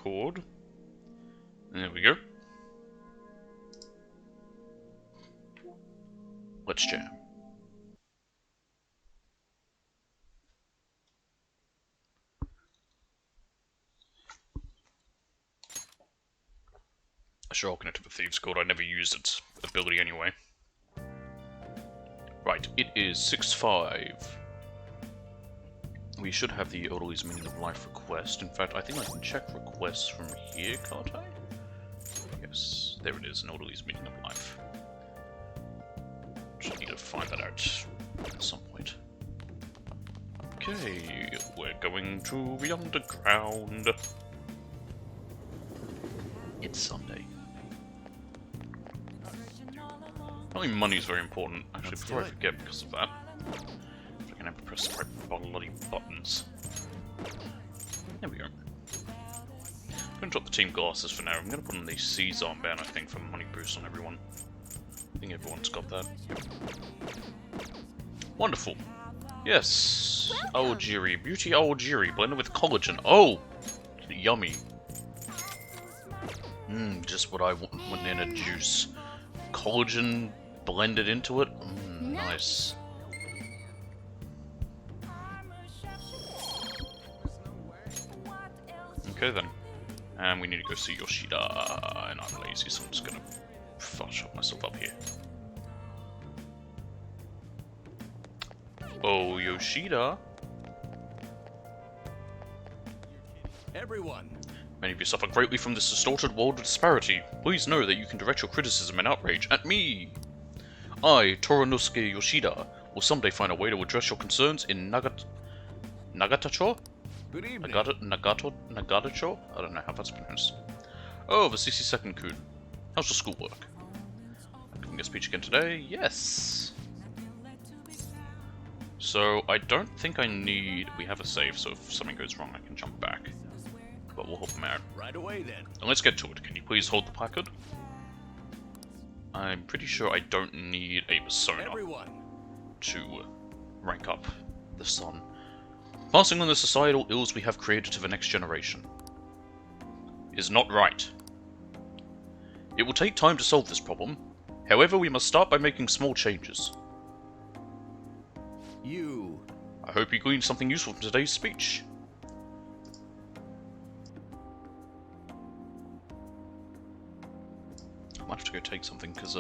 record. There we go. Let's jam. Sure, I'll connect to the Thieves Code. I never used its ability anyway. Right, it is 6:05. We should have the Elderly's Meaning of Life request. In fact, I think I can check requests from here, can't I? Yes, there it is, an Elderly's Meaning of Life. Just need to find that out at some point. Okay, we're going to the underground. It's Sunday. I think money is very important, actually, before I forget because of that. If I can ever press the right bloody buttons. There we go. I'm going to drop the team glasses for now. I'm going to put on the C's armband, I think, for money boost on everyone. I think everyone's got that. Yep. Wonderful. Yes. Algiri. Beauty Algiri blended with collagen. Oh! Yummy. Just what I want in a juice. Collagen blended into it. Nice. Okay then. And we need to go see Yoshida. And I'm lazy, so I'm just gonna Photoshop myself up here. Oh, Yoshida. Everyone. Many of you suffer greatly from this distorted world of disparity. Please know that you can direct your criticism and outrage at me. I, Toranosuke Yoshida, will someday find a way to address your concerns in Nagatacho? Good evening. Nagatacho? I don't know how that's pronounced. Oh, the 62nd Kun. How's your schoolwork? Giving a speech again today? Yes. So, I don't think I need... We have a save, so if something goes wrong, I can jump back. But we'll help him out. Right away then. And let's get to it. Can you please hold the placard? I'm pretty sure I don't need a persona to rank up the sun. Passing on the societal ills we have created to the next generation is not right. It will take time to solve this problem. However, we must start by making small changes. I hope you gleaned something useful from today's speech. I might have to go take something because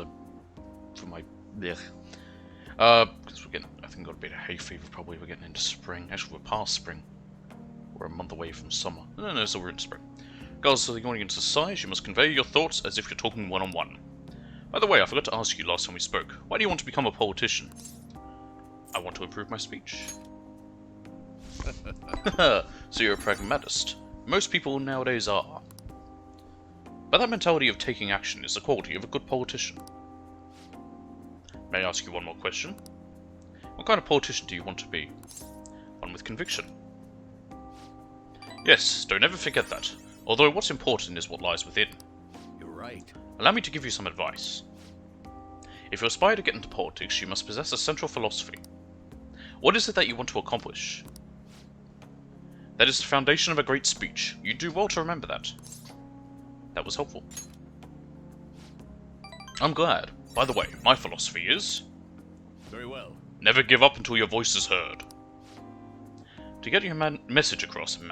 for my because we're getting, I think, got a bit of hay fever. Probably we're getting into spring. Actually, we're past spring. We're a month away from summer. No, so we're in spring. Regardless of going into size, you must convey your thoughts as if you're talking one-on-one. By the way, I forgot to ask you last time we spoke. Why do you want to become a politician? I want to improve my speech. So you're a pragmatist. Most people nowadays are. But that mentality of taking action is the quality of a good politician. May I ask you one more question? What kind of politician do you want to be? One with conviction. Yes, don't ever forget that. Although what's important is what lies within. You're right. Allow me to give you some advice. If you aspire to get into politics, you must possess a central philosophy. What is it that you want to accomplish? That is the foundation of a great speech. You do well to remember that. That was helpful. I'm glad. By the way, my philosophy is... Very well. Never give up until your voice is heard. To get your message across, be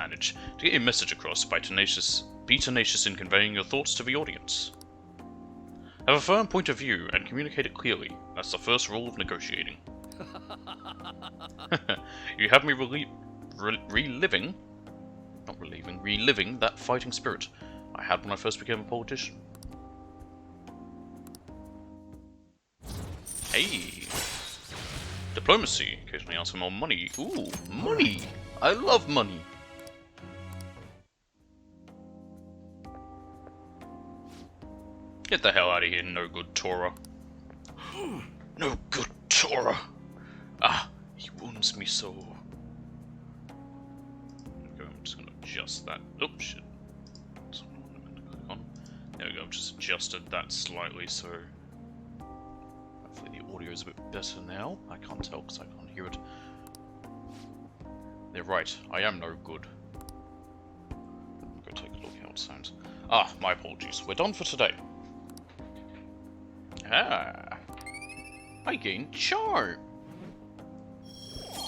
tenacious in conveying your thoughts to the audience. Have a firm point of view and communicate it clearly. That's the first rule of negotiating. You have me reliving that fighting spirit I had when I first became a politician. Hey! Diplomacy. Occasionally ask for more money. Ooh, money! I love money! Get the hell out of here, no good Tora. No good Tora! Ah, he wounds me so. Okay, I'm just gonna adjust that. Oh, shit. That's not what I meant to click on. There we go, I've just adjusted that slightly so... Hopefully the audio is a bit better now. I can't tell because I can't hear it. They're right, I am no good. I'll go take a look sounds. Ah, my apologies. We're done for today. Ah. I gained charm.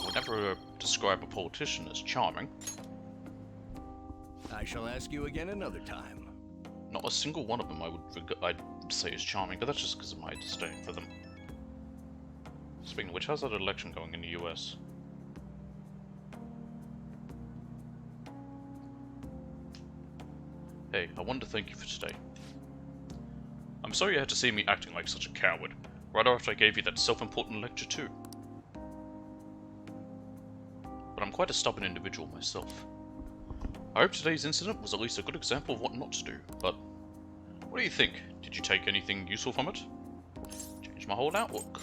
Would never describe a politician as charming. I shall ask you again another time. Not a single one of them I'd say is charming, but that's just because of my disdain for them. Speaking of which, how's that election going in the US? Hey, I wanted to thank you for today. I'm sorry you had to see me acting like such a coward, right after I gave you that self-important lecture too. But I'm quite a stubborn individual myself. I hope today's incident was at least a good example of what not to do, but what do you think? Did you take anything useful from it? Changed my whole outlook.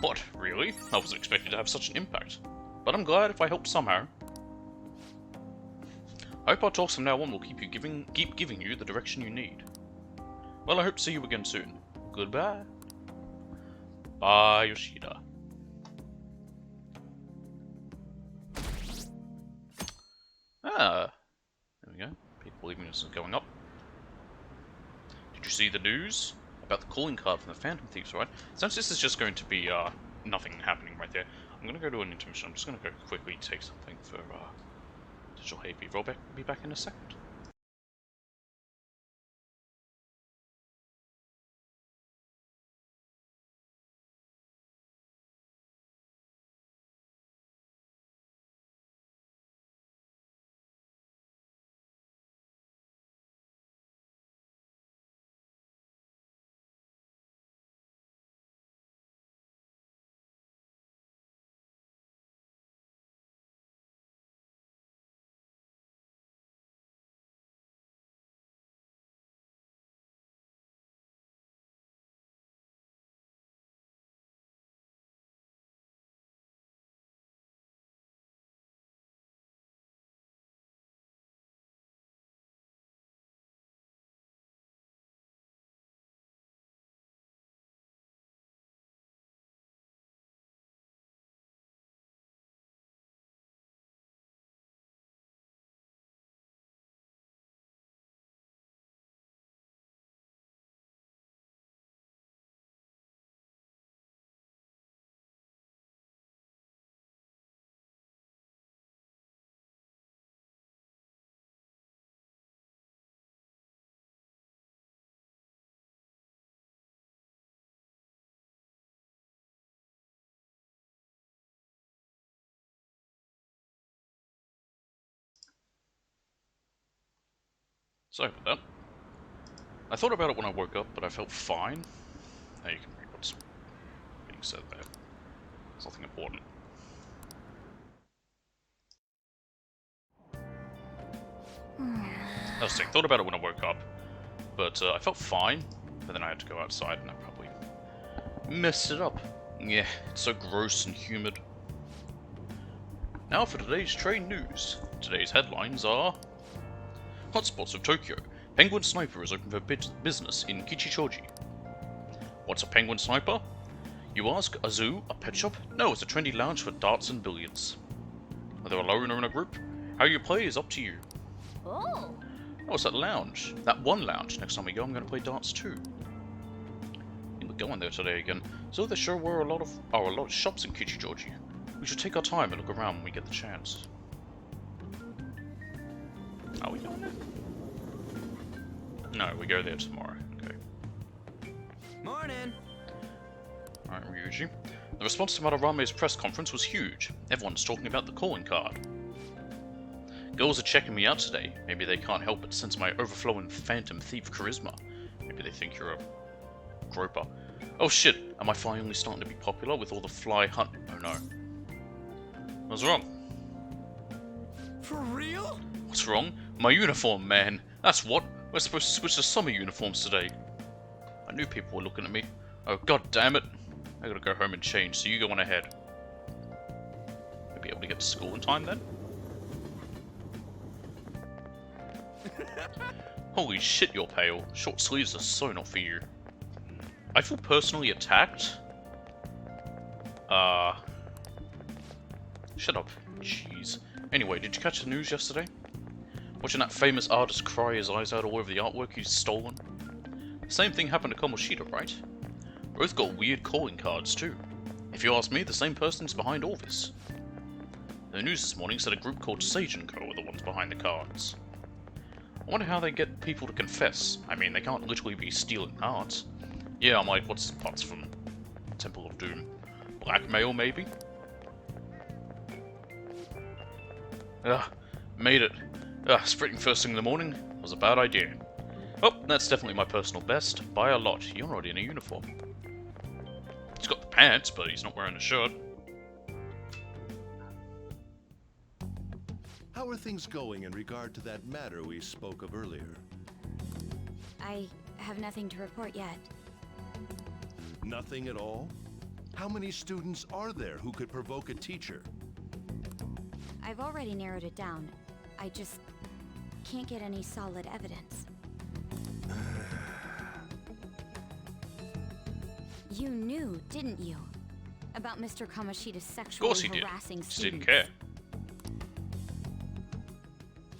What, really? I wasn't expecting to have such an impact, but I'm glad if I helped somehow. I hope our talks from now on will keep giving you the direction you need. Well, I hope to see you again soon. Goodbye. Bye, Yoshida. Ah, there we go. People believing this is going up. Did you see the news about the calling card from the Phantom Thieves, right? Since this is just going to be nothing happening right there, I'm going to go to an intermission. I'm just going to go quickly take something for Digital Hay Fever. I'll be back in a second. Sorry about that. I thought about it when I woke up, but I felt fine. Now you can read what's being said there. It's nothing important. I was saying, thought about it when I woke up, but I felt fine, but then I had to go outside and I probably messed it up. Yeah, it's so gross and humid. Now for today's train news. Today's headlines are... Hotspots of Tokyo. Penguin Sniper is open for business in Kichichoji. What's a Penguin Sniper? You ask, a zoo? A pet shop? No, it's a trendy lounge for darts and billiards. Whether alone or in a group, how you play is up to you. Oh. Oh, it's that lounge. That one lounge. Next time we go, I'm going to play darts too. I think we're going there today again. So there sure were a lot of shops in Kichichoji. We should take our time and look around when we get the chance. Are we going there? No, we go there tomorrow. Okay. Morning. Alright, Ryuji. The response to Madarame's press conference was huge. Everyone's talking about the calling card. Girls are checking me out today. Maybe they can't help but sense my overflowing phantom thief charisma. Maybe they think you're a groper. Oh shit, am I finally starting to be popular with all the fly hunt? Oh no. What's wrong? For real? What's wrong? My uniform, man. That's what. We're supposed to switch to summer uniforms today. I knew people were looking at me. Oh god damn it. I gotta go home and change, so you go on ahead. We'll be able to get to school in time then? Holy shit, you're pale. Short sleeves are so not for you. I feel personally attacked. Shut up. Jeez. Anyway, did you catch the news yesterday? Watching that famous artist cry his eyes out all over the artwork he's stolen. Same thing happened to Kamoshida, right? Both got weird calling cards too. If you ask me, the same person's behind all this. The news this morning said a group called Sage & Co. are the ones behind the cards. I wonder how they get people to confess. I mean, they can't literally be stealing hearts. Yeah, I'm like, what's the parts from Temple of Doom? Blackmail, maybe? Ugh, made it. Sprinting first thing in the morning was a bad idea. Oh, that's definitely my personal best. By a lot. You're already in a uniform. He's got the pants, but he's not wearing a shirt. How are things going in regard to that matter we spoke of earlier? I have nothing to report yet. Nothing at all? How many students are there who could provoke a teacher? I've already narrowed it down. I just can't get any solid evidence. You knew, didn't you? About Mr. Kamoshida's Of sexually course he did. harassing Just students. didn't care.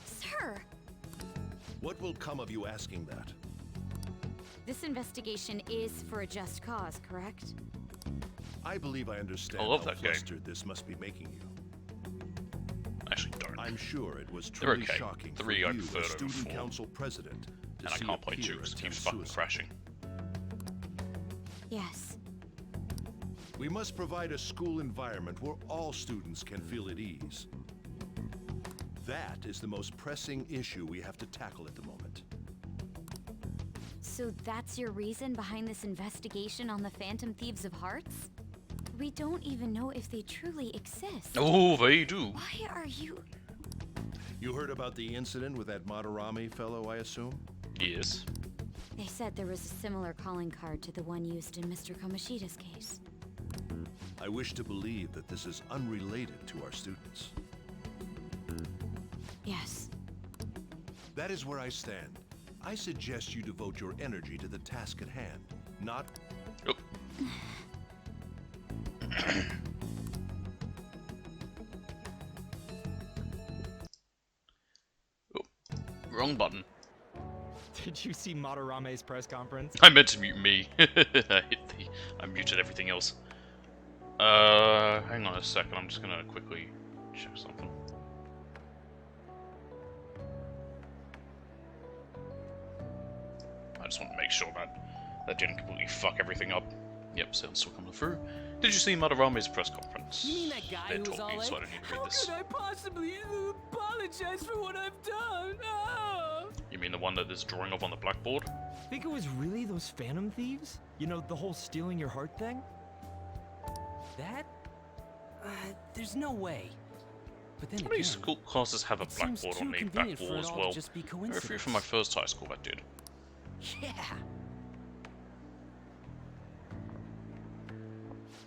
Sir! What will come of you asking that? This investigation is for a just cause, correct? I believe I understand I love how that game. flustered this must be making you. Actually, don't. I'm sure it was They're truly okay. shocking for Three you, I a prefer over student four. council president, to And I see can't a play 2 peer because it attempt keeps fucking suicide. crashing. Yes. We must provide a school environment where all students can feel at ease. That is the most pressing issue we have to tackle at the moment. So that's your reason behind this investigation on the Phantom Thieves of Hearts? We don't even know if they truly exist. Oh, they do. Why are you... You heard about the incident with that Madarame fellow, I assume? Yes. They said there was a similar calling card to the one used in Mr. Kamoshida's case. I wish to believe that this is unrelated to our students. Yes. That is where I stand. I suggest you devote your energy to the task at hand, not... Oh. Oh. Wrong button. Did you see Madarame's press conference? I meant to mute me. I muted everything else. Hang on a second. I'm just gonna quickly check something. I just want to make sure that didn't completely fuck everything up. Yep, sounds still coming through. Did you see Madarame's press conference? You mean that guy They who was told all me, so I like, don't need to how read this. could I possibly apologize for what I've done? Ah! You mean the one that is drawing of on the blackboard? Think it was really those Phantom Thieves? You know, the whole stealing your heart thing? That? There's no way. But then How many again, school classes have a it seems blackboard too on the convenient back for wall it as all well? to just be There were a few coincidence. from my first high school that did. Yeah.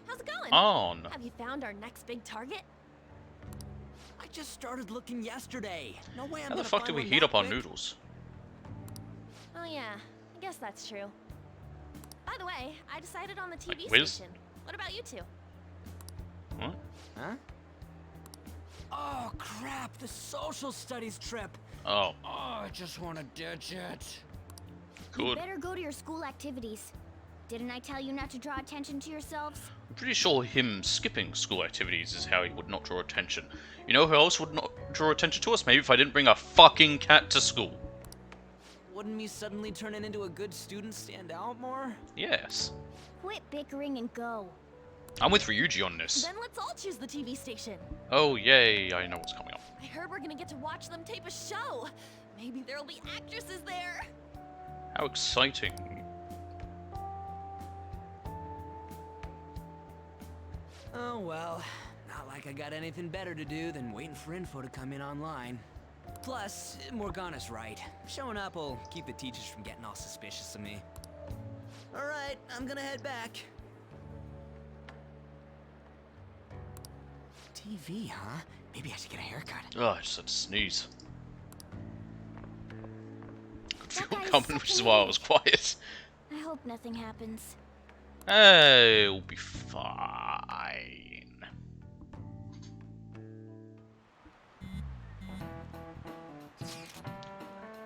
How's it going? On! Have you found our next big target? I just started looking yesterday. No way I'm How the gonna fuck find did we one heat that up our quick. noodles? Oh yeah, I guess that's true. By the way, I decided on the TV Like Wiz? station. What about you two? What? Huh? Oh crap! The social studies trip. Oh, Oh, I just want to ditch it. You good. better go to your school activities. Didn't I tell you not to draw attention to yourselves? I'm pretty sure him skipping school activities is how he would not draw attention. You know who else would not draw attention to us? Maybe if I didn't bring a fucking cat to school. Wouldn't me suddenly turning into a good student stand out more? Yes. Quit bickering and go. I'm with Ryuji on this. Then let's all choose the TV station. Oh, yay, I know what's coming up. I heard we're gonna get to watch them tape a show. Maybe there'll be actresses there. How exciting. Oh well, not like I got anything better to do than waiting for info to come in online. Plus, Morgana's right. Showing up will keep the teachers from getting all suspicious of me. Alright, I'm gonna head back. TV, huh? Maybe I should get a haircut. Oh, I just had to sneeze. Could feel That it guy's coming, which is sucking why I in. was quiet. I hope nothing happens. Hey, it'll be fine.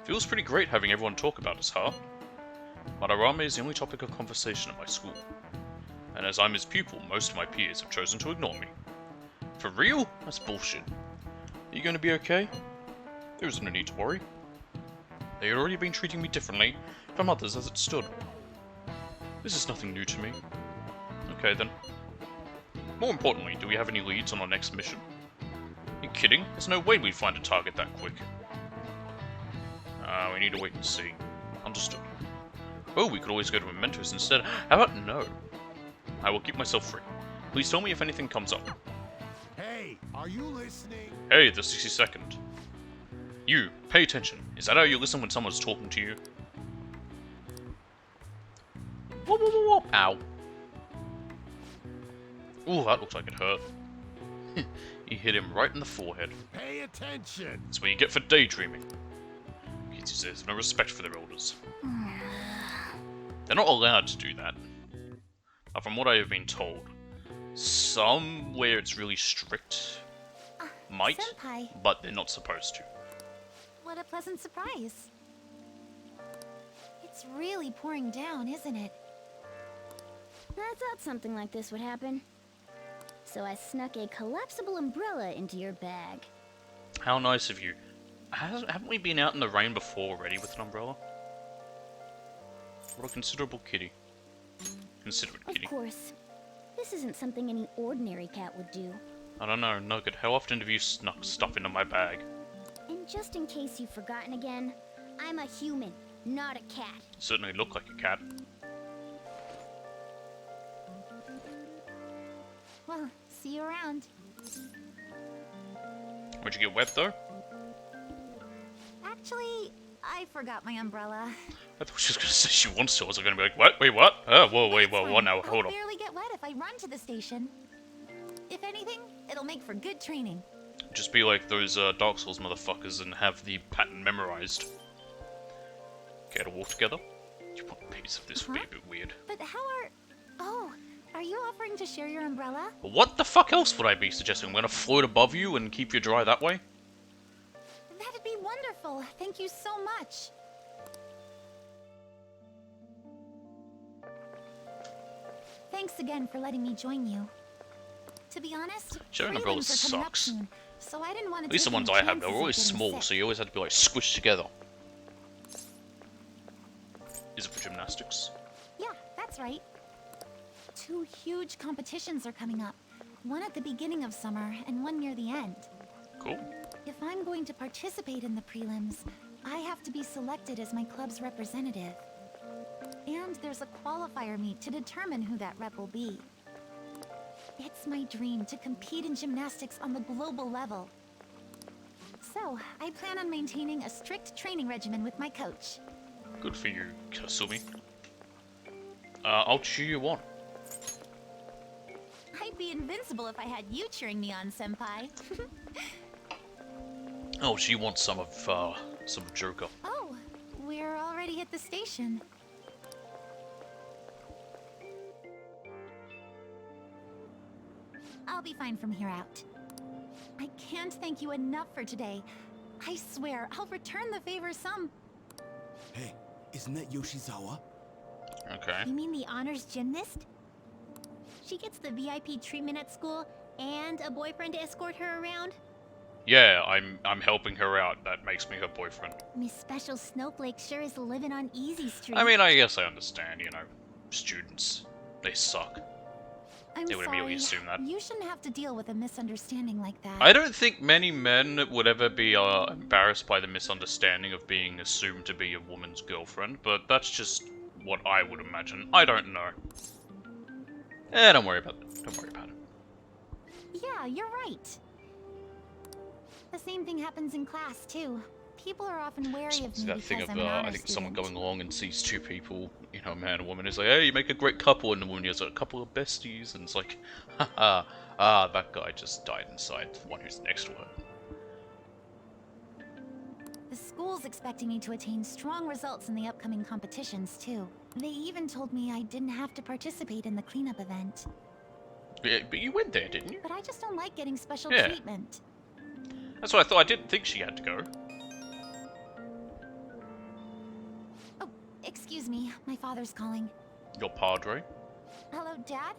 Feels pretty great having everyone talk about us, huh? Madarame is the only topic of conversation at my school. And as I'm his pupil, most of my peers have chosen to ignore me. For real? That's bullshit. Are you going to be okay? There isn't no need to worry. They had already been treating me differently from others as it stood. This is nothing new to me. Okay then. More importantly, do we have any leads on our next mission? Are you kidding? There's no way we'd find a target that quick. We need to wait and see. Understood. Oh, we could always go to Mementos instead. How about no? I will keep myself free. Please tell me if anything comes up. Hey, are you listening? Hey, the 62nd. You, pay attention. Is that how you listen when someone's talking to you? Whoop, whoop, whoop, whoop. Ow. Ooh, that looks like it hurt. He hit him right in the forehead. Pay attention. That's what you get for daydreaming. Kids these days have no respect for their elders. They're not allowed to do that. From what I have been told, somewhere it's really strict. Might, Senpai. but they're not supposed to. What a pleasant surprise. It's really pouring down, isn't it? I thought something like this would happen. So I snuck a collapsible umbrella into your bag. How nice of you. Haven't we been out in the rain before already with an umbrella? What a considerable kitty. Considerate kitty. Of course. This isn't something any ordinary cat would do. I don't know, Nugget, how often have you snuck stuff into my bag? And just in case you've forgotten again, I'm a human, not a cat. You certainly look like a cat. Well, see you around. Where'd you get wet though? Actually, I forgot my umbrella. I thought she was gonna say she wants to. I was gonna be like, what? Wait, what? Oh, whoa, wait, whoa, what now? Hold I'll on. barely get wet if I run to the station. If anything, it'll make for good training. Just be like those Dark Souls motherfuckers and have the pattern memorized. Care to walk together? You want a piece of this would be a bit weird. But how are... Oh, are you offering to share your umbrella? But what the fuck else would I be suggesting? I'm gonna float above you and keep you dry that way? That'd be wonderful. Thank you so much. Thanks again for letting me join you. To be honest, Sharing prelims umbrellas are coming up sucks. soon, so I didn't want to At least the take ones any I have, they're chances of always getting small, sick. so you always have to be like squished together. Is it for gymnastics? Yeah, that's right. 2 huge competitions are coming up. One at the beginning of summer and one near the end. Cool. If I'm going to participate in the prelims, I have to be selected as my club's representative. And there's a qualifier meet to determine who that rep will be. It's my dream to compete in gymnastics on the global level. So, I plan on maintaining a strict training regimen with my coach. Good for you, Kasumi. I'll cheer you on. I'd be invincible if I had you cheering me on, Senpai. Oh, she wants some of Joker. Oh, we're already at the station. I'll be fine from here out. I can't thank you enough for today. I swear, I'll return the favor some... Hey, isn't that Yoshizawa? Okay. You mean the honors gymnast? She gets the VIP treatment at school and a boyfriend to escort her around? Yeah, I'm helping her out. That makes me her boyfriend. Miss Special Snowflake sure is living on Easy Street. I mean, I guess I understand, you know. Students, they suck. I'm they would immediately sorry. assume that. You shouldn't have to deal with a misunderstanding like that. I don't think many men would ever be embarrassed by the misunderstanding of being assumed to be a woman's girlfriend, but that's just what I would imagine. I don't know. Don't worry about it. Don't worry about it. Yeah, you're right. The same thing happens in class, too. People are often wary of It's me that because thing of, I'm an honor I think someone student. going along and sees two people, you know, a man and a woman, is like, hey, you make a great couple, and the woman is like, a couple of besties, and it's like, haha, that guy just died inside, the one who's next to her. The school's expecting me to attain strong results in the upcoming competitions, too. They even told me I didn't have to participate in the cleanup event. But you went there, didn't you? But I just don't like getting special Yeah. treatment. That's what I thought. I didn't think she had to go. excuse me. My father's calling. Your padre? Hello, Dad?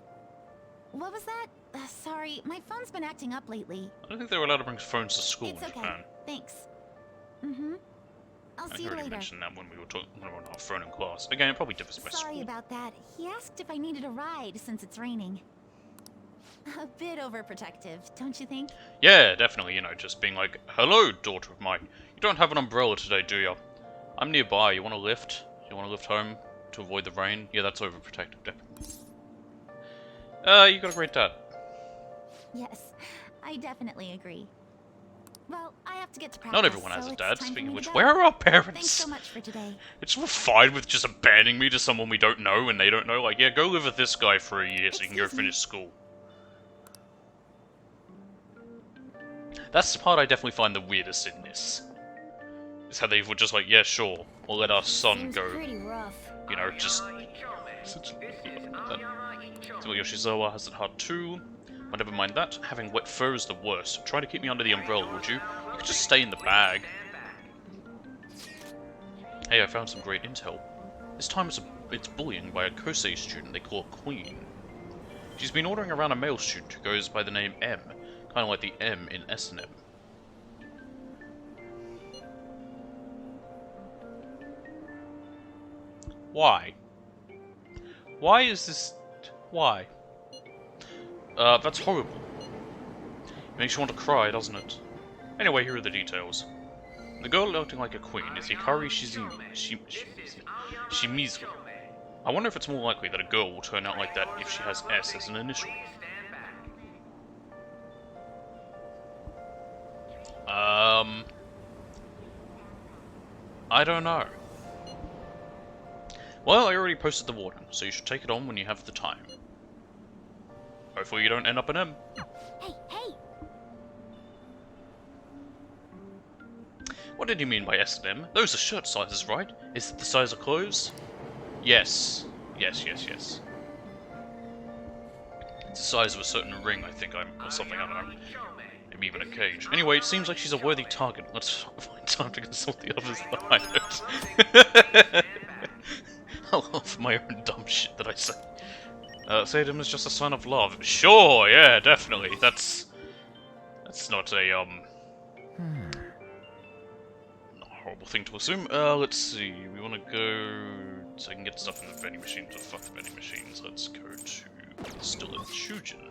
What was that? Sorry, my phone's been acting up lately. I don't think they were allowed to bring phones to school It's in okay. Japan. Thanks. Mm-hmm. I'll I see think I you already later. mentioned that when we were on our phone in class. Again, it probably differs by Sorry school. about that. He asked if I needed a ride since it's raining. A bit overprotective, don't you think? Yeah, definitely, you know, just being like, hello, daughter of mine. You don't have an umbrella today, do you? I'm nearby. You want a lift? You want to lift home to avoid the rain? Yeah, that's overprotective, definitely. You got a great dad. Yes, I definitely agree. Well, I have to get to practice. Not everyone has so a it's dad, time for speaking me of to which, go. where are our parents? Thanks so much for today. It's all fine with just abandoning me to someone we don't know and they don't know. Like, yeah, go live with this guy for a year so you can go Excuse me. finish school. That's the part I definitely find the weirdest in this. Is how they were just like, yeah, sure, we'll let our son Seems go. pretty rough. You know, just... So Yoshizawa has it hard too. But never mind that. Having wet fur is the worst. Try to keep me under the umbrella, would you? You could just stay in the bag. Hey, I found some great intel. This time it's bullying by a Kosei student they call a queen. She's been ordering around a male student who goes by the name M, kind of like the M in S&M. Why? Why is this... Why? That's horrible. It makes you want to cry, doesn't it? Anyway, here are the details. The girl acting like a queen is Hikari Shimizu. I wonder if it's more likely that a girl will turn out like that if she has S as an initial. I don't know. Well, I already posted the warning, so you should take it on when you have the time. Hopefully you don't end up an M. Hey, hey! What did you mean by S&M? Those are shirt sizes, right? Is it the size of clothes? Yes. Yes, yes, yes. It's the size of a certain ring, I think, or something, I don't know. Maybe even a cage. Anyway, it seems like she's a worthy target. Let's find time to consult the others behind it. I love my own dumb shit that I say. Sadism is just a sign of love. Sure, yeah, definitely. That's not a, not a horrible thing to assume. Let's see. We want to go... So I can get stuff in the vending machines. Or fuck the vending machines. Let's go to... Still in Chujin.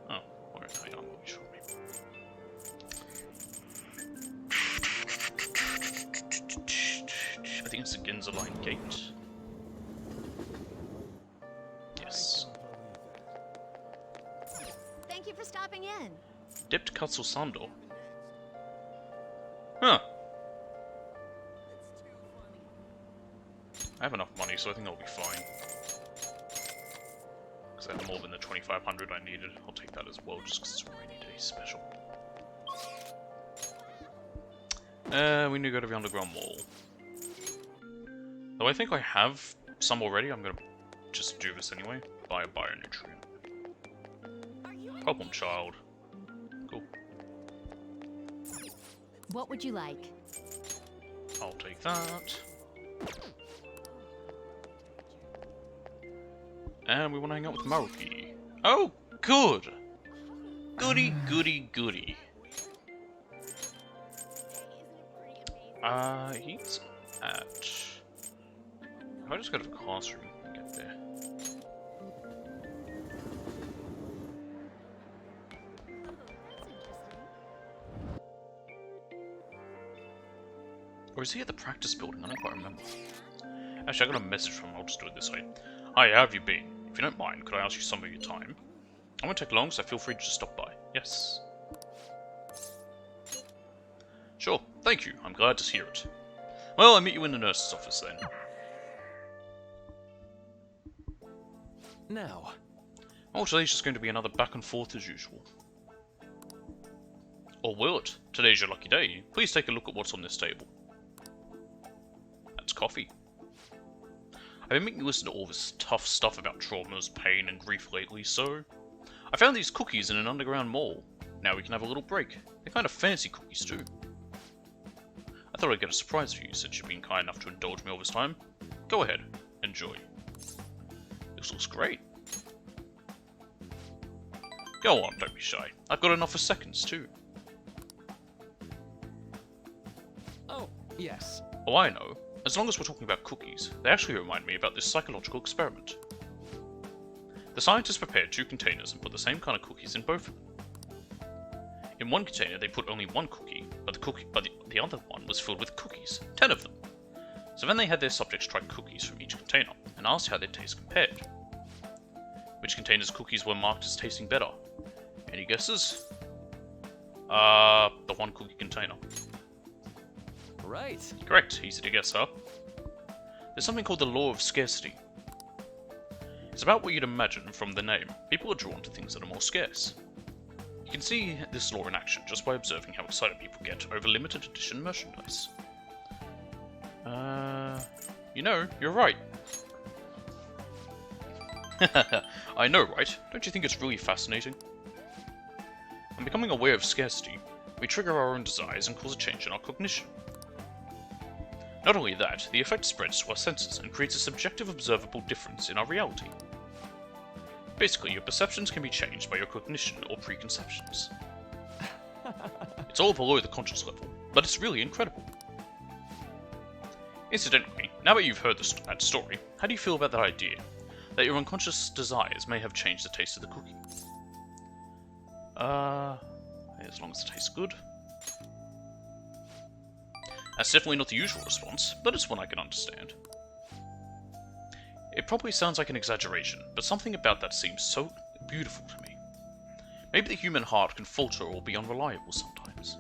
Oh, where is I am? What you me? I think it's the Ginza Line gate. Yes. Thank you for stopping in. Dipped Katsu Sando. Huh. I have enough money, so I think I'll be fine. Because I have more than the 2,500 I needed. I'll take that as well, just because it's a rainy day special. We need to go to the underground mall. Though I think I have some already, I'm gonna just do this anyway. Buy a bionutrient. Problem child. Cool. What would you like? I'll take that. And we want to hang out with Maruki. Oh, good! Goody, goody, goody. He's at... If I just go to the classroom and get there. Or is he at the practice building? I don't quite remember. Actually, I got a message from him. I'll just do it this way. Hi, how have you been? If you don't mind, could I ask you some of your time? I won't take long, so feel free to just stop by. Yes. Sure, thank you. I'm glad to hear it. Well, I'll meet you in the nurse's office then. Now, Oh, today's just going to be another back and forth as usual. Or will it? Today's your lucky day. Please take a look at what's on this table. That's coffee. I've been making you listen to all this tough stuff about traumas, pain, and grief lately, so... I found these cookies in an underground mall. Now we can have a little break. They're kind of fancy cookies, too. I thought I'd get a surprise for you since you've been kind enough to indulge me all this time. Go ahead, enjoy. This looks great. Go on, don't be shy. I've got enough for seconds too. Oh, yes. Oh, I know. As long as we're talking about cookies, they actually remind me about this psychological experiment. The scientists prepared 2 containers and put the same kind of cookies in both of them. In one container they put only 1 cookie, but the other one was filled with cookies, 10 of them. So then they had their subjects try cookies from each container, and asked how their taste compared. Which container's cookies were marked as tasting better? Any guesses? The 1 cookie container. Right. Correct, easy to guess, huh? There's something called the law of scarcity. It's about what you'd imagine from the name. People are drawn to things that are more scarce. You can see this law in action just by observing how excited people get over limited edition merchandise. You know, you're right. I know, right? Don't you think it's really fascinating? On becoming aware of scarcity, we trigger our own desires and cause a change in our cognition. Not only that, the effect spreads to our senses and creates a subjective observable difference in our reality. Basically, your perceptions can be changed by your cognition or preconceptions. It's all below the conscious level, but it's really incredible. Incidentally, now that you've heard that story, how do you feel about that idea? That your unconscious desires may have changed the taste of the cookie? As long as it tastes good. That's definitely not the usual response, but it's one I can understand. It probably sounds like an exaggeration, but something about that seems so beautiful to me. Maybe the human heart can falter or be unreliable sometimes.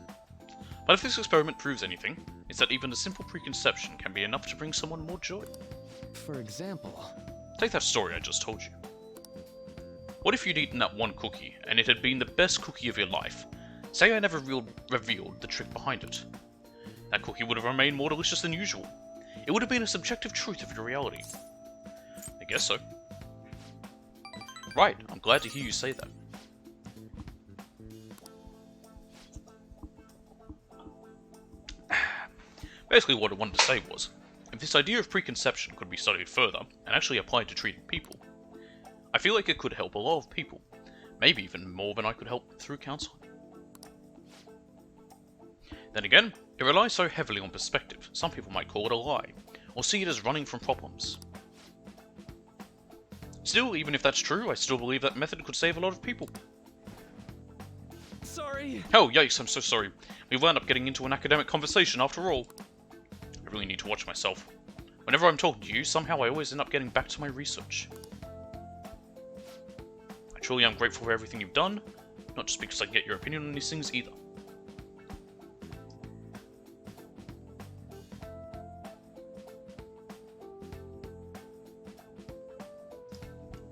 But if this experiment proves anything, it's that even a simple preconception can be enough to bring someone more joy. For example... Take that story I just told you. What if you'd eaten that 1 cookie, and it had been the best cookie of your life? Say I never revealed the trick behind it. That cookie would have remained more delicious than usual. It would have been a subjective truth of your reality. I guess so. Right, I'm glad to hear you say that. Basically what I wanted to say was, if this idea of preconception could be studied further, and actually applied to treating people, I feel like it could help a lot of people. Maybe even more than I could help through counseling. Then again, it relies so heavily on perspective, some people might call it a lie, or see it as running from problems. Still, even if that's true, I still believe that method could save a lot of people. Sorry. Oh, yikes, I'm so sorry. We wound up getting into an academic conversation after all. I really need to watch myself. Whenever I'm talking to you, somehow I always end up getting back to my research. I truly am grateful for everything you've done, not just because I get your opinion on these things either.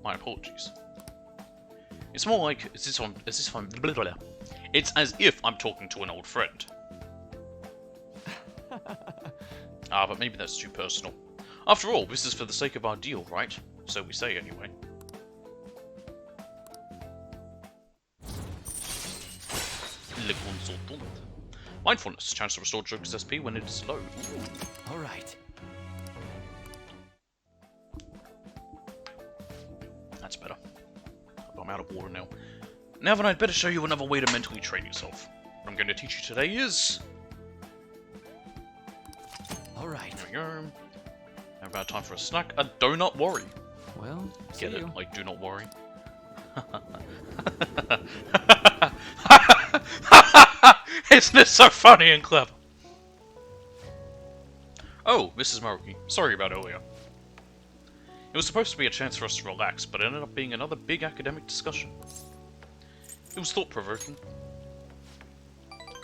My apologies. It's more like it's as if I'm talking to an old friend. But maybe that's too personal. After all, this is for the sake of our deal, right? So we say anyway. Mindfulness, chance to restore Joker's SP when it is low. All right. That's better. I'm out of water now. Now then, I'd better show you another way to mentally train yourself. What I'm going to teach you today is... All right. There we go. Have about time for a snack. Do not worry. Well, Get see it? you. Like, do not worry. Isn't it so funny and clever? Oh, Mrs. Maruki. Sorry about earlier. It was supposed to be a chance for us to relax, but it ended up being another big academic discussion. It was thought-provoking.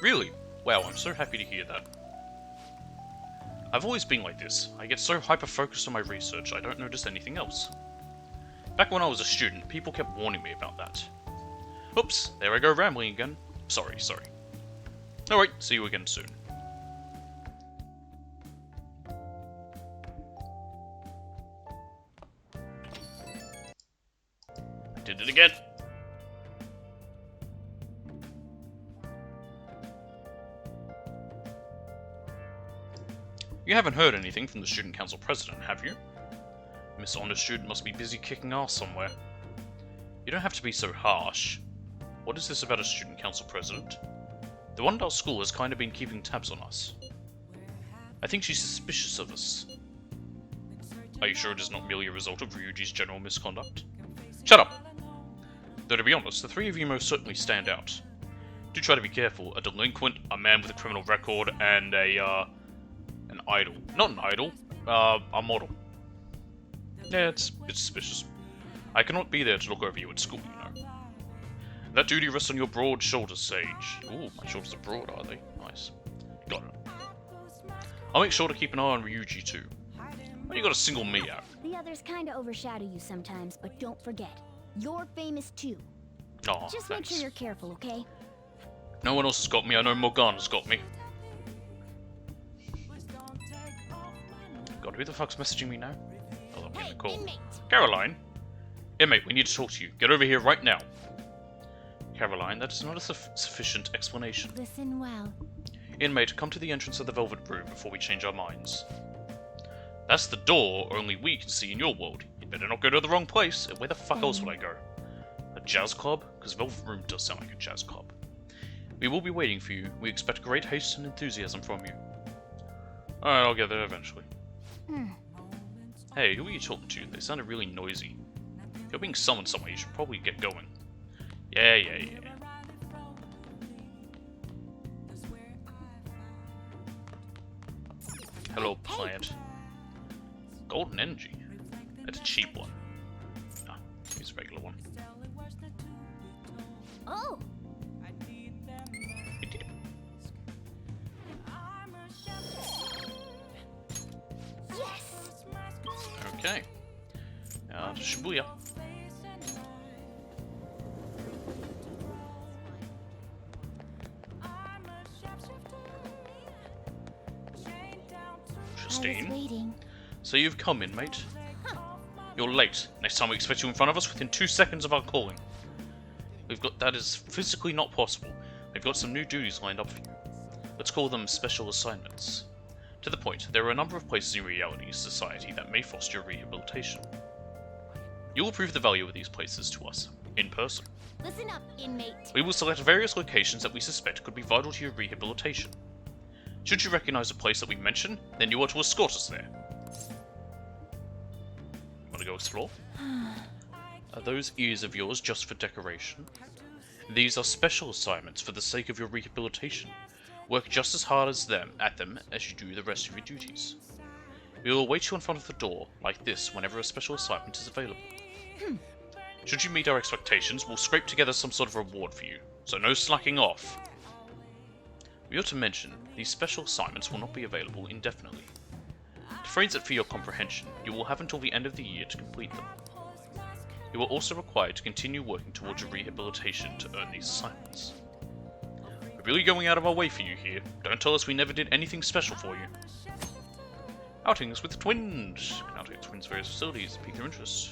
Really? Wow, I'm so happy to hear that. I've always been like this. I get so hyper-focused on my research, I don't notice anything else. Back when I was a student, people kept warning me about that. Oops, there I go rambling again. Sorry. Alright, see you again soon. I did it again. You haven't heard anything from the Student Council President, have you? Miss Honor Student must be busy kicking ass somewhere. You don't have to be so harsh. What is this about a Student Council President? The one at our school has kind of been keeping tabs on us. I think she's suspicious of us. Are you sure it is not merely a result of Ryuji's general misconduct? Shut up! Though to be honest, the three of you most certainly stand out. Do try to be careful. A delinquent, a man with a criminal record, and an idol. Not an idol, a model. Yeah, it's suspicious. I cannot be there to look over you at school, you know. That duty rests on your broad shoulders, Sage. Ooh, my shoulders are broad, are they? Nice. Got it. I'll make sure to keep an eye on Ryuji too. Why you gotta single me out? The others kinda overshadow you sometimes, but don't forget, you're famous too. Aw, Just make thanks. sure you're careful, okay? No one else has got me, I know Morgana's got me. God, who the fuck's messaging me now? Oh, I'm getting a call. Caroline? Inmate, we need to talk to you. Get over here right now. Caroline, that is not a sufficient explanation. Listen well. Inmate, come to the entrance of the Velvet Room before we change our minds. That's the door only we can see in your world. You'd better not go to the wrong place. Where the fuck else would I go? A jazz club? Because Velvet Room does sound like a jazz club. We will be waiting for you. We expect great haste and enthusiasm from you. Alright, I'll get there eventually. Hey, who are you talking to? They sounded really noisy. If you're being summoned somewhere, you should probably get going. Yeah. Hello, plant. Golden energy. That's a cheap one. Ah, use a regular one. Oh! Yes! Okay. Shibuya. I was Justine. waiting. So you've come in, mate. You're late. Next time we expect you in front of us within 2 seconds of our calling. That is physically not possible. We've got some new duties lined up for you. Let's call them special assignments. To the point, there are a number of places in reality society that may foster your rehabilitation. You will prove the value of these places to us, in person. Listen up, inmate. We will select various locations that we suspect could be vital to your rehabilitation. Should you recognize a place that we mention, then you are to escort us there. Want to go explore? Are those ears of yours just for decoration? These are special assignments for the sake of your rehabilitation. Work just as hard at them as you do the rest of your duties. We will await you in front of the door, like this, whenever a special assignment is available. Should you meet our expectations, we'll scrape together some sort of reward for you, so no slacking off. We ought to mention, these special assignments will not be available indefinitely. To phrase it for your comprehension, you will have until the end of the year to complete them. You are also required to continue working towards your rehabilitation to earn these assignments. We're really going out of our way for you here. Don't tell us we never did anything special for you. Outings with twins! Can outings twins various facilities to pique their interest.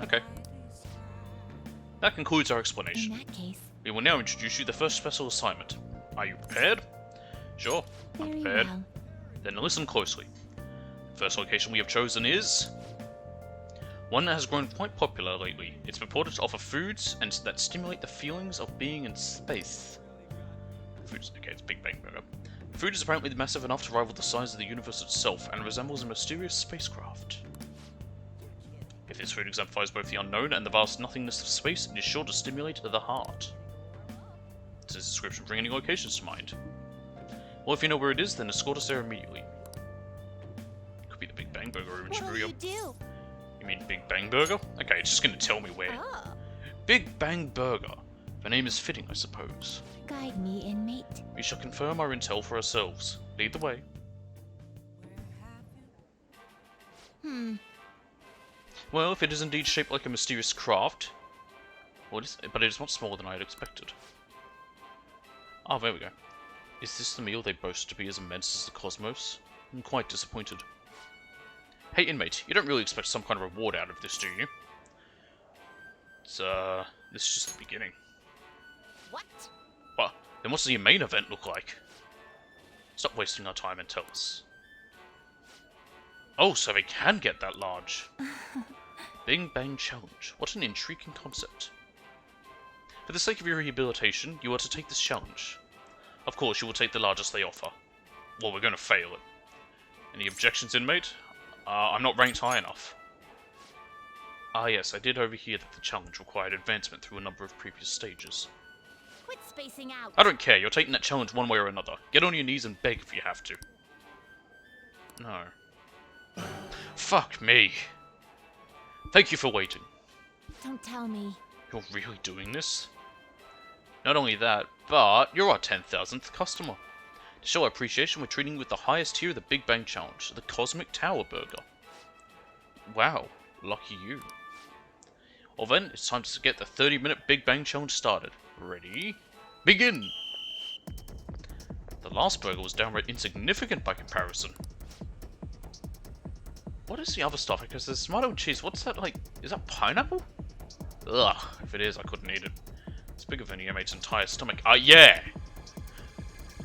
Okay. That concludes our In explanation. that case, We will now introduce you to the first special assignment. Are you prepared? Sure, I'm very prepared. well. Then listen closely. The first location we have chosen is one that has grown quite popular lately. It's purported to offer foods and that stimulate the feelings of being in space. Foods, okay, it's Big Bang Burger. The food is apparently massive enough to rival the size of the universe itself and resembles a mysterious spacecraft. If this food exemplifies both the unknown and the vast nothingness of space, it is sure to stimulate the heart. Does this description bring any locations to mind? Well, if you know where it is, then escort us there immediately. Could be the Big Bang Burger room in What'll Shibuya. you do? You mean Big Bang Burger? Okay, it's just gonna tell me where. Oh. Big Bang Burger. The name is fitting, I suppose. Guide me, inmate. We shall confirm our intel for ourselves. Lead the way. Well, if it is indeed shaped like a mysterious craft, but it is much smaller than I had expected. Ah, there we go. Is this the meal they boast to be as immense as the cosmos? I'm quite disappointed. Hey, inmate, you don't really expect some kind of reward out of this, do you? It's, this is just the beginning. What? What? Then what's the main event look like? Stop wasting our time and tell us. Oh, so they can get that large. Big Bang Challenge. What an intriguing concept. For the sake of your rehabilitation, you are to take this challenge. Of course, you will take the largest they offer. Well, we're going to fail it. Any objections, inmate? I'm not ranked high enough. Ah yes, I did overhear that the challenge required advancement through a number of previous stages. Quit spacing out. I don't care, you're taking that challenge one way or another. Get on your knees and beg if you have to. No. Fuck me. Thank you for waiting. Don't tell me. You're really doing this? Not only that, but you're our 10,000th customer. To show our appreciation, we're treating you with the highest tier of the Big Bang Challenge, the Cosmic Tower Burger. Wow, lucky you. Well then, it's time to get the 30-minute Big Bang Challenge started. Ready? Begin! The last burger was downright insignificant by comparison. What is the other stuff? Because there's tomato cheese. What's that like? Is that pineapple? Ugh, if it is, I couldn't eat it. It's bigger than the inmate's entire stomach. Yeah!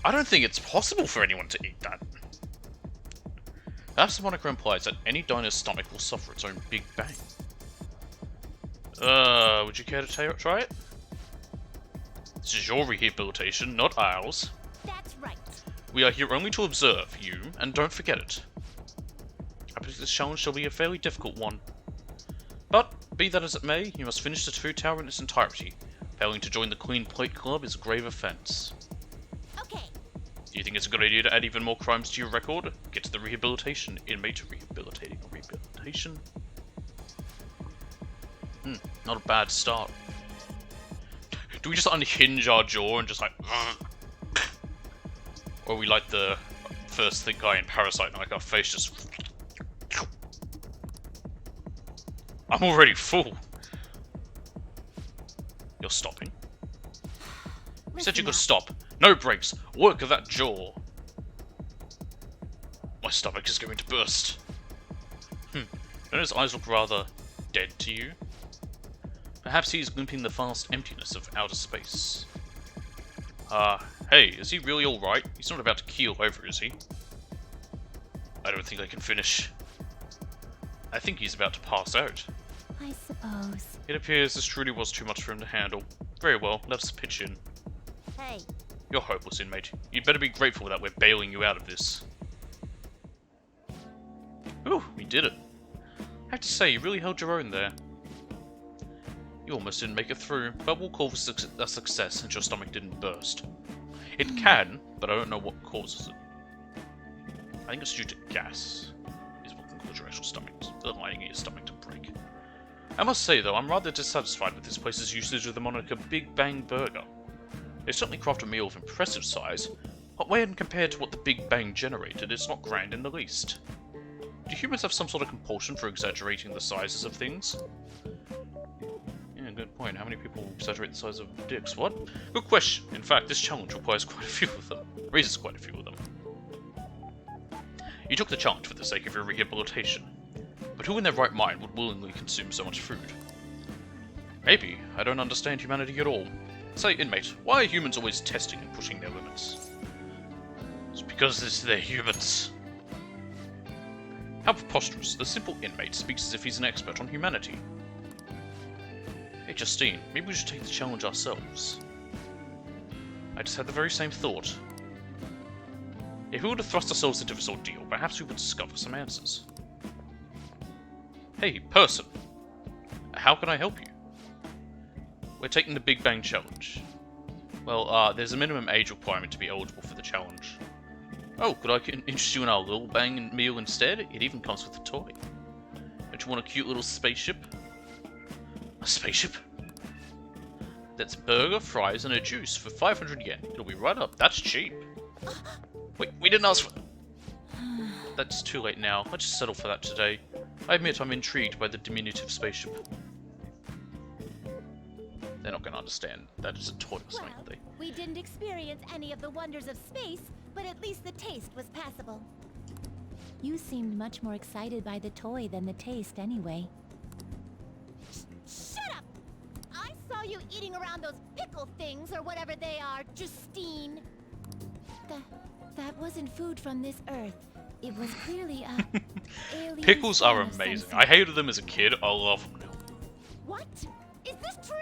I don't think it's possible for anyone to eat that. Perhaps the moniker implies that any diner's stomach will suffer its own Big Bang. Would you care to try it? This is your rehabilitation, not ours. That's right. We are here only to observe you, and don't forget it. I believe this challenge shall be a fairly difficult one. But, be that as it may, you must finish the food tower in its entirety. Failing to join the Clean Plate Club is a grave offense. Okay. Do you think it's a good idea to add even more crimes to your record? Get to the rehabilitation. Inmate rehabilitating or rehabilitation? Not a bad start. Do we just unhinge our jaw and just like... Or we like the first guy in Parasite and like our face just... I'm already full. You're stopping? You said you could stop. No brakes. Work of that jaw. My stomach is going to burst. Don't his eyes look rather dead to you? Perhaps he's glimpsing the vast emptiness of outer space. Hey, is he really alright? He's not about to keel over, is he? I don't think I can finish. I think he's about to pass out. I suppose. It appears this truly was too much for him to handle. Very well, let us pitch in. Hey. You're hopeless, inmate. You'd better be grateful that we're bailing you out of this. Ooh, we did it. I have to say, you really held your own there. You almost didn't make it through, but we'll call this a success since your stomach didn't burst. It can, but I don't know what causes it. I think it's due to gas, is what can cause your actual stomach, lining your stomach to break. I must say though, I'm rather dissatisfied with this place's usage of the moniker Big Bang Burger. They certainly craft a meal of impressive size, but when compared to what the Big Bang generated, it's not grand in the least. Do humans have some sort of compulsion for exaggerating the sizes of things? Yeah, good point. How many people exaggerate the size of dicks? What? Good question. In fact, this challenge requires quite a few of them. Raises quite a few of them. You took the challenge for the sake of your rehabilitation. But who in their right mind would willingly consume so much food? Maybe I don't understand humanity at all. Say, inmate, why are humans always testing and pushing their limits? It's because they're humans. How preposterous. The simple inmate speaks as if he's an expert on humanity. Hey Justine, maybe we should take the challenge ourselves. I just had the very same thought. If we were to thrust ourselves into this ordeal, perhaps we would discover some answers. Hey, person! How can I help you? We're taking the Big Bang Challenge. Well, there's a minimum age requirement to be eligible for the challenge. Oh, could I interest you in our Little Bang meal instead? It even comes with a toy. Don't you want a cute little spaceship? A spaceship? That's burger, fries, and a juice for 500 yen. It'll be right up. That's cheap. Wait, we didn't ask for... That's too late now. Let's just settle for that today. I admit I'm intrigued by the diminutive spaceship. They're not going to understand. That is a toy or something, are they? We didn't experience any of the wonders of space, but at least the taste was passable. You seemed much more excited by the toy than the taste anyway. Shut up! I saw saw you eating around those pickle things or whatever they are, Justine. That wasn't food from this earth. It was clearly alien Pickles are form of some amazing. sort. I hated them as a kid. I love them now. What? Is this true?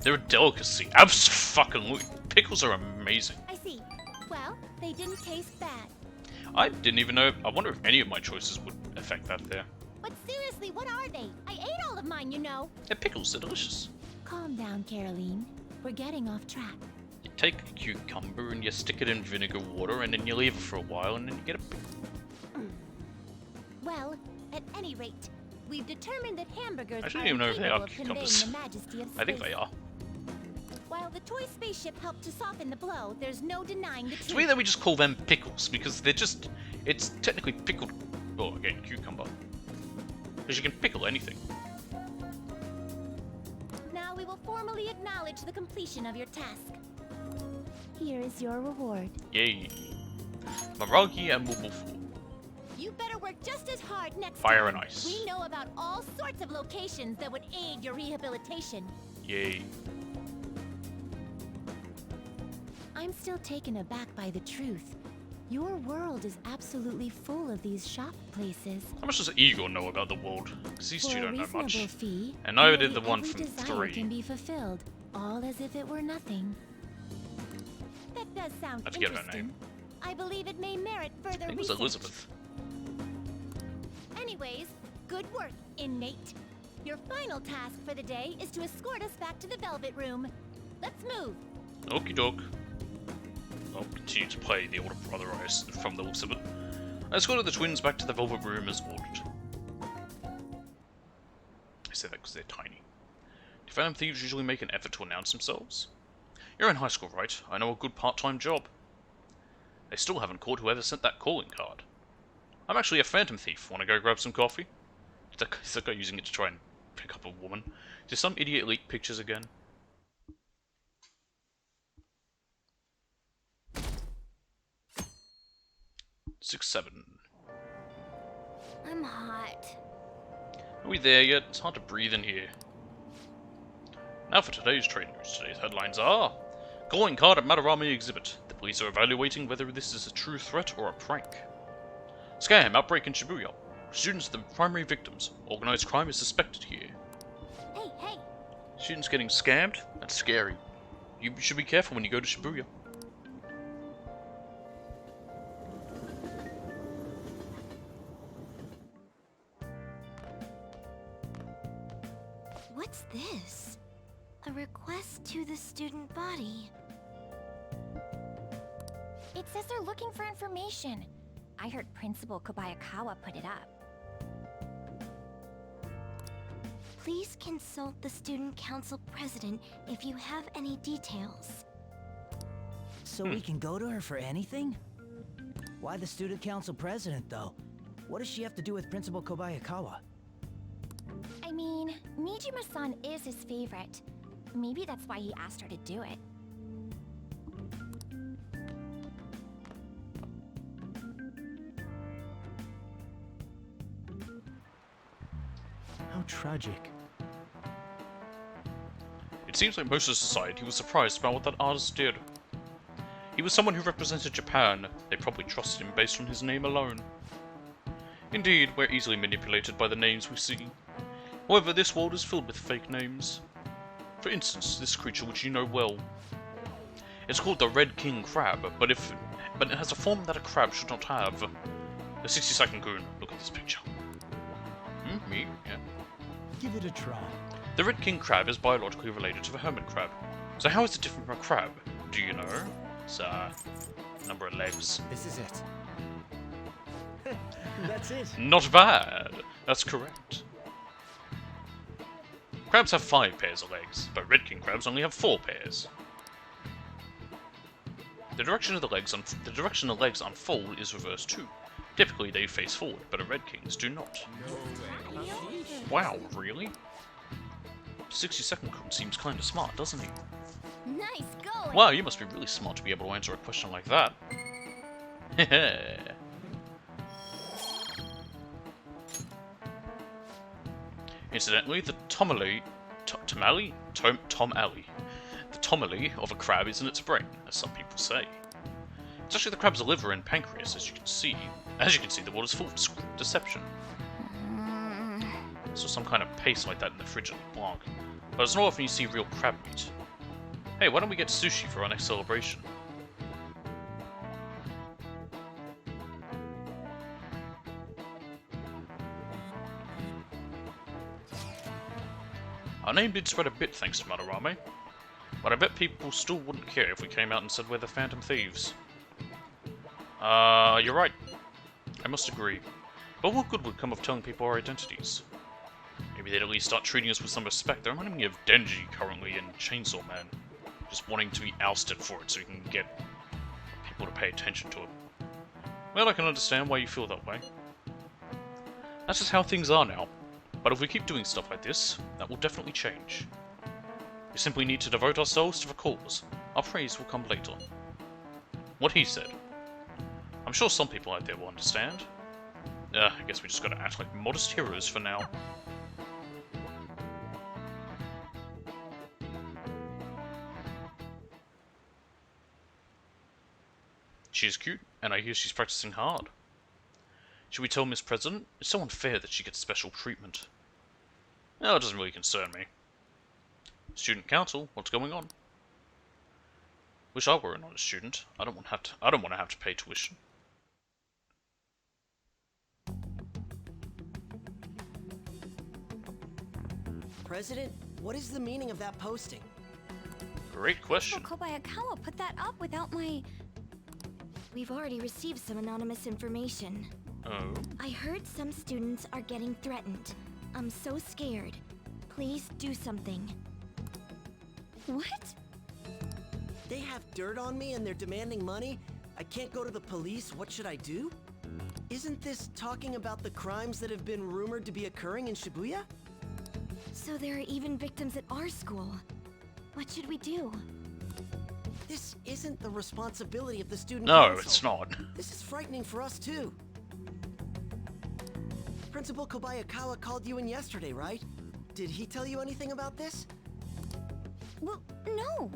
They're a delicacy. Abso-fucking-lutely. Pickles are amazing. I see. Well, they didn't taste bad. I didn't even know. I wonder if any of my choices would affect that there. But seriously, what are they? I ate all of mine, you know. They're pickles. They're delicious. Calm down, Caroline. We're getting off track. You take a cucumber and you stick it in vinegar water and then you leave it for a while and then you get a pickle. Well, at any rate, we've determined that hamburgers I are don't even know if they are incapable of conveying cucumbers. the majesty of I think space. they are. While the toy spaceship helped to soften the blow, there's no denying the It's truth. weird that we just call them pickles because they're just. It's technically pickled. Oh, again, cucumber. Because you can pickle anything. Now we will formally acknowledge the completion of your task. Here is your reward. Yay. Maragi and Mubufu. You better work just as hard next Fire time. and ice. We know about all sorts of locations that would aid your rehabilitation. Yay. I'm still taken aback by the truth. Your world is absolutely full of these shop places. How much does Igor know about the world? Because these two For a don't know reasonable much. fee, And neither nearly did the one every from desire 3. can be fulfilled, all as if it were nothing. That does sound I forget her interesting. name. I believe it may merit further I think it was research. Elizabeth. Anyways, good work, inmate. Your final task for the day is to escort us back to the Velvet Room. Let's move. Okie doke. I'll continue to play the older brother from the looks of it. I escorted the twins back to the Velvet Room as ordered. I say that because they're tiny. Do Phantom Thieves usually make an effort to announce themselves? You're in high school, right? I know a good part-time job. They still haven't called whoever sent that calling card. I'm actually a Phantom Thief. Want to go grab some coffee? Is that guy using it to try and pick up a woman? Did some idiot leak pictures again? Six, 7. I'm hot. Are we there yet? It's hard to breathe in here. Now for today's trade news. Today's headlines are: calling card at Madarame exhibit. The police are evaluating whether this is a true threat or a prank. Scam outbreak in Shibuya. Students are the primary victims. Organized crime is suspected here. Hey, hey! Students getting scammed? That's scary. You should be careful when you go to Shibuya. What's this? A request to the student body. It says they're looking for information. I heard Principal Kobayakawa put it up. Please consult the Student Council President if you have any details. So we can go to her for anything? Why the student council president, though? What does she have to do with Principal Kobayakawa? I mean, Nijima-san is his favorite. Maybe that's why he asked her to do it. How tragic. It seems like most of society was surprised about what that artist did. He was someone who represented Japan. They probably trusted him based on his name alone. Indeed, we're easily manipulated by the names we see. However, this world is filled with fake names. For instance, this creature which you know well. It's called the Red King Crab, but it has a form that a crab should not have. The 60-second goon. Look at this picture. Me? Yeah. Give it a try. The Red King Crab is biologically related to the hermit crab. So how is it different from a crab? Do you know? It's number of legs. This is it. That's it. Not bad. That's correct. Crabs have 5 pairs of legs, but Red King crabs only have 4 pairs. The direction the legs unfold is reversed too. Typically they face forward, but Red Kings do not. Wow, really? 60-second goon seems kinda smart, doesn't he? Nice going! Wow, you must be really smart to be able to answer a question like that. Incidentally, the Tomale Tomali? Tom Alley. The tomali of a crab is in its brain, as some people say. It's actually the crab's liver and pancreas, as you can see. As you can see, the water's full of deception. So some kind of paste like that in the fridge at the blog. But it's not often you see real crab meat. Hey, why don't we get sushi for our next celebration? Our name did spread a bit thanks to Madarame, but I bet people still wouldn't care if we came out and said we're the Phantom Thieves. You're right. I must agree. But what good would come of telling people our identities? Maybe they'd at least start treating us with some respect. They're reminding me of Denji currently in Chainsaw Man. Just wanting to be ousted for it so he can get people to pay attention to it. Well, I can understand why you feel that way. That's just how things are now. But if we keep doing stuff like this, that will definitely change. We simply need to devote ourselves to the cause. Our praise will come later. What he said. I'm sure some people out there will understand. I guess we just gotta act like modest heroes for now. She is cute, and I hear she's practicing hard. Should we tell Miss President? It's so unfair that she gets special treatment. No, it doesn't really concern me. Student council, what's going on? Wish I were an honest student. I don't want to have to pay tuition. President, what is the meaning of that posting? Great question. Kobayakawa put that up without my... We've already received some anonymous information. Oh? I heard some students are getting threatened. I'm so scared. Please do something. What? They have dirt on me and they're demanding money? I can't go to the police, what should I do? Isn't this talking about the crimes that have been rumored to be occurring in Shibuya? So there are even victims at our school. What should we do? This isn't the responsibility of the student No, council. it's not. This is frightening for us too. Principal Kobayakawa called you in yesterday, right? Did he tell you anything about this? Well, no.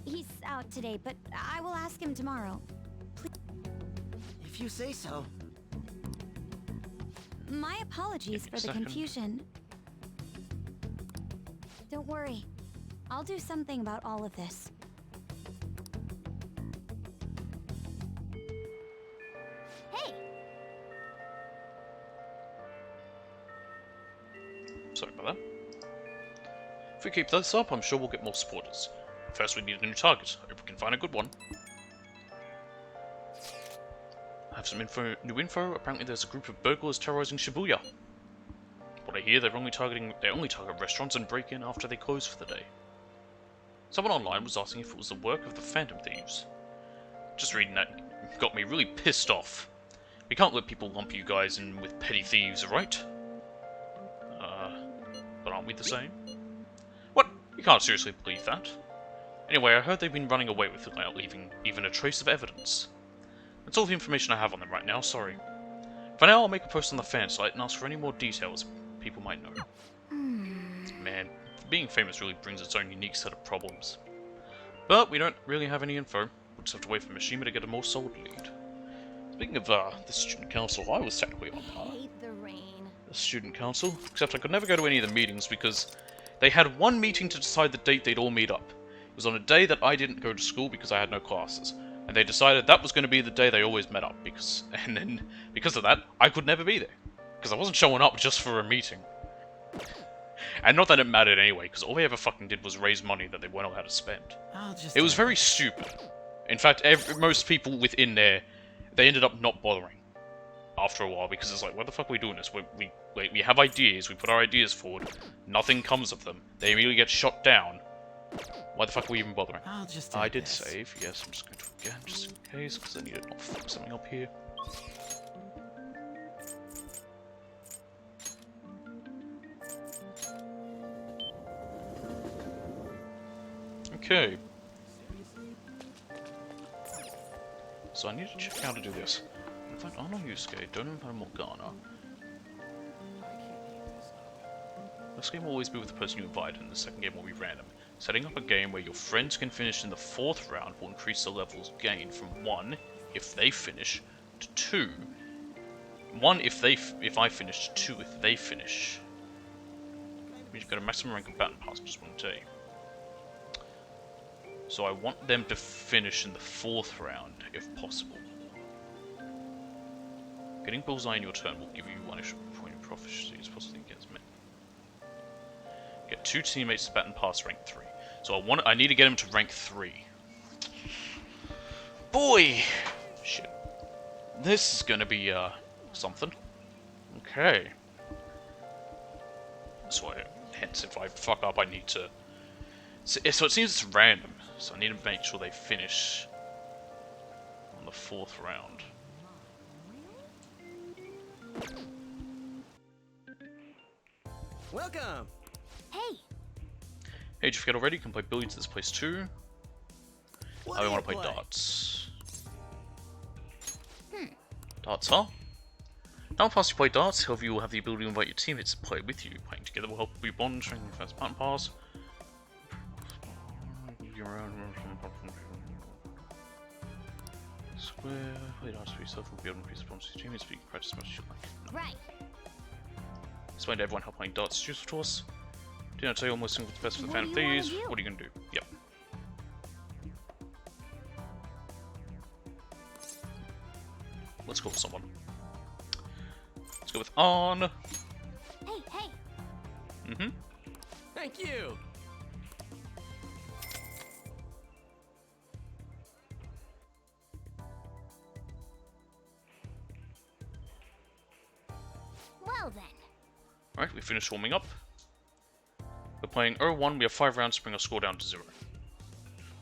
He's out today, but I will ask him tomorrow. If you say so. My apologies for the confusion. Don't worry. I'll do something about all of this. Hey! Sorry about that. If we keep this up, I'm sure we'll get more supporters. First, we need a new target. I hope we can find a good one. I have some new info. Apparently, there's a group of burglars terrorizing Shibuya. What I hear, they only target restaurants and break in after they close for the day. Someone online was asking if it was the work of the Phantom Thieves. Just reading that got me really pissed off. We can't let people lump you guys in with petty thieves, right? But aren't we the same? What? You can't seriously believe that? Anyway, I heard they've been running away with it without leaving even a trace of evidence. That's all the information I have on them right now, sorry. For now, I'll make a post on the fan site and ask for any more details people might know. Man, being famous really brings its own unique set of problems. But we don't really have any info. We'll just have to wait for Mishima to get a more solid lead. Speaking of the student council, I was technically on the student council, except I could never go to any of the meetings because they had one meeting to decide the date they'd all meet up. It was on a day that I didn't go to school because I had no classes. And they decided that was going to be the day they always met up, because of that, I could never be there. Because I wasn't showing up just for a meeting. And not that it mattered anyway, because all they ever fucking did was raise money that they weren't allowed to spend. It was very stupid. In fact, most people within there, they ended up not bothering after a while, because it's like, why the fuck are we doing this? We have ideas, we put our ideas forward, nothing comes of them, they immediately get shot down. Why the fuck are we even bothering? I did save, yes, I'm just going to again, just in case, because I need to not fuck something up here. Okay. So I need to check how to do this. Invite Arno Yusuke, don't invite Morgana. First game will always be with the person you invite, and the second game will be random. Setting up a game where your friends can finish in the 4th round will increase the levels gained from 1 if they finish to 2. 1 if I finish to 2 if they finish. You've got a maximum rank of Baton Pass, just want to tell you. So I want them to finish in the 4th round, if possible. Getting bullseye in your turn will give you 1 extra point of proficiency as possibly against me. Get 2 teammates to Baton Pass rank 3. So I need to get him to rank 3. Boy! Shit. This is gonna be, something. Okay. So hence, if I fuck up, I need to... So it seems it's random, so I need to make sure they finish on the 4th round. Welcome! Hey, Hey, did you forget already? You can play billiards at this place too. What I do want you to play play? darts. Darts, huh? Now past you play darts, however you will have the ability to invite your teammates to play with you. Playing together will help you bond, strengthen your first Baton Pass. Square, play darts for yourself will be able to increase the bonds to your teammates, but you can practice as much as you like. right. Explain to everyone how playing darts is useful to us. Did I tell you almost what's best for the What Phantom do you wanna Thieves? do? What are you gonna do? Yep. Let's call someone. Let's go with On. Hey, hey. Mm-hmm. Thank you! Well then. Alright, we finished warming up. We're playing 0-1, we have 5 rounds to bring our score down to 0.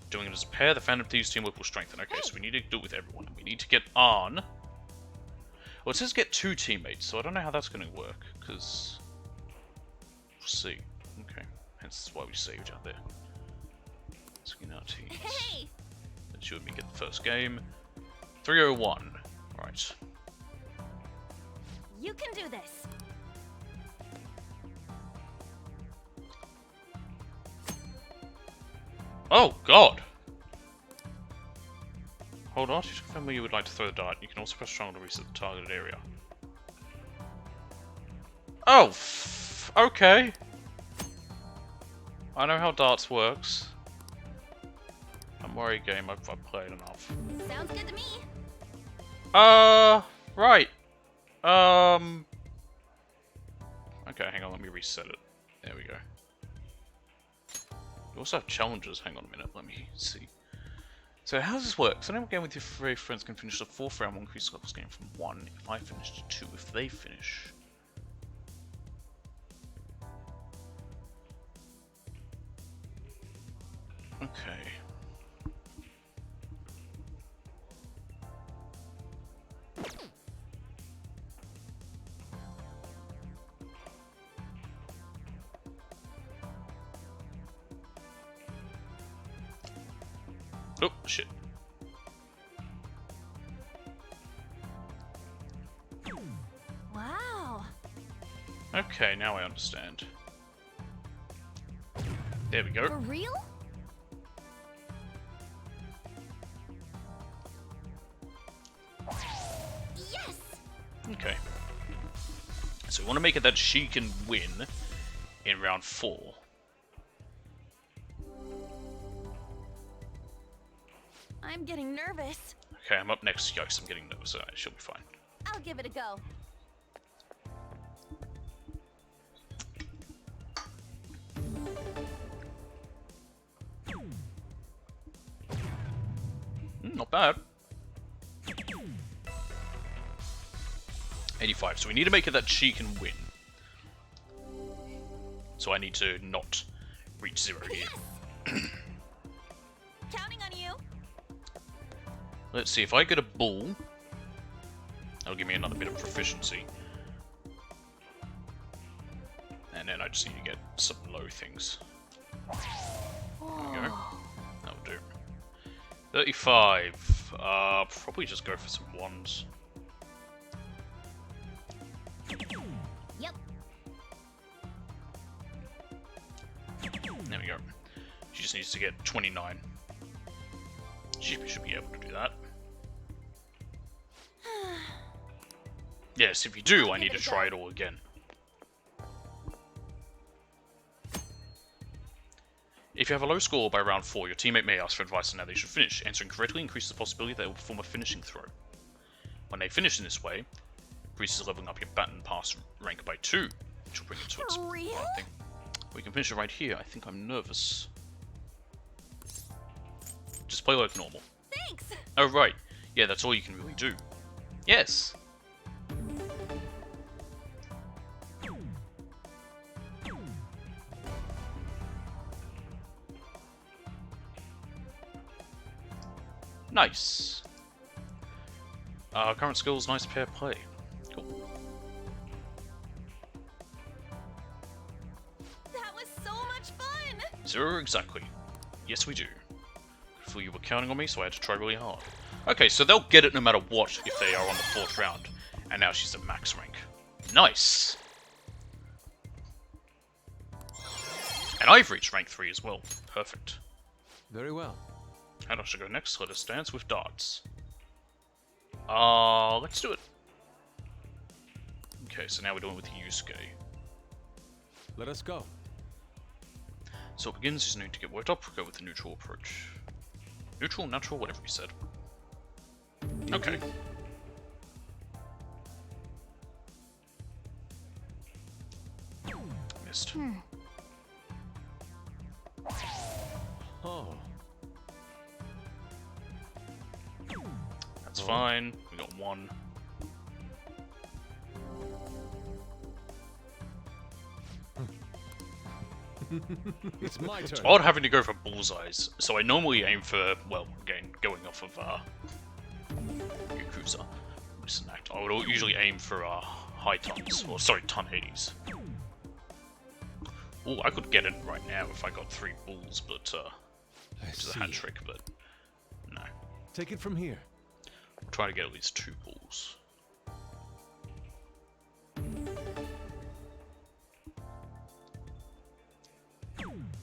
Doing it as a pair, the Phantom Thieves teamwork will strengthen. Okay, so we need to do it with everyone. We need to get On. Well, it says get 2 teammates, so I don't know how that's going to work, because... We'll see. Okay, hence why we saved out there. Let's get our teams. Hey! Let you and me get the first game. 301. Right. You can do this. Oh, God! Hold on, to confirm where you would like to throw the dart. You can also press triangle to reset the targeted area. Oh, okay. I know how darts works. Don't worry, game. I've played enough. Sounds good to me. Right. Okay, hang on. Let me reset it. There we go. You also have challenges. Hang on a minute. Let me see. So how does this work? So anyone game with your 3 friends can finish the 4th round, will increase the levels game from 1 if I finish to 2 if they finish. Okay. Oh, shit. Wow. Okay, now I understand. There we go. For real? Yes! Okay. So we want to make it that she can win in round 4. I'm getting nervous. Okay, I'm up next. Yikes, I'm getting nervous. Alright, she'll be fine. I'll give it a go. Not bad. 85. So we need to make it that she can win. So I need to not reach 0 here. Counting on you. Let's see, if I get a bull, that'll give me another bit of proficiency. And then I just need to get some low things. There we go. That'll do. 35. Probably just go for some 1s. Yep. just needs to get 29. She should be able to do that. Yes, if you do, I need to try it all again. If you have a low score by round 4, your teammate may ask for advice on how they should finish. Answering correctly increases the possibility that they will perform a finishing throw. When they finish in this way, increases leveling up your baton pass rank by 2, which will bring it to its real? thing. We can finish it right here. I think I'm nervous. Just play like normal. Thanks. Oh right, yeah, that's all you can really do. Yes. Nice. Current skills, nice pair play. Cool. That was so much fun. 0 exactly. Yes, we do. Good for you were counting on me, so I had to try really hard. Okay, so they'll get it no matter what if they are on the 4th round. And now she's at max rank. Nice! And I've reached rank 3 as well. Perfect. Very well. How do I go next? Let us dance with darts. Let's do it. Okay, so now we're doing it with Yusuke. Let us go. So it begins, you need to get worked up, go with the neutral approach. Neutral, natural, whatever you said. Okay. Missed. Oh. That's fine. We got 1. It's my turn. It's odd having to go for bullseyes. So I normally aim for, well, again, going off of Yakuza. I would usually aim for high tons, or sorry, ton 80s. Oh, I could get it right now if I got 3 bulls, but which is a hat trick, but no. Take it from here. I'll try to get at least 2 bulls.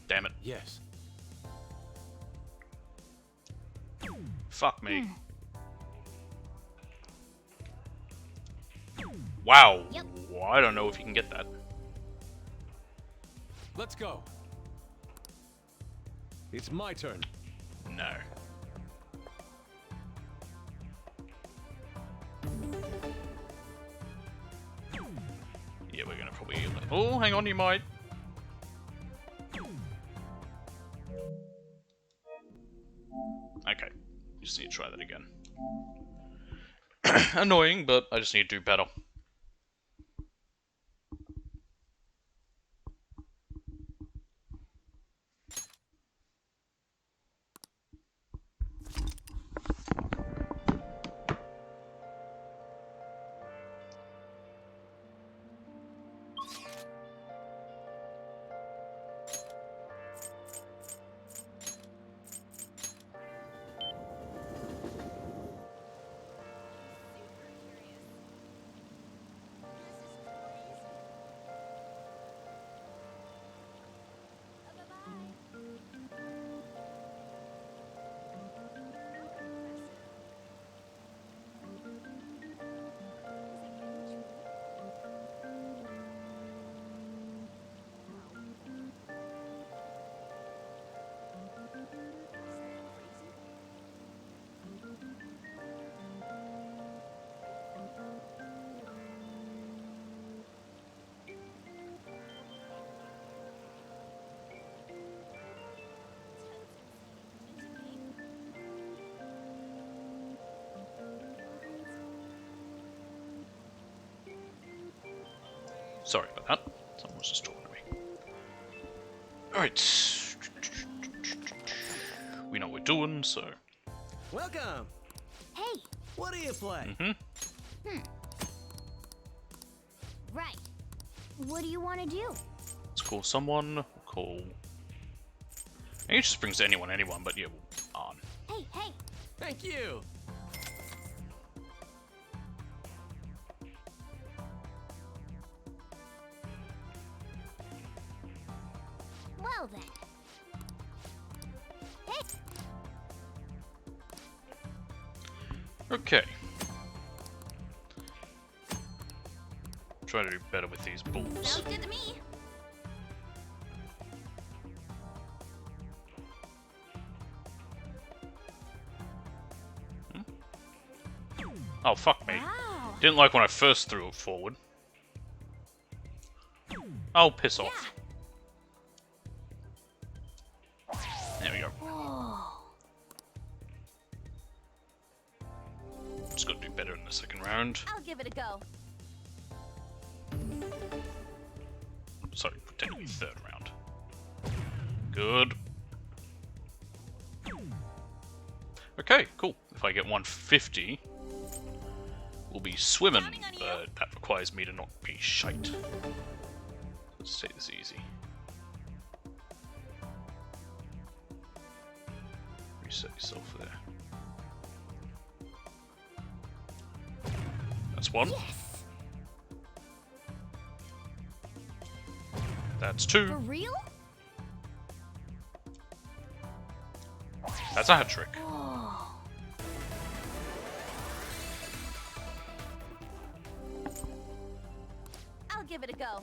Damn it. Yes. Fuck me. Wow. Yep. Well, I don't know if you can get that. Let's go. It's my turn. No. Yeah, we're gonna probably... Oh, hang on, you might. Okay. Just need to try that again. Annoying, but I just need to do better. Sorry about that. Someone was just talking to me. Alright. We know what we're doing, so... Welcome! Hey, What do you play? right. What do you want to do? Let's call someone. We'll call... It just brings anyone, but yeah, we'll on. Hey, hey. Thank you! Well then. Okay. Try to do better with these balls. Sounds good to me. Oh, fuck me. Wow. Didn't like when I first threw it forward. Oh, piss off. There we go. Whoa. Just gotta do better in the second round. I'll give it a go. Sorry, technically third round. Good. Okay, cool. If I get 150, we'll be swimming, but that requires me to not be shite. Let's take this easy. Reset yourself there. That's one. Yes. That's two. For real? That's a hat trick. Whoa. I'll give it a go.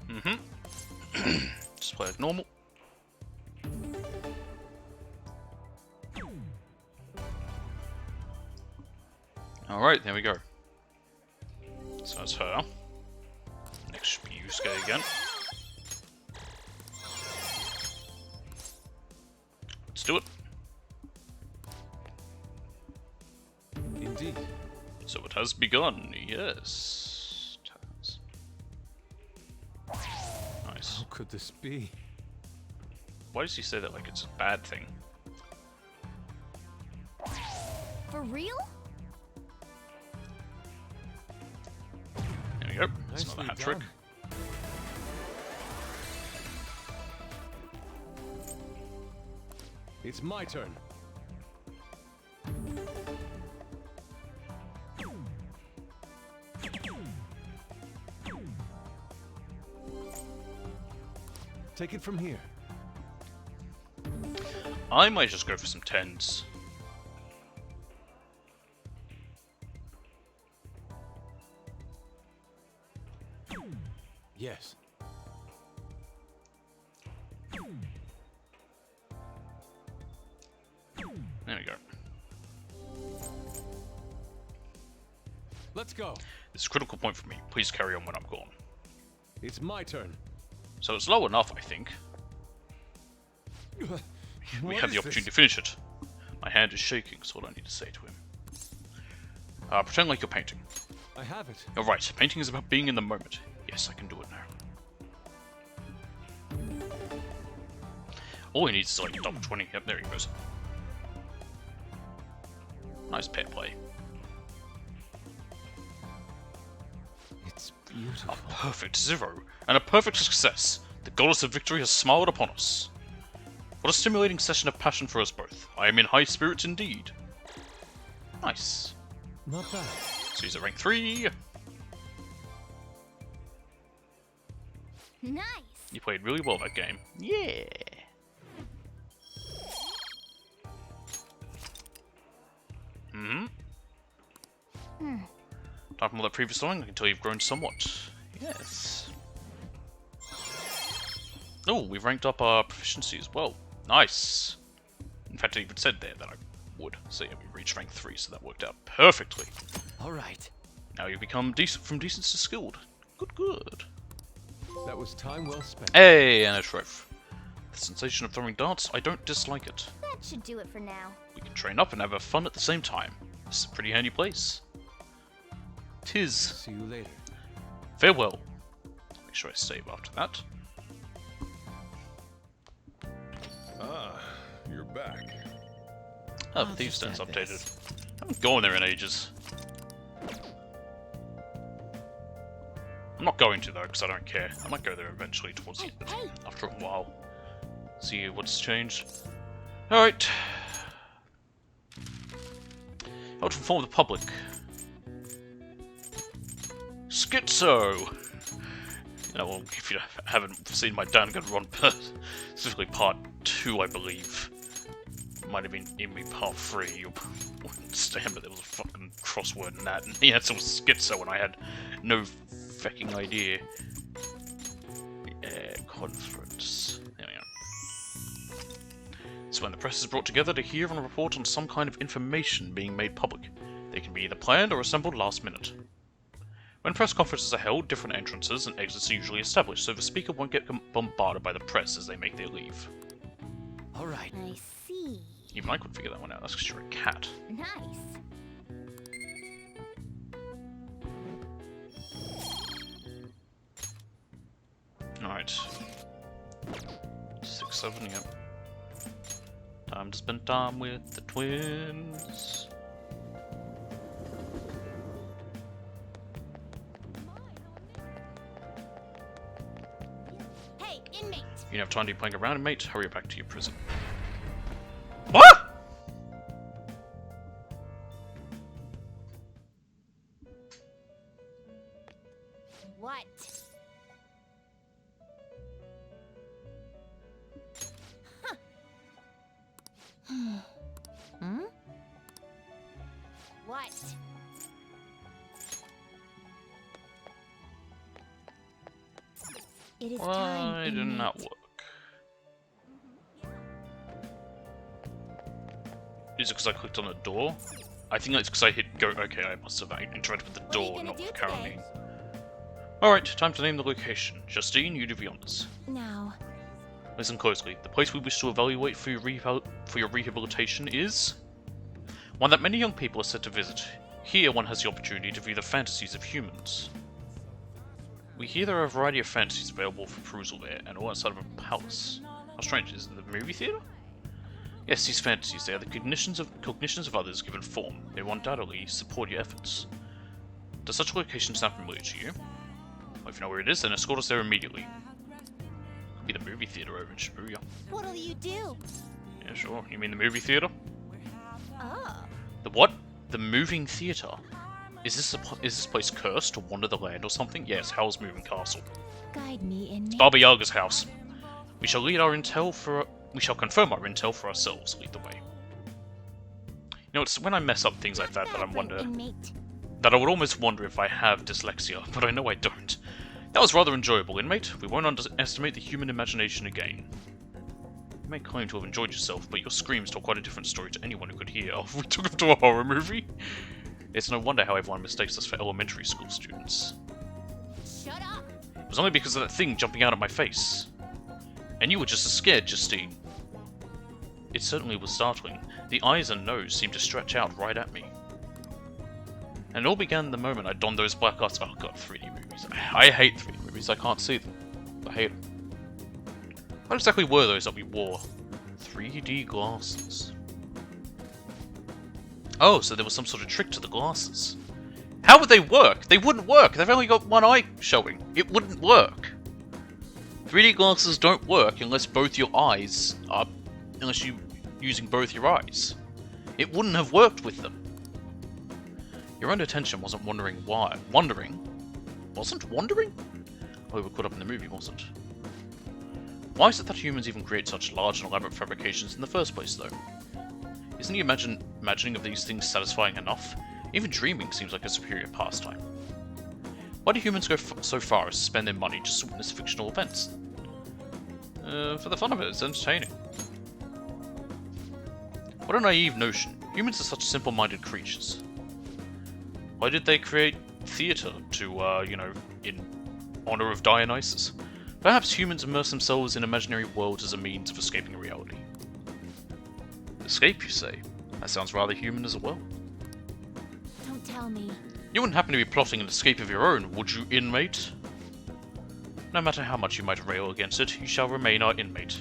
Mm-hmm. Just play it normal. Alright, there we go. So that's her. Next should be Yusuke again. Let's do it. Indeed. So it has begun, yes. It has. Nice. How could this be? Why does he say that like it's a bad thing? For real? There we go. That's Nicely another hat trick. done. It's my turn. Take it from here. I might just go for some 10s. Yes. There we go. Let's go. This is a critical point for me. Please carry on when I'm gone. It's my turn. So it's low enough, I think. We have the opportunity to finish it. My hand is shaking, so what I need to say to him. Pretend like you're painting. I have it. You're right, painting is about being in the moment. Yes, I can do it now. All he needs is like double 20. Yep, there he goes. Nice pair play. It's beautiful. A perfect 0 and a perfect success. The goddess of victory has smiled upon us. What a stimulating session of passion for us both. I am in high spirits indeed. Nice. Not bad. So he's at rank 3. Nice. You played really well that game. Yeah. Apart from all that previous song, I can tell you've grown somewhat. Yes. Oh, we've ranked up our proficiency as well. Nice. In fact, I even said there that I would. So yeah, we reached rank 3, so that worked out perfectly. Alright. Now you've become decent from decent to skilled. Good, good. That was time well spent. Hey, and a trophy. The sensation of throwing darts, I don't dislike it. That should do it for now. We can train up and have fun at the same time. This is a pretty handy place. Tis. See you later. Farewell. Make sure I save after that. Ah, you're back. Oh, I'll Thieves' just Den's add updated. this. I haven't gone there in ages. I'm not going to though, because I don't care. I might go there eventually towards the end, after a while. See what's changed. Alright. How to inform the public. Schizo! You know, well, if you haven't seen my Danganronpa, specifically part 2, I believe. Might have been in me part 3. understand that there was a fucking crossword in that, and he had some schizo, and I had no fucking idea. Conference. There we go. It's when the press is brought together to hear and report on some kind of information being made public. They can be either planned or assembled last minute. When press conferences are held, different entrances and exits are usually established, so the speaker won't get bombarded by the press as they make their leave. Alright. I see. Even I couldn't figure that one out, that's because you're a cat. Nice. Alright. 6, 7, yep. Time to spend time with the twins. Hey, inmate! You don't have time to be playing around, mate. Hurry back to your prison. What?! What? Hmm? What? It is Why time, did not inmate. work? Is it because I clicked on a door? I think that's because I hit go. Okay, I must have interacted with the What are you door, gonna not do with today? Caroline. Alright, time to name the location. Justine, you do the honors. Now, Listen closely. The place we wish to evaluate for your rehabilitation is one that many young people are set to visit. Here, one has the opportunity to view the fantasies of humans. We hear there are a variety of fantasies available for perusal there, and all outside of a palace. How strange, is it the movie theatre? Yes, these fantasies, they are the cognitions of others given form. They will undoubtedly support your efforts. Does such a location sound familiar to you? Well, if you know where it is, then escort us there immediately. Could be the movie theatre over in Shibuya. What'll you do? Yeah, sure. You mean the movie theatre? Oh. The what? The moving theatre? Is this place cursed to wander the land or something? Yes, Howl's Moving Castle. guide me, inmate. Baba Yaga's house. We shall confirm our intel for ourselves. Lead the way. You know, it's when I mess up things like that that Inmate. I would almost wonder if I have dyslexia, but I know I don't. That was rather enjoyable, inmate. We won't underestimate the human imagination again. You may claim to have enjoyed yourself, but your screams tell quite a different story to anyone who could hear. Oh, we took it to a horror movie? It's no wonder how everyone mistakes us for elementary school students. Shut up! It was only because of that thing jumping out at my face. And you were just as scared, Justine. It certainly was startling. The eyes and nose seemed to stretch out right at me. And it all began the moment I donned those black glasses. Oh god, 3D movies. I hate 3D movies, I can't see them. I hate them. What exactly were those that we wore? 3D glasses. Oh, so there was some sort of trick to the glasses. How would they work? They wouldn't work. They've only got one eye showing. It wouldn't work. 3D glasses don't work unless unless you're using both your eyes. It wouldn't have worked with them. Your own attention wasn't wondering why. Wasn't wandering? Oh, we were caught up in the movie, wasn't? Why is it that humans even create such large and elaborate fabrications in the first place, though? Isn't the imagining of these things satisfying enough? Even dreaming seems like a superior pastime. Why do humans go so far as to spend their money just to witness fictional events? For the fun of it, it's entertaining. What a naive notion. Humans are such simple-minded creatures. Why did they create theatre to, in honor of Dionysus? Perhaps humans immerse themselves in imaginary worlds as a means of escaping reality. Escape, you say? That sounds rather human as well. Don't tell me. You wouldn't happen to be plotting an escape of your own, would you, inmate? No matter how much you might rail against it, you shall remain our inmate.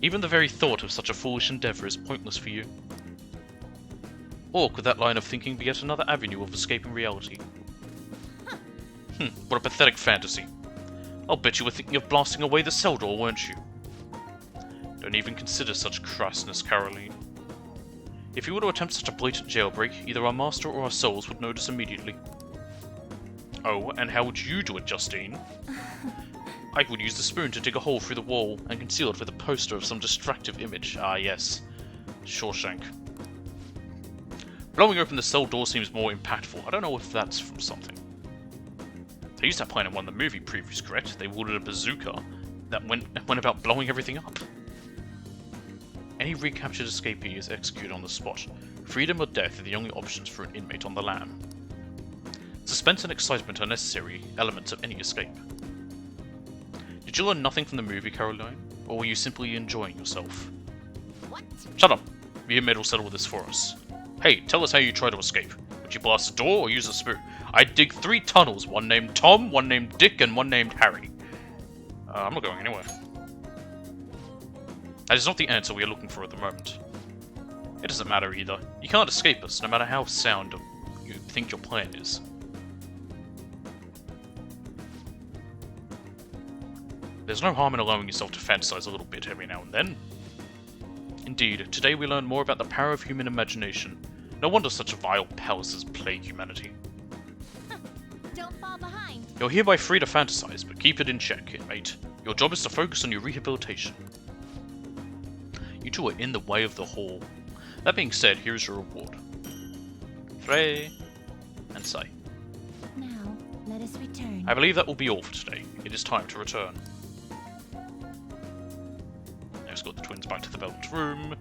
Even the very thought of such a foolish endeavour is pointless for you. Or could that line of thinking be yet another avenue of escaping reality? What a pathetic fantasy. I'll bet you were thinking of blasting away the cell door, weren't you? Don't even consider such crassness, Caroline. If you were to attempt such a blatant jailbreak, either our master or our souls would notice immediately. Oh, and how would you do it, Justine? I would use the spoon to dig a hole through the wall and conceal it with a poster of some distractive image. Ah, yes. Shawshank. Blowing open the cell door seems more impactful. I don't know if that's from something. They used that plan in one of the movie previews, correct? They wielded a bazooka that went about blowing everything up. Any recaptured escapee is executed on the spot. Freedom or death are the only options for an inmate on the lam. Suspense and excitement are necessary elements of any escape. Did you learn nothing from the movie, Caroline? Or were you simply enjoying yourself? What? Shut up! Mehmet will settle this for us. Hey, tell us how you try to escape. Would you blast a door or use a spoon? I'd dig 3 tunnels, one named Tom, one named Dick, and one named Harry. I'm not going anywhere. That is not the answer we are looking for at the moment. It doesn't matter either. You can't escape us, no matter how sound you think your plan is. There's no harm in allowing yourself to fantasize a little bit every now and then. Indeed, today we learn more about the power of human imagination. No wonder such vile powers plague humanity. Don't fall behind. You're hereby free to fantasize, but keep it in check, inmate. Your job is to focus on your rehabilitation. You two are in the way of the hall. That being said, here is your reward. Three, and say. Now, let us return. I believe that will be all for today. It is time to return. Now escort the twins back to the Velvet Room.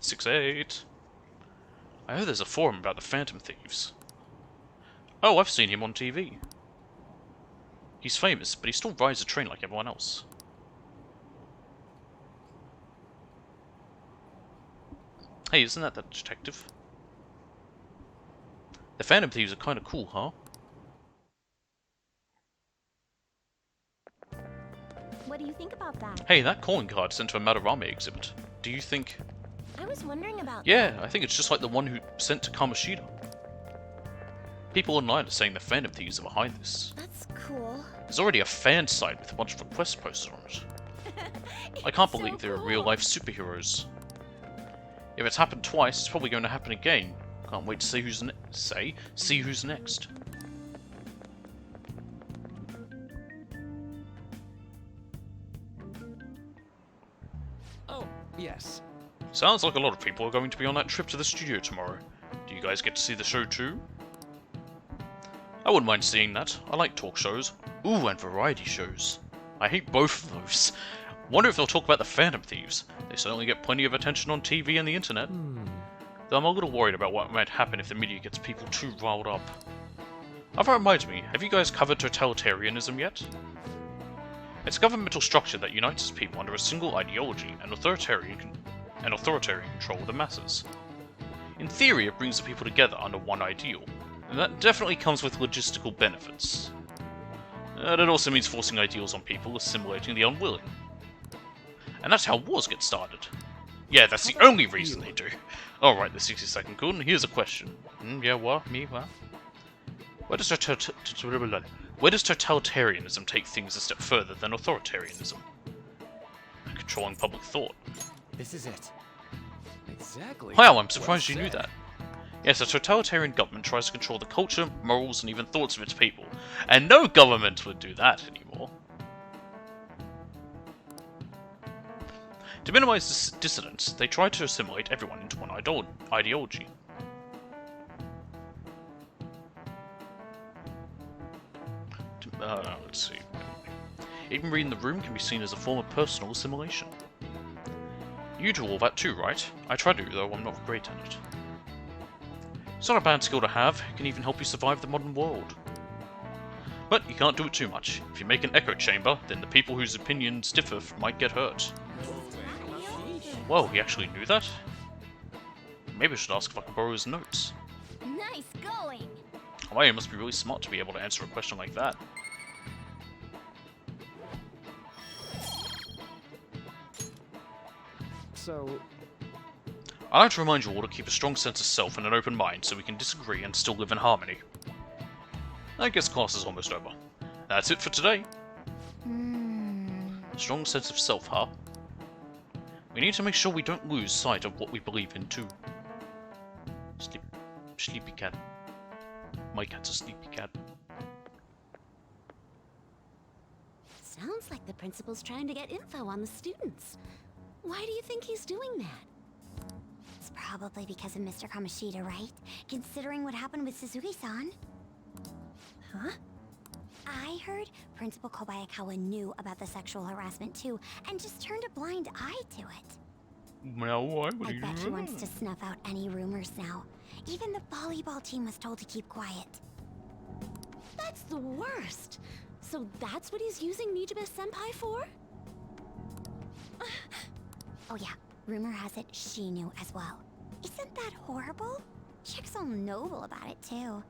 Six, 8. I heard there's a forum about the Phantom Thieves. Oh, I've seen him on TV. He's famous, but he still rides a train like everyone else. Hey, isn't that detective? The Phantom Thieves are kinda cool, huh? What do you think about that? Hey, that calling card sent to a Madarame exhibit. Do you think... I was wondering about Yeah, I think it's just like the one who sent to Kamoshida. People online are saying the Phantom Thieves are behind this. That's cool. There's already a fan site with a bunch of requests posted on it. I can't believe they're real-life superheroes. If it's happened twice, it's probably going to happen again. Can't wait to see who's see who's next. Oh, yes. Sounds like a lot of people are going to be on that trip to the studio tomorrow. Do you guys get to see the show too? I wouldn't mind seeing that. I like talk shows. Ooh, and variety shows. I hate both of those. Wonder if they'll talk about the Phantom Thieves. They certainly get plenty of attention on TV and the internet. Though I'm a little worried about what might happen if the media gets people too riled up. Oh, that reminds me, have you guys covered totalitarianism yet? It's a governmental structure that unites people under a single ideology and authoritarian control of the masses. In theory, it brings the people together under one ideal, and that definitely comes with logistical benefits. It also means forcing ideals on people, assimilating the unwilling. And that's how wars get started. Yeah, that's the only reason they do. Alright, the 60-second cool, and here's a question. Yeah, what? Me, what? Where does totalitarianism take things a step further than authoritarianism? Controlling public thought. This is it. Exactly. Wow, I'm surprised you knew that. Yes, a totalitarian government tries to control the culture, morals, and even thoughts of its people. And no government would do that anymore. To minimize dissidence, they try to assimilate everyone into one ideology. Let's see. Even reading the room can be seen as a form of personal assimilation. You do all that too, right? I try to, though I'm not great at it. It's not a bad skill to have, it can even help you survive the modern world. But you can't do it too much. If you make an echo chamber, then the people whose opinions differ might get hurt. Whoa, he actually knew that? Maybe I should ask if I can borrow his notes. Nice going. Oh, you must be really smart to be able to answer a question like that. So, I'd like to remind you all to keep a strong sense of self and an open mind so we can disagree and still live in harmony. I guess class is almost over. That's it for today. Strong sense of self, huh? We need to make sure we don't lose sight of what we believe in too. Sleepy cat. My cat's a sleepy cat. Sounds like the principal's trying to get info on the students. Why do you think he's doing that? It's probably because of Mr. Kamoshida, right? Considering what happened with Suzuki-san. Huh? I heard Principal Kobayakawa knew about the sexual harassment too, and just turned a blind eye to it. Well, why would I he bet do he wants that? to snuff out any rumors now. Even the volleyball team was told to keep quiet. That's the worst. So that's what he's using Nijibe-senpai for? Oh yeah, rumor has it she knew as well. Isn't that horrible? Chick's all noble about it too.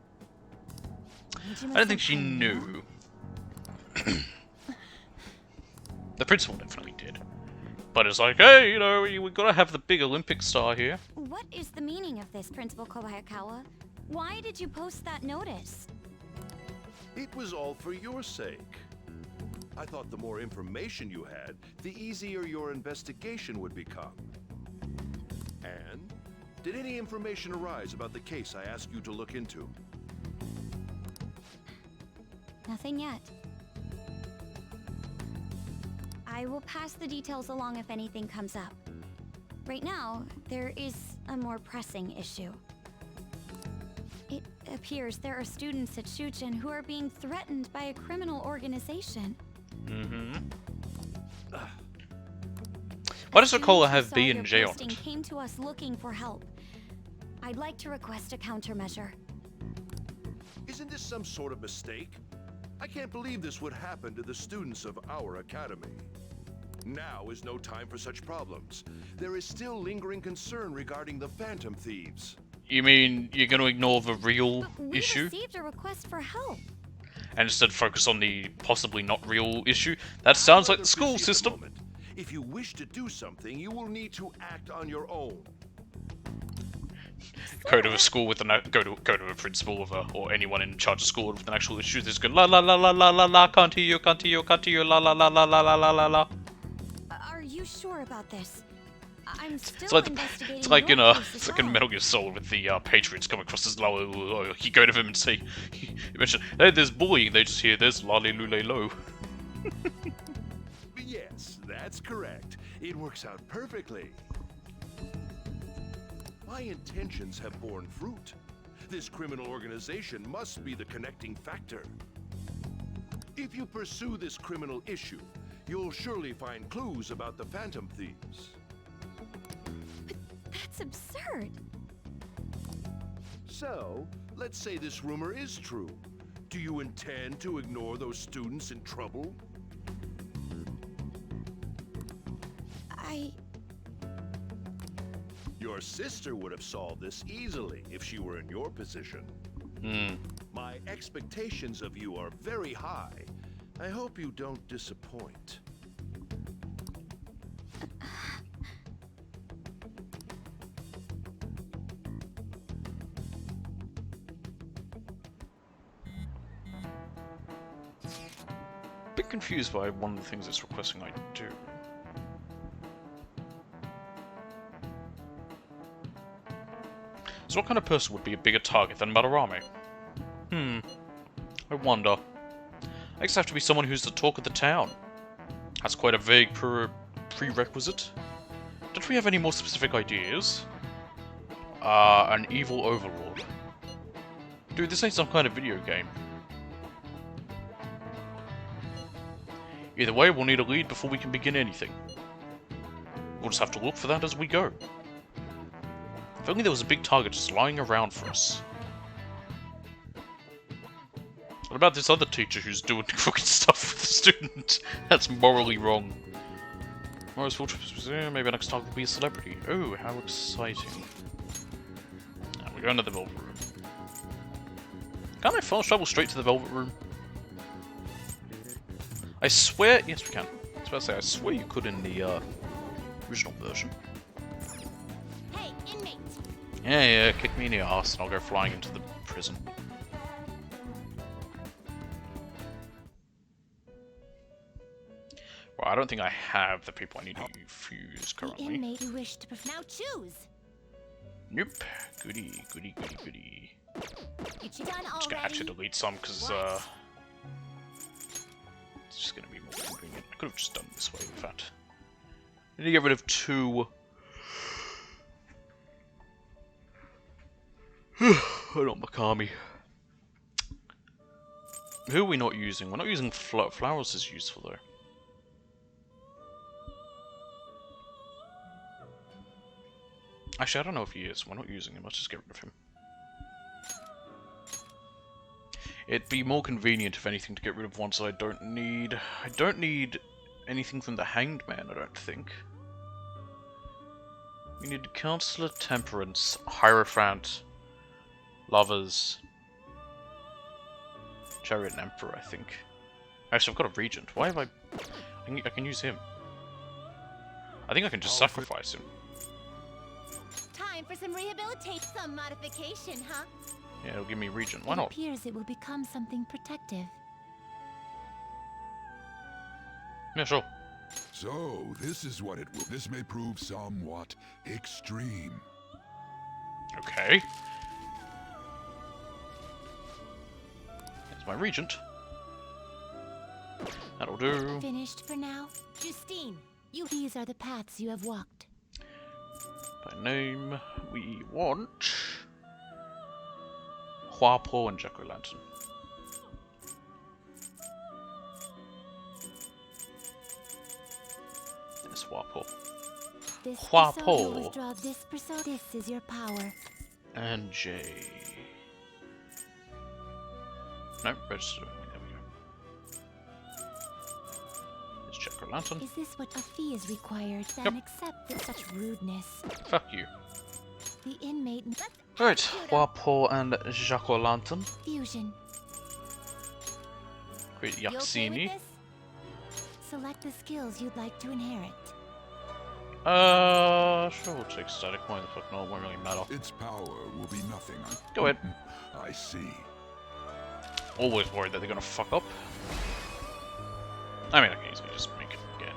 I don't think she knew. The principal definitely did. But it's like, hey, you know, we gotta have the big Olympic star here. What is the meaning of this, Principal Kobayakawa? Why did you post that notice? It was all for your sake. I thought the more information you had, the easier your investigation would become. And did any information arise about the case I asked you to look into? Nothing yet. I will pass the details along if anything comes up. Right now, there is a more pressing issue. It appears there are students at Shuchen who are being threatened by a criminal organization. Mm-hmm. Why does Ricola have Saw B your and J on posting it? came to us looking for help. I'd like to request a countermeasure. Isn't this some sort of mistake? I can't believe this would happen to the students of our academy. Now is no time for such problems. There is still lingering concern regarding the Phantom Thieves. You mean you're gonna ignore the real But we issue received a request for help. and instead focus on the possibly not real issue? That sounds like the school Busy at the system. moment. If you wish to do something, you will need to act on your own. Go to a school with go to a principal with or anyone in charge of school with an actual issue. There's good la la la la la la la can't hear you la la la la la la la la la. Are you sure about this? I'm still It's like investigating it's like your in case as it's like in well. Metal Gear Solid with the Patriots come across as low. You go to them and say, you mention, hey, there's bullying. They just hear there's lolly lule low. Yes, that's correct. It works out perfectly. My intentions have borne fruit. This criminal organization must be the connecting factor. If you pursue this criminal issue, you'll surely find clues about the Phantom Thieves. That's absurd. So, let's say this rumor is true. Do you intend to ignore those students in trouble? Your sister would have solved this easily if she were in your position. My expectations of you are very high. I hope you don't disappoint. Bit confused by one of the things it's requesting I do. So what kind of person would be a bigger target than Madarame? I wonder. I guess I have to be someone who's the talk of the town. That's quite a vague prerequisite. Don't we have any more specific ideas? An evil overlord. Dude, this ain't some kind of video game. Either way, we'll need a lead before we can begin anything. We'll just have to look for that as we go. If only there was a big target just lying around for us. What about this other teacher who's doing crooked stuff with the student? That's morally wrong. Tomorrow's full trip. Maybe our next target will be a celebrity. Oh, how exciting. Now we're going to the Velvet Room. Can't I fast travel straight to the Velvet Room? I swear... Yes, we can. I was about to say, I swear you could in the original version. Hey, inmate! Yeah, kick me in the arse and I'll go flying into the prison. Well, I don't think I have the people I need to fuse The currently. inmate who wished to now choose. Nope. Goody, goody, goody, goody. You done Just gonna actually delete some because it's just gonna be more Convenient. I could have just done it this way, in fact. I need to get rid of 2. Not Makami. Who are we not using? We're not using Flowers is useful though. Actually, I don't know if he is. We're not using him. Let's just get rid of him. It'd be more convenient, if anything, to get rid of ones that I don't need. I don't need anything from the Hanged Man, I don't think. We need Counselor, Temperance, Hierophant, Lovers, Chariot and Emperor, I think. Actually, I've got a Regent. Why have I can use him. I think I can just sacrifice him. Time for some rehabilitation, some modification, huh? Yeah, it'll give me Regent. Why not? It appears it will become something protective. Yeah, sure. So, this is what it will. This may prove somewhat extreme. Okay. There's my Regent. That'll do. Finished for now? Justine, These are the paths you have walked. By name, we want Huapo and Jack-o'-lantern. There's Huapo. This Huapo. persona will withdraw this persona. This is your power. And J. No, register. There we go. There's Jack-o'-lantern. Is this what a fee is required? Then Yep. accept with such rudeness. Fuck you. The inmate Right, Huapo and Jack-o'-lantern. fusion. Great you okay with Yaxini. this? Select the skills you'd like to inherit. Sure, we'll take static. Why the fuck not? Won't really matter. Its power will be nothing. Go ahead. I see. Always worried that they're gonna fuck up. I mean, I can easily just make it again.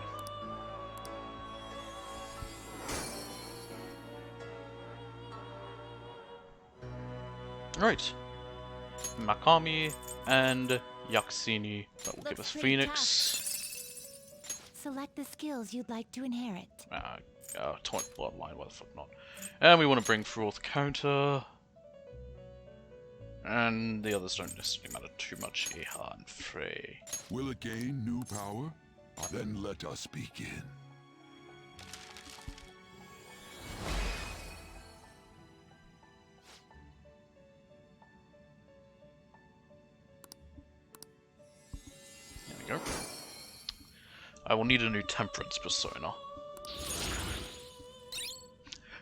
Right. Makami and Yaxini. That will give us Looks pretty Phoenix. Select the skills you'd like to inherit. Taunt Bloodline, why the fuck not? And we want to bring forth Counter. And the others don't necessarily matter too much. Eha and Frey. Will it gain new power? Then let us begin. There we go. I will need a new Temperance persona.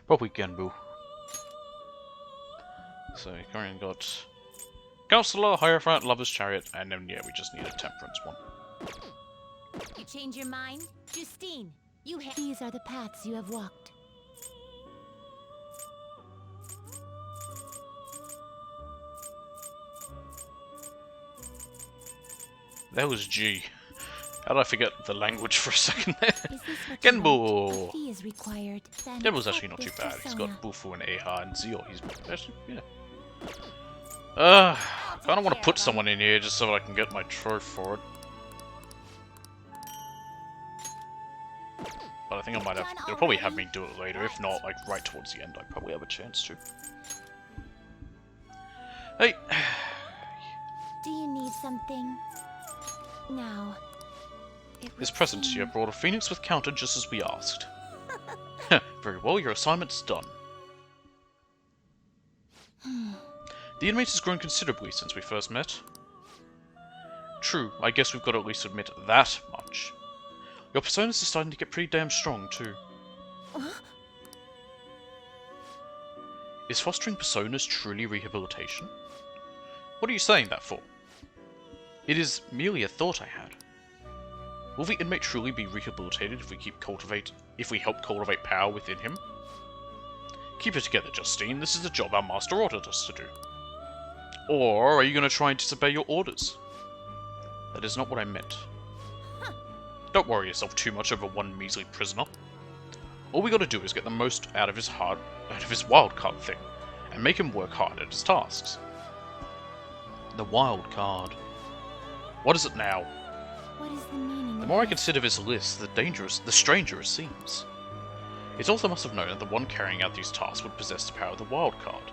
Probably Genbu. So, currently got Counselor, Hierophant, Lover's Chariot, and then, yeah, we just need a Temperance one. You change your mind? Justine, These are the paths you have walked. That was G. How did I forget the language for a second there? Is this what you want? Genbu! A fee is required. Then Genbu's accept actually not too this bad. He's persona. got Bufu and Eha and Zio. He's actually, yeah. I don't want to put someone in here just so I can get my trophy for it. But I think I might have. They'll probably have me do it later. If not, like right towards the end, I probably have a chance to. Hey. Do you need something? Now. This present here brought a Phoenix with Counter just as we asked. Very well, your assignment's done. The inmate has grown considerably since we first met. True, I guess we've got to at least admit that much. Your personas are starting to get pretty damn strong, too. Is fostering personas truly rehabilitation? What are you saying that for? It is merely a thought I had. Will the inmate truly be rehabilitated if we help cultivate power within him? Keep it together, Justine. This is the job our master ordered us to do. Or are you going to try and disobey your orders? That is not what I meant. Don't worry yourself too much over one measly prisoner. All we gotta do is get the most out of his wild card thing, and make him work hard at his tasks. The wild card. What is it now? What is the meaning The of more I this? consider this list, the stranger it seems. It also must have known that the one carrying out these tasks would possess the power of the wild card.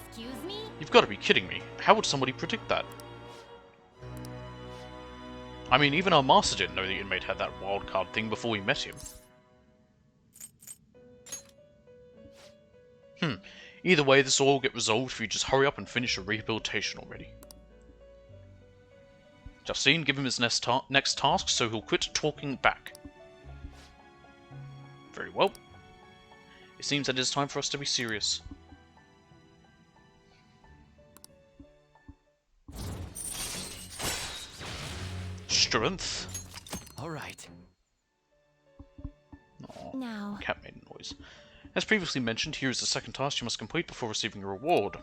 Excuse me? You've got to be kidding me. How would somebody predict that? I mean, even our master didn't know the inmate had that wild card thing before we met him. Either way, this will all get resolved if you just hurry up and finish your rehabilitation already. Justine, give him his next task so he'll quit talking back. Very well. It seems that it is time for us to be serious. Strength. Alright. Aw, Now. cat made a noise. As previously mentioned, here is the second task you must complete before receiving a reward.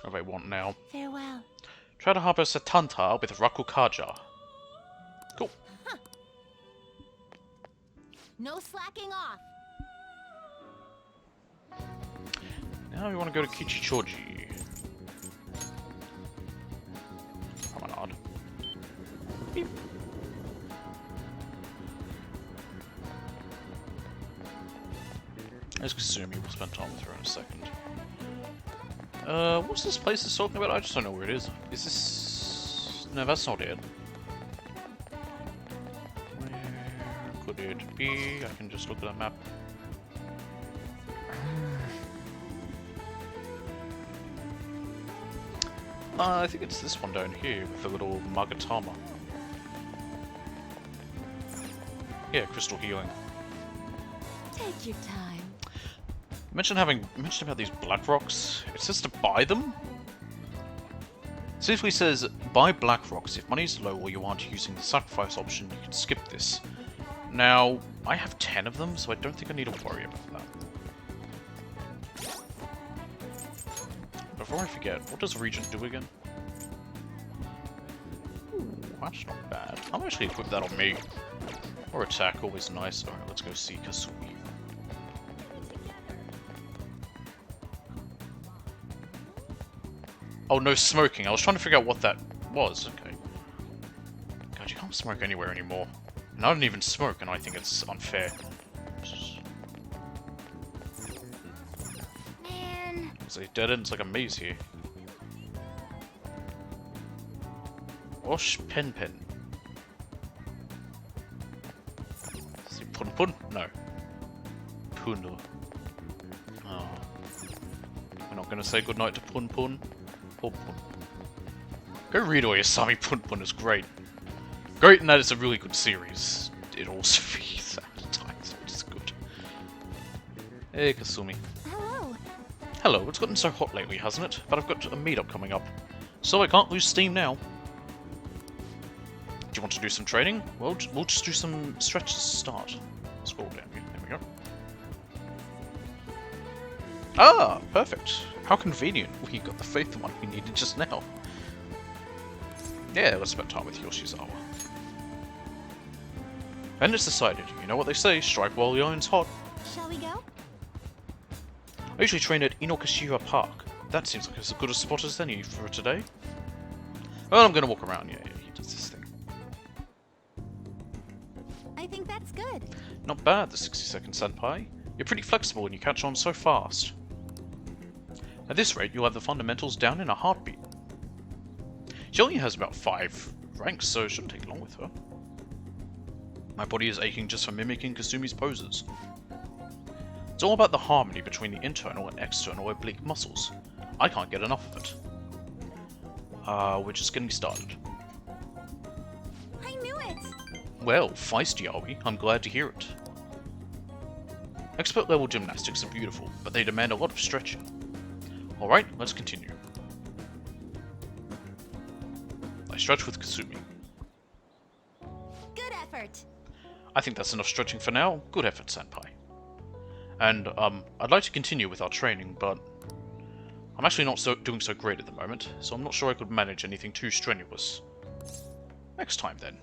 What do I want now? Farewell. Try to harbour Setanta with Rakukaja. Cool. No slacking off. Now we want to go to Kichichoji. Promenade. Beep. Let's assume we'll spend time with her in a second. What's this place it's talking about? I just don't know where it is. Is this... No, that's not it. Where could it be? I can just look at a map. I think it's this one down here with the little Magatama. Yeah, crystal healing. Take your time. Mentioned about these black rocks. It says to buy them. It simply says buy black rocks. If money is low or you aren't using the sacrifice option, you can skip this. Now, I have 10 of them, so I don't think I need to worry about that. Before I forget, what does Regent do again? Ooh, that's not bad. I'm actually equip that on me. Or attack, always nice. Alright, let's go see Kasumi. Oh, no smoking. I was trying to figure out what that was. Okay. God, you can't smoke anywhere anymore. And I don't even smoke, and I think it's unfair. Man. It's a dead end. It's like a maze here. Osh Pen Pen. Is it Pun Pun? No. Puno. Oh. We're not going to say goodnight to Pun Pun. Pun Pun. Go read Oyasami Pun Pun is great. Great in that it's a really good series. It also feels advertised, which is good. Hey, Kasumi. Hello. Hello, it's gotten so hot lately, hasn't it? But I've got a meetup coming up. So I can't lose steam now. Do you want to do some training? Well, we'll just do some stretches to start. Scroll down here. There we go. Ah, perfect. How convenient. We got the faith one we needed just now. Yeah, let's spend time with Yoshizawa. And it's decided. You know what they say, strike while the iron's hot. Shall we go? I usually train at Inokashira Park. That seems like as good a spot as any for today. Well, I'm gonna walk around. Yeah, he does this thing. I think that's good. Not bad, the 60-second senpai. You're pretty flexible and you catch on so fast. At this rate, you'll have the fundamentals down in a heartbeat. She only has about 5 ranks, so it shouldn't take long with her. My body is aching just from mimicking Kasumi's poses. It's all about the harmony between the internal and external oblique muscles. I can't get enough of it. We're just getting started. I knew it! Well, feisty are we? I'm glad to hear it. Expert level gymnastics are beautiful, but they demand a lot of stretching. Alright, let's continue. I stretch with Kasumi. Good effort! I think that's enough stretching for now. Good effort, senpai. And, I'd like to continue with our training, but I'm actually not doing so great at the moment, so I'm not sure I could manage anything too strenuous. Next time, then.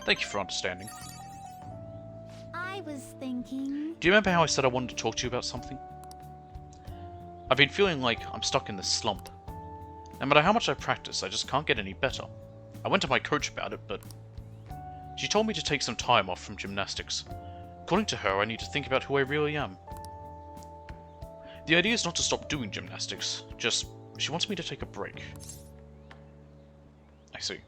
Thank you for understanding. I was thinking... Do you remember how I said I wanted to talk to you about something? I've been feeling like I'm stuck in this slump. No matter how much I practice, I just can't get any better. I went to my coach about it, but she told me to take some time off from gymnastics. According to her, I need to think about who I really am. The idea is not to stop doing gymnastics, just she wants me to take a break. I see.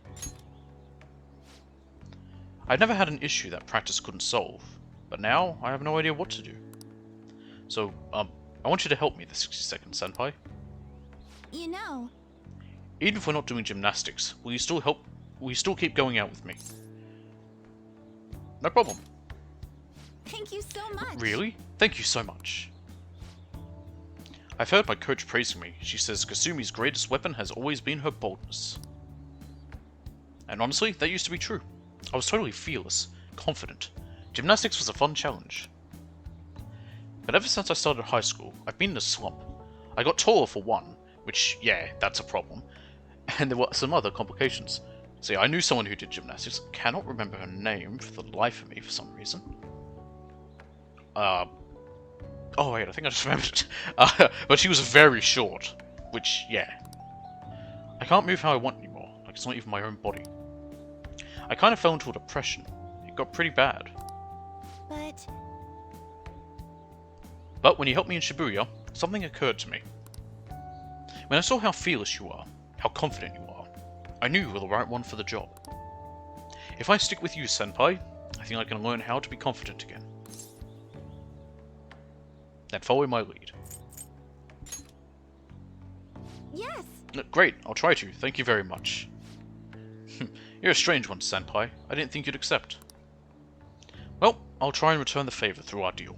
I'd never had an issue that practice couldn't solve, but now I have no idea what to do. So, I want you to help me, the 60-second senpai. You know, Even if we're not doing gymnastics, will you still keep going out with me? No problem. thank you so much. Really? Thank you so much. I've heard my coach praising me. She says Kasumi's greatest weapon has always been her boldness. And honestly, that used to be true. I was totally fearless, confident. Gymnastics was a fun challenge. But ever since I started high school, I've been in a slump. I got taller for one, which, yeah, that's a problem. And there were some other complications. See, I knew someone who did gymnastics, cannot remember her name for the life of me for some reason. Oh wait, I think I just remembered it. But she was very short, which, yeah. I can't move how I want anymore, like it's not even my own body. I kind of fell into a depression. It got pretty bad. But when you helped me in Shibuya, something occurred to me. When I saw how fearless you are, how confident you are, I knew you were the right one for the job. If I stick with you, Senpai, I think I can learn how to be confident again. Then follow my lead. Yes. Great, I'll try to. Thank you very much. You're a strange one, Senpai. I didn't think you'd accept. Well, I'll try and return the favor through our deal.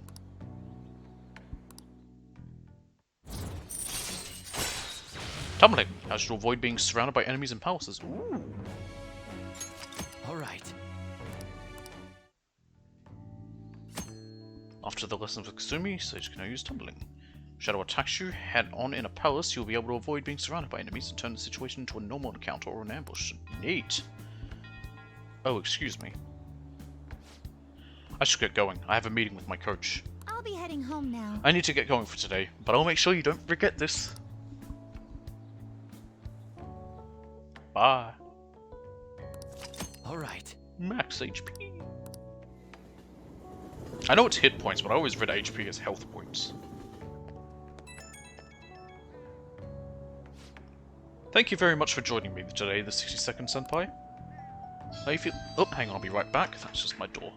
Tumbling. How should you avoid being surrounded by enemies and palaces? Ooh. Alright. After the lesson of Kasumi, Sage can now use tumbling. Shadow attacks you head on in a palace, you'll be able to avoid being surrounded by enemies and turn the situation into a normal encounter or an ambush. Neat. Oh, excuse me. I should get going. I have a meeting with my coach. I'll be heading home now. I need to get going for today, but I'll make sure you don't forget this. Bye. Alright. Max HP. I know it's hit points, but I always read HP as health points. Thank you very much for joining me today, the 60-second senpai. How you feel? Oh, hang on, I'll be right back. That's just my door.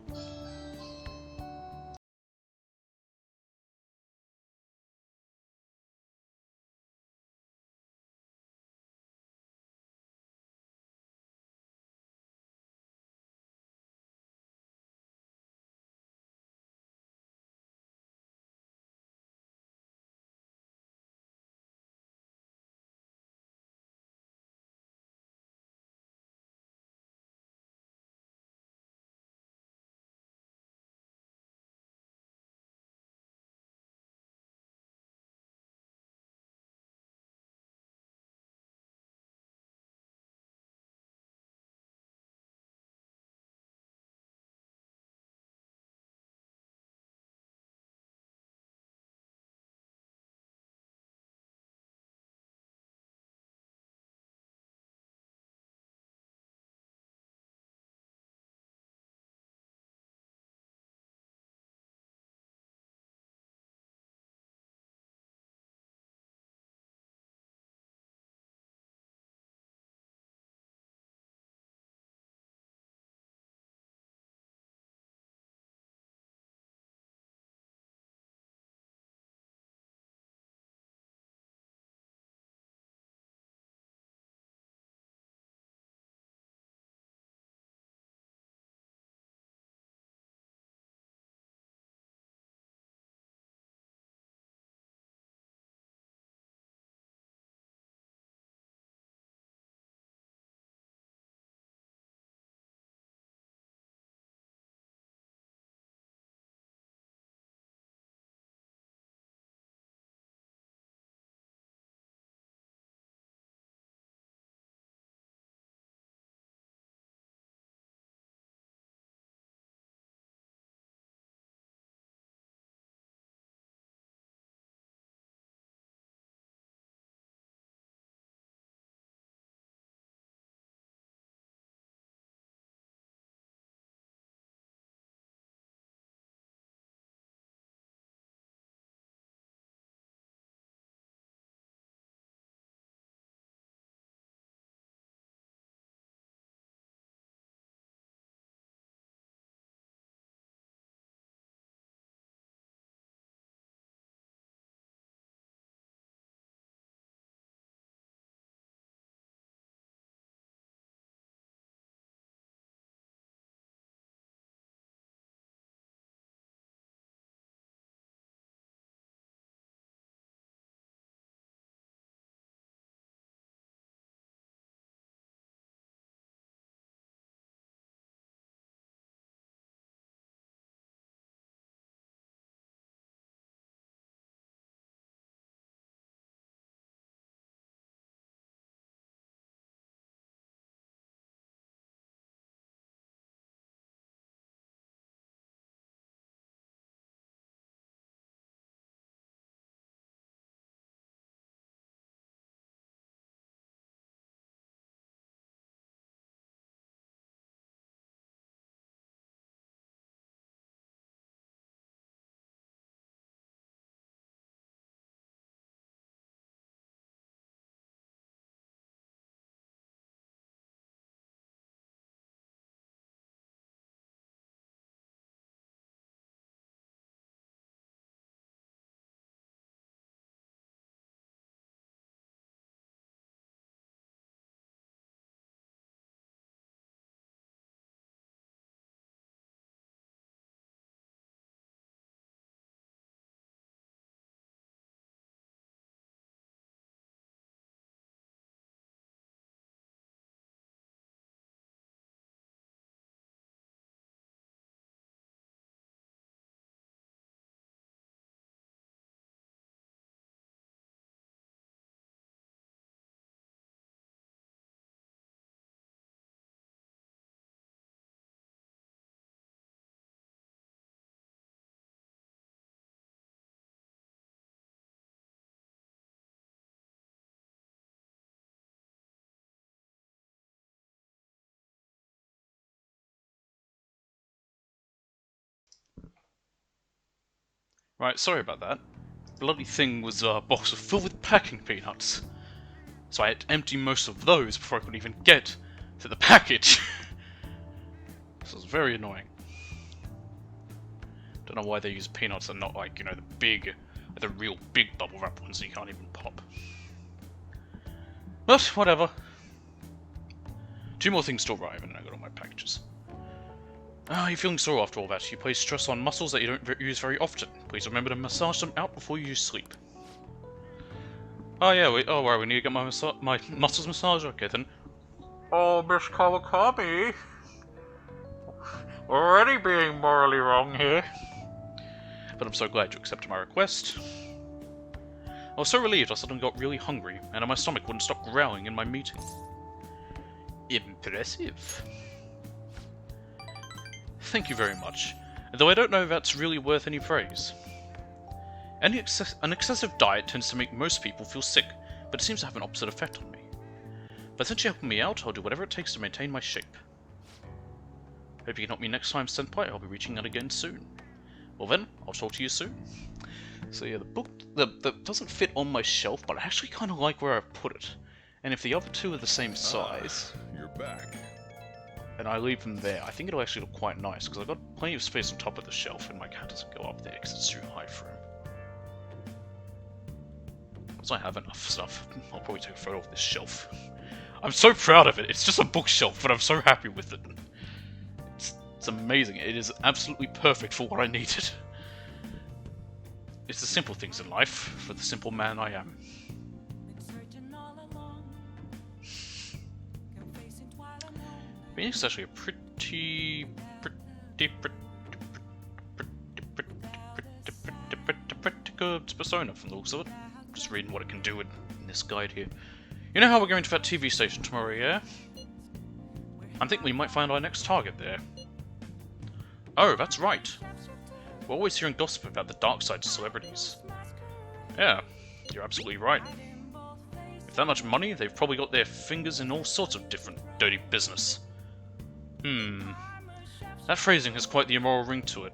Right, sorry about that. The bloody thing was a box filled with packing peanuts. So I had to empty most of those before I could even get to the package. This was very annoying. Don't know why they use peanuts and not like, you know, the real big bubble wrap ones that you can't even pop. But, whatever. 2 more things to arrive and I got all my packages. Ah, you're feeling sore after all that. You place stress on muscles that you don't use very often. Please remember to massage them out before you sleep. Oh yeah, we need to get my muscles massaged? Okay then. Oh, Miss Kawakami. Already being morally wrong here. But I'm so glad you accepted my request. I was so relieved I suddenly got really hungry, and my stomach wouldn't stop growling in my meeting. Impressive. Thank you very much, though I don't know if that's really worth any praise. An excessive diet tends to make most people feel sick, but it seems to have an opposite effect on me. But since you're helping me out, I'll do whatever it takes to maintain my shape. Hope you can help me next time, Senpai. I'll be reaching out again soon. Well then, I'll talk to you soon. So yeah, the book that doesn't fit on my shelf, but I actually kind of like where I put it. And if the other two are the same size, You're back. and I leave them there, I think it'll actually look quite nice, because I've got plenty of space on top of the shelf, and my cat doesn't go up there because it's too high for him. Once I have enough stuff, I'll probably take a photo of this shelf. I'm so proud of it. It's just a bookshelf, but I'm so happy with it. It's amazing. It is absolutely perfect for what I needed. It's the simple things in life, for the simple man I am. Phoenix is actually a pretty good persona from the looks of it. Just reading what it can do in this guide here. You know how we're going to that TV station tomorrow, yeah? I think we might find our next target there. Oh, that's right. We're always hearing gossip about the dark side to celebrities. Yeah, you're absolutely right. With that much money, they've probably got their fingers in all sorts of different dirty business. That phrasing has quite the immoral ring to it.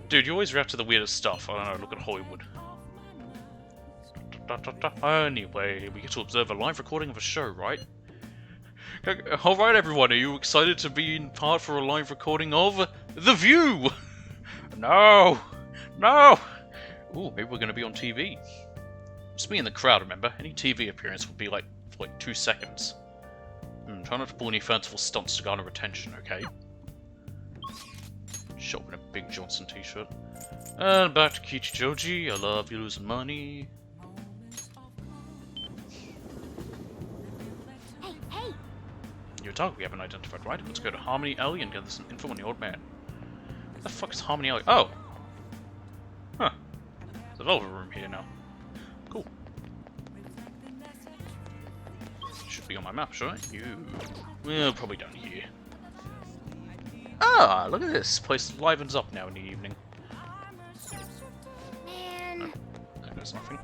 Dude, you always react to the weirdest stuff. I don't know, look at Hollywood. Anyway, we get to observe a live recording of a show, right? Alright everyone, are you excited to be in part for a live recording of The View? No! No! Ooh, maybe we're going to be on TV. Just me in the crowd, remember? Any TV appearance would be like, for like 2 seconds. Try not to pull any fanciful stunts to garner attention, okay? Shop in a Big Johnson t-shirt. And back to Kichijoji, I love you losing money. Hey! Your target we haven't identified, right? Let's go to Harmony Alley and get some info on the old man. What the fuck is Harmony Alley? Oh! Huh. There's a Velvet room here now. Cool. Should be on my map, shouldn't it? Well, probably down here. Ah, look at this. Place livens up now in the evening. Man. Oh, there's nothing.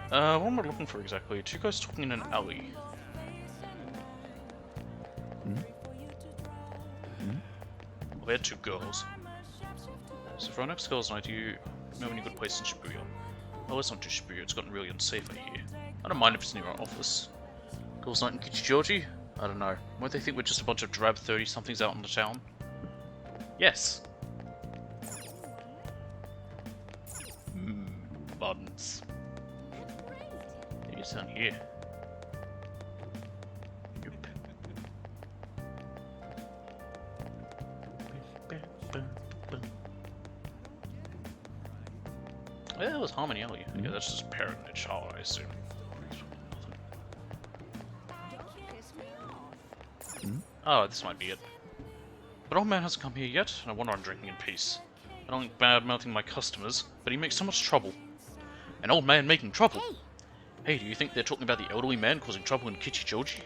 What am I looking for exactly? 2 guys talking in an alley. Well, they're 2 girls. So for our next girls' night, do you know any good place in Shibuya? Well, it's not too Shibuya, it's gotten really unsafe out here. I don't mind if it's near our office. Girls' night in Kichijoji? I don't know. Won't they think we're just a bunch of drab 30-somethings out in the town? Yes. Buttons. Maybe it's down here. Nope. Yeah, that was Harmony Alley. Yeah, that's just Parentage Hollow, I assume. Oh, this might be it. But old man hasn't come here yet, and I wonder I'm drinking in peace. I don't like bad-mouthing my customers, but he makes so much trouble. An old man making trouble? Hey, do you think they're talking about the elderly man causing trouble in Kichijoji?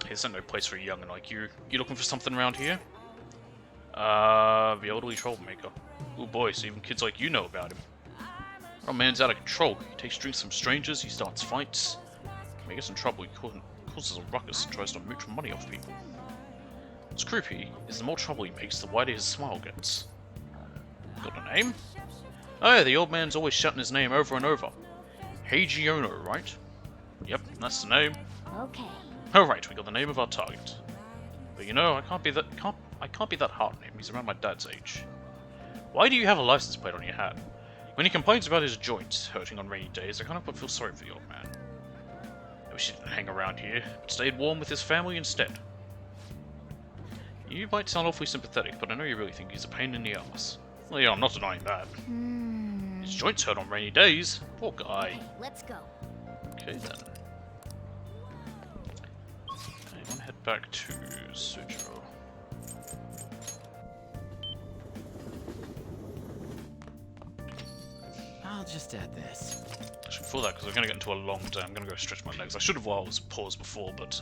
Hey, this ain't no place for a young'un like you. You looking for something around here? The elderly troublemaker. Oh boy, so even kids like you know about him. Old man's out of control. He takes drinks from strangers, he starts fights. When he gets in trouble, he causes a ruckus and tries to mooch money off people. What's creepy is the more trouble he makes, the wider his smile gets. Got a name? Oh yeah, the old man's always shouting his name over and over. Heiji Ono, right? Yep, that's the name. Okay. Alright, we got the name of our target. But you know, I can't be that hard on him. He's around my dad's age. Why do you have a license plate on your hat? When he complains about his joints hurting on rainy days, I kind of feel sorry for the old man. I wish he didn't hang around here, but stayed warm with his family instead. You might sound awfully sympathetic, but I know you really think he's a pain in the ass. Well, yeah, I'm not denying that. His joints hurt on rainy days. Poor guy. Okay, let's go. Okay then. I'm gonna head back to Suzhou. I'll just add this. Actually, before that, because we're gonna get into a long day, I'm gonna go stretch my legs. I should have while I was paused before, but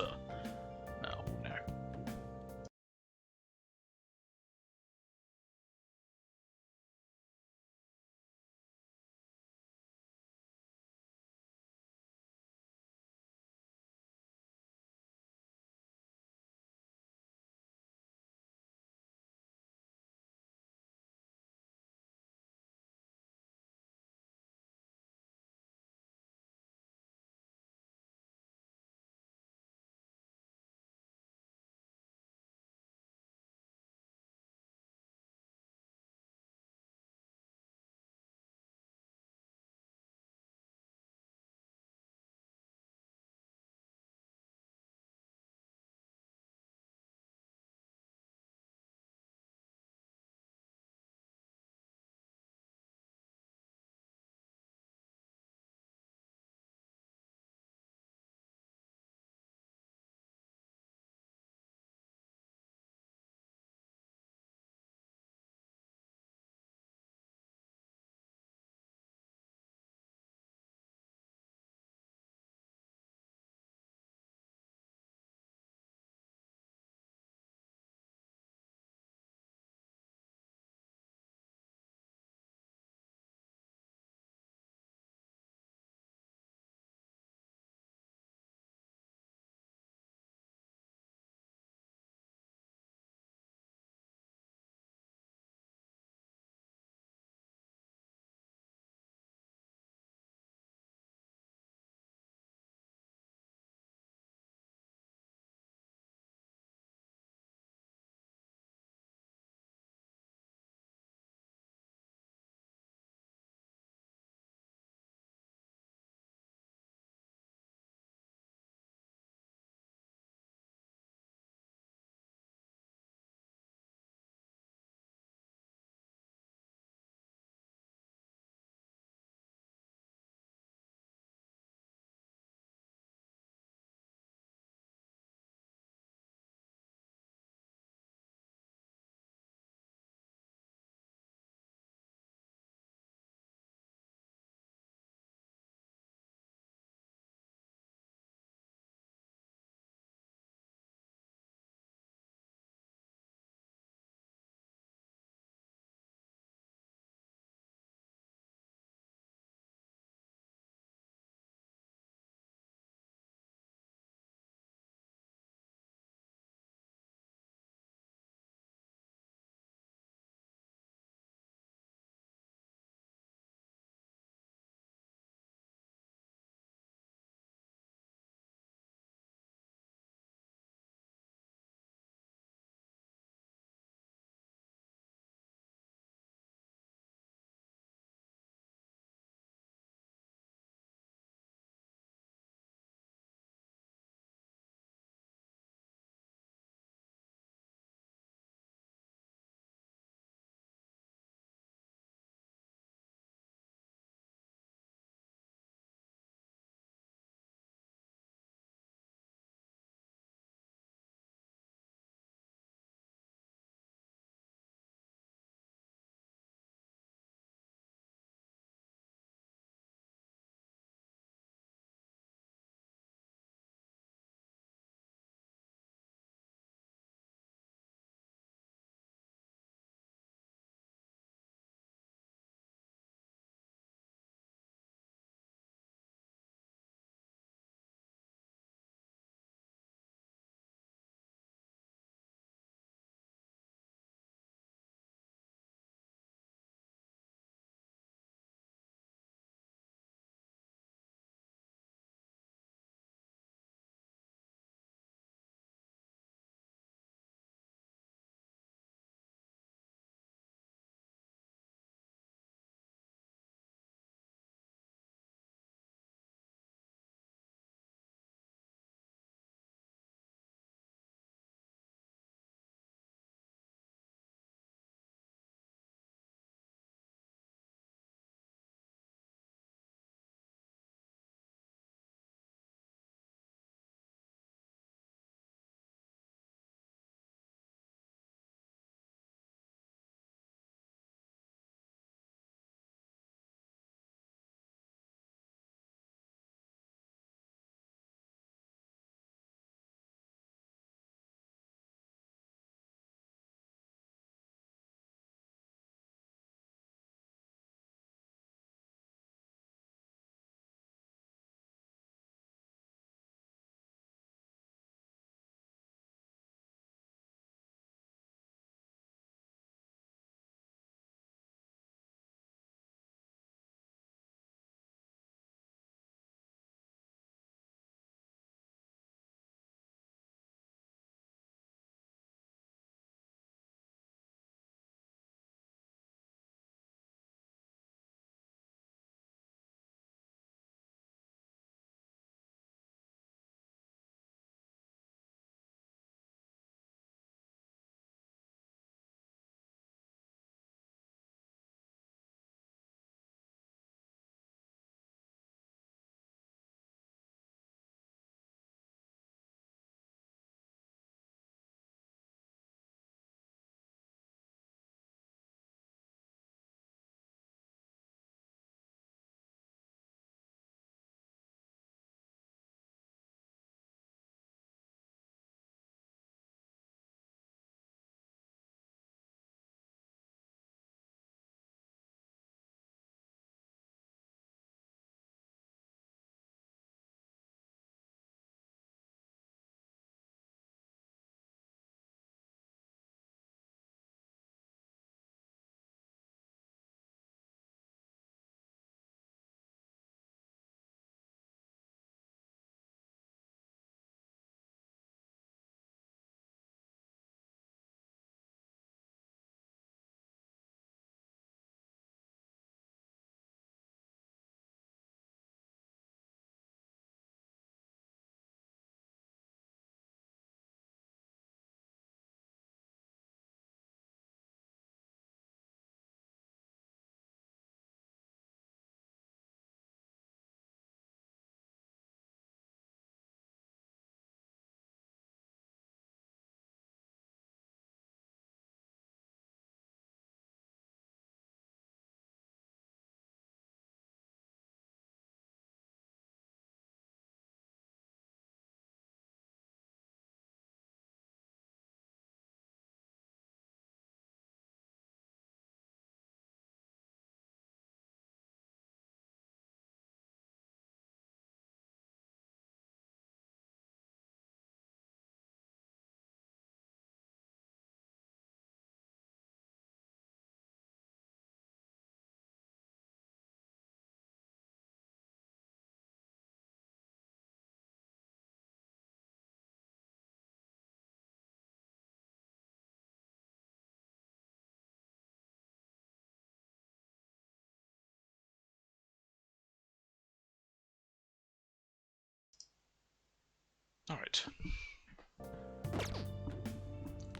Alright.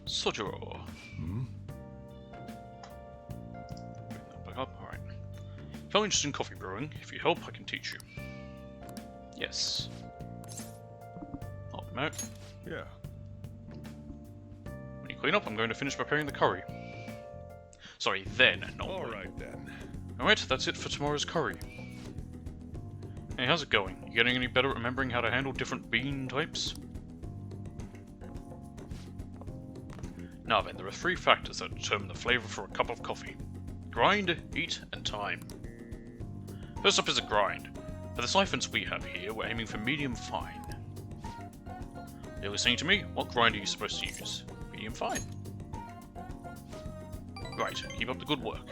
Sojiro. Bring that back up. Alright. If you're interested in coffee brewing, if you help, I can teach you. Yes. Help him out. Yeah. When you clean up, I'm going to finish preparing the curry. Sorry, then, not All when. right then. Alright, that's it for tomorrow's curry. Hey, how's it going? You getting any better at remembering how to handle different bean types? Now then, there are 3 factors that determine the flavour for a cup of coffee. Grind, heat, and time. First up is a grind. For the siphons we have here, we're aiming for medium fine. You're listening to me? What grind are you supposed to use? Medium fine. Right, keep up the good work.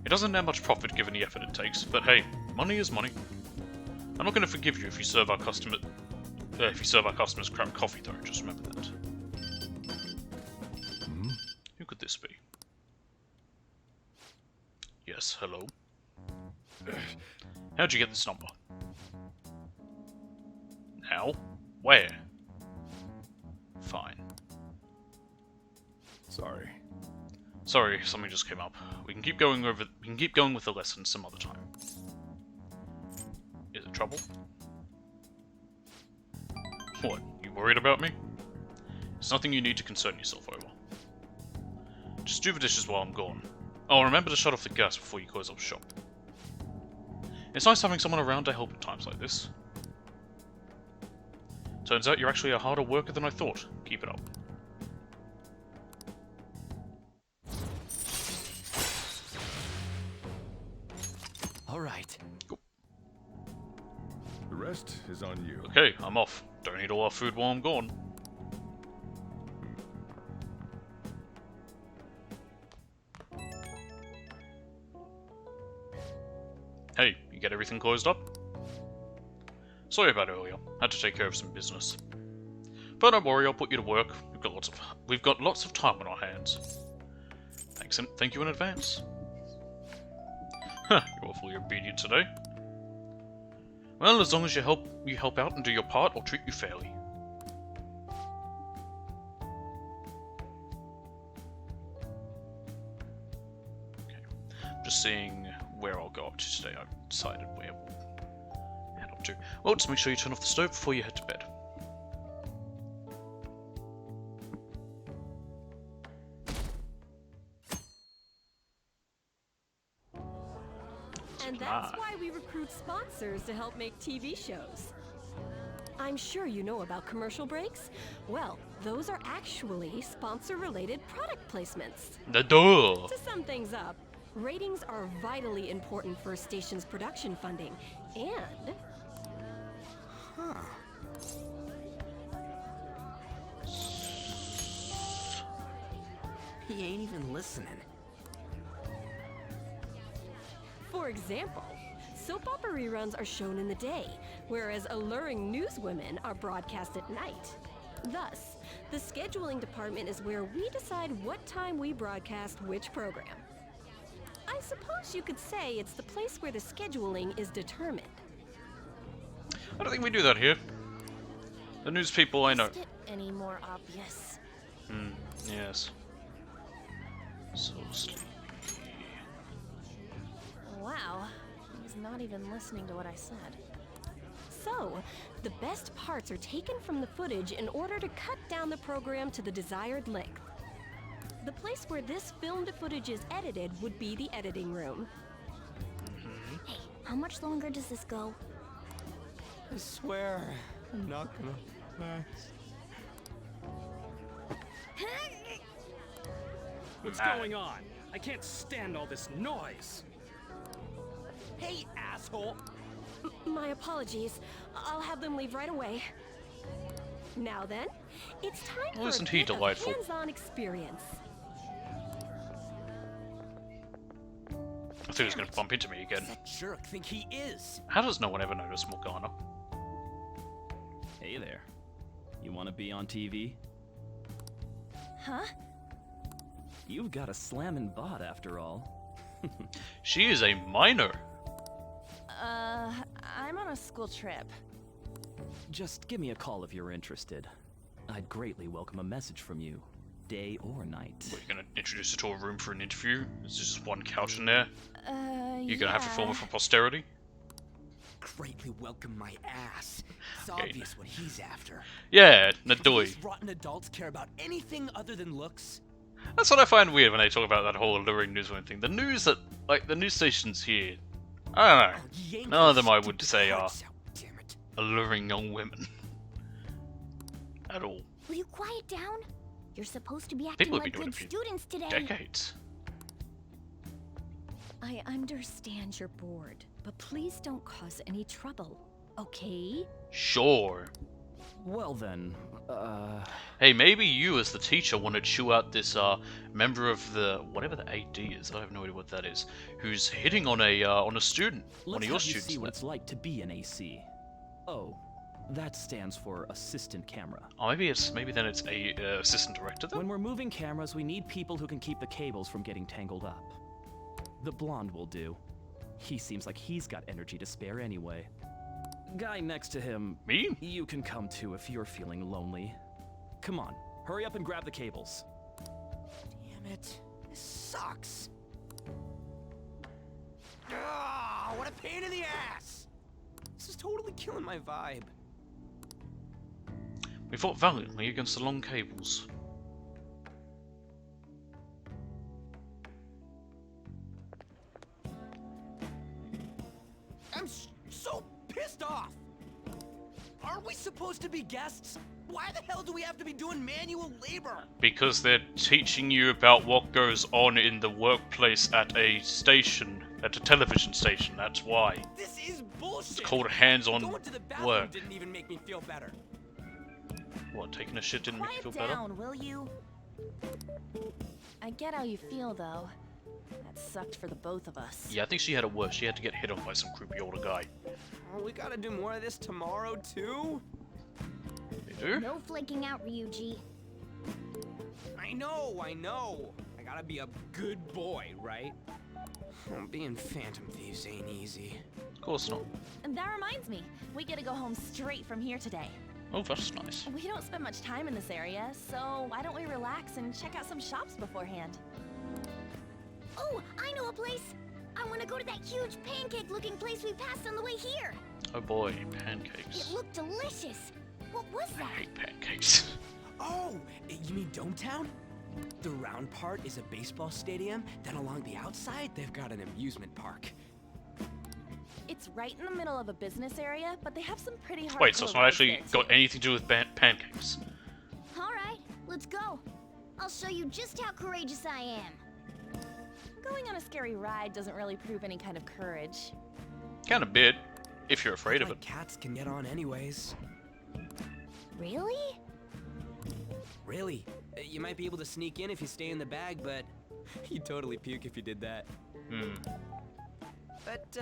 It doesn't have much profit given the effort it takes, but hey, money is money. I'm not going to forgive you if you serve our customers crap coffee, though. Just remember that. Who could this be? Yes, hello. How'd you get this number? How? Where? Fine. Sorry. Sorry, something just came up. We can keep going with the lesson some other time. Is it trouble? What? You worried about me? It's nothing you need to concern yourself over. Just do the dishes while I'm gone. Oh, remember to shut off the gas before you close up shop. It's nice having someone around to help at times like this. Turns out you're actually a harder worker than I thought. Keep it up. All right. The rest is on you. Okay, I'm off. Don't eat all our food while I'm gone. Hey, you get everything closed up? Sorry about earlier. Had to take care of some business. But don't worry, I'll put you to work. We've got lots of time on our hands. Thank you in advance. Huh, you're awfully obedient today. Well, as long as you help out and do your part, I'll treat you fairly. Okay. Just seeing where I'll go up to today. I've decided where we'll head up to. Well, just make sure you turn off the stove before you head to bed. And that's why we recruit sponsors to help make TV shows. I'm sure you know about commercial breaks. Well, those are actually sponsor-related product placements. The door. To sum things up, ratings are vitally important for a station's production funding, and... He ain't even listening. For example, soap opera reruns are shown in the day, whereas alluring newswomen are broadcast at night. Thus, the scheduling department is where we decide what time we broadcast which program. I suppose you could say it's the place where the scheduling is determined. I don't think we do that here. The news people I know. Is it any more obvious? Yes. So sleepy. Wow, he's not even listening to what I said. So, the best parts are taken from the footage in order to cut down the program to the desired length. The place where this filmed footage is edited would be the editing room. Hey, how much longer does this go? I swear, I'm not gonna last. What's going on? I can't stand all this noise. Hey, asshole! My apologies. I'll have them leave right away. Now then, it's time Well, for isn't a he bit of delightful? hands-on experience. I thought he was going to bump into me again. That jerk think he is? How does no one ever notice Morgana? Hey there. You want to be on TV? Huh? You've got a slammin' bot after all. She is a minor. I'm on a school trip. Just give me a call if you're interested. I'd greatly welcome a message from you, day or night. What, you're gonna introduce her to a room for an interview? There's just one couch in there? You're gonna have to film it for posterity? Greatly welcome my ass. It's obvious what he's after. Yeah, Do Nadoi. these rotten adults care about anything other than looks? That's what I find weird when they talk about that whole alluring newswoman thing. The news that, like, the news stations here, I don't know. None of them I would say are alluring young women. At all. Will you quiet down? You're supposed to be acting People have been like doing good it for students today. decades. I understand you're bored, but please don't cause any trouble, okay? Sure. Well then, Hey, maybe you as the teacher want to chew out this member of the whatever the AD is. I have no idea what that is. Who's hitting on a student, one let's of your have you students. see what it's like to be an AC. Oh, that stands for assistant camera. Oh, maybe then it's a assistant director then. When we're moving cameras, we need people who can keep the cables from getting tangled up. The blonde will do. He seems like he's got energy to spare anyway. Guy next to him, me? You can come too if you're feeling lonely. Come on, hurry up and grab the cables. Damn it. This sucks. Ah, what a pain in the ass! This is totally killing my vibe. We fought valiantly against the long cables. I'm so pissed off! Aren't we supposed to be guests? Why the hell do we have to be doing manual labor? Because they're teaching you about what goes on in the workplace at a station, at a television station, that's why. This is bullshit! It's called hands-on Going to the bathroom work. didn't even make me feel better. What, taking a shit didn't make you feel Quiet better? down, will you? I get how you feel, though. That sucked for the both of us. Yeah, I think she had it worse. She had to get hit on by some creepy older guy. Oh, we gotta do more of this tomorrow, too? They do? No flaking out, Ryuji. I know. I gotta be a good boy, right? Oh, being Phantom Thieves ain't easy. Of course not. And that reminds me, we get to go home straight from here today. Oh, that's nice. We don't spend much time in this area, so why don't we relax and check out some shops beforehand? Oh, I know a place! I want to go to that huge pancake-looking place we passed on the way here! Oh boy, It pancakes. looked delicious! What was I that? hate pancakes. Oh, you mean Dometown? The round part is a baseball stadium, then along the outside, they've got an amusement park. It's right in the middle of a business area, but they have some pretty hard. Wait, so it's not actually got anything to do with pancakes? Alright, let's go. I'll show you just how courageous I am. Going on a scary ride doesn't really prove any kind of courage. Kind of bit, if you're afraid of it. Cats can get on anyways. Really? Really? You might be able to sneak in if you stay in the bag, but you'd totally puke if you did that. But,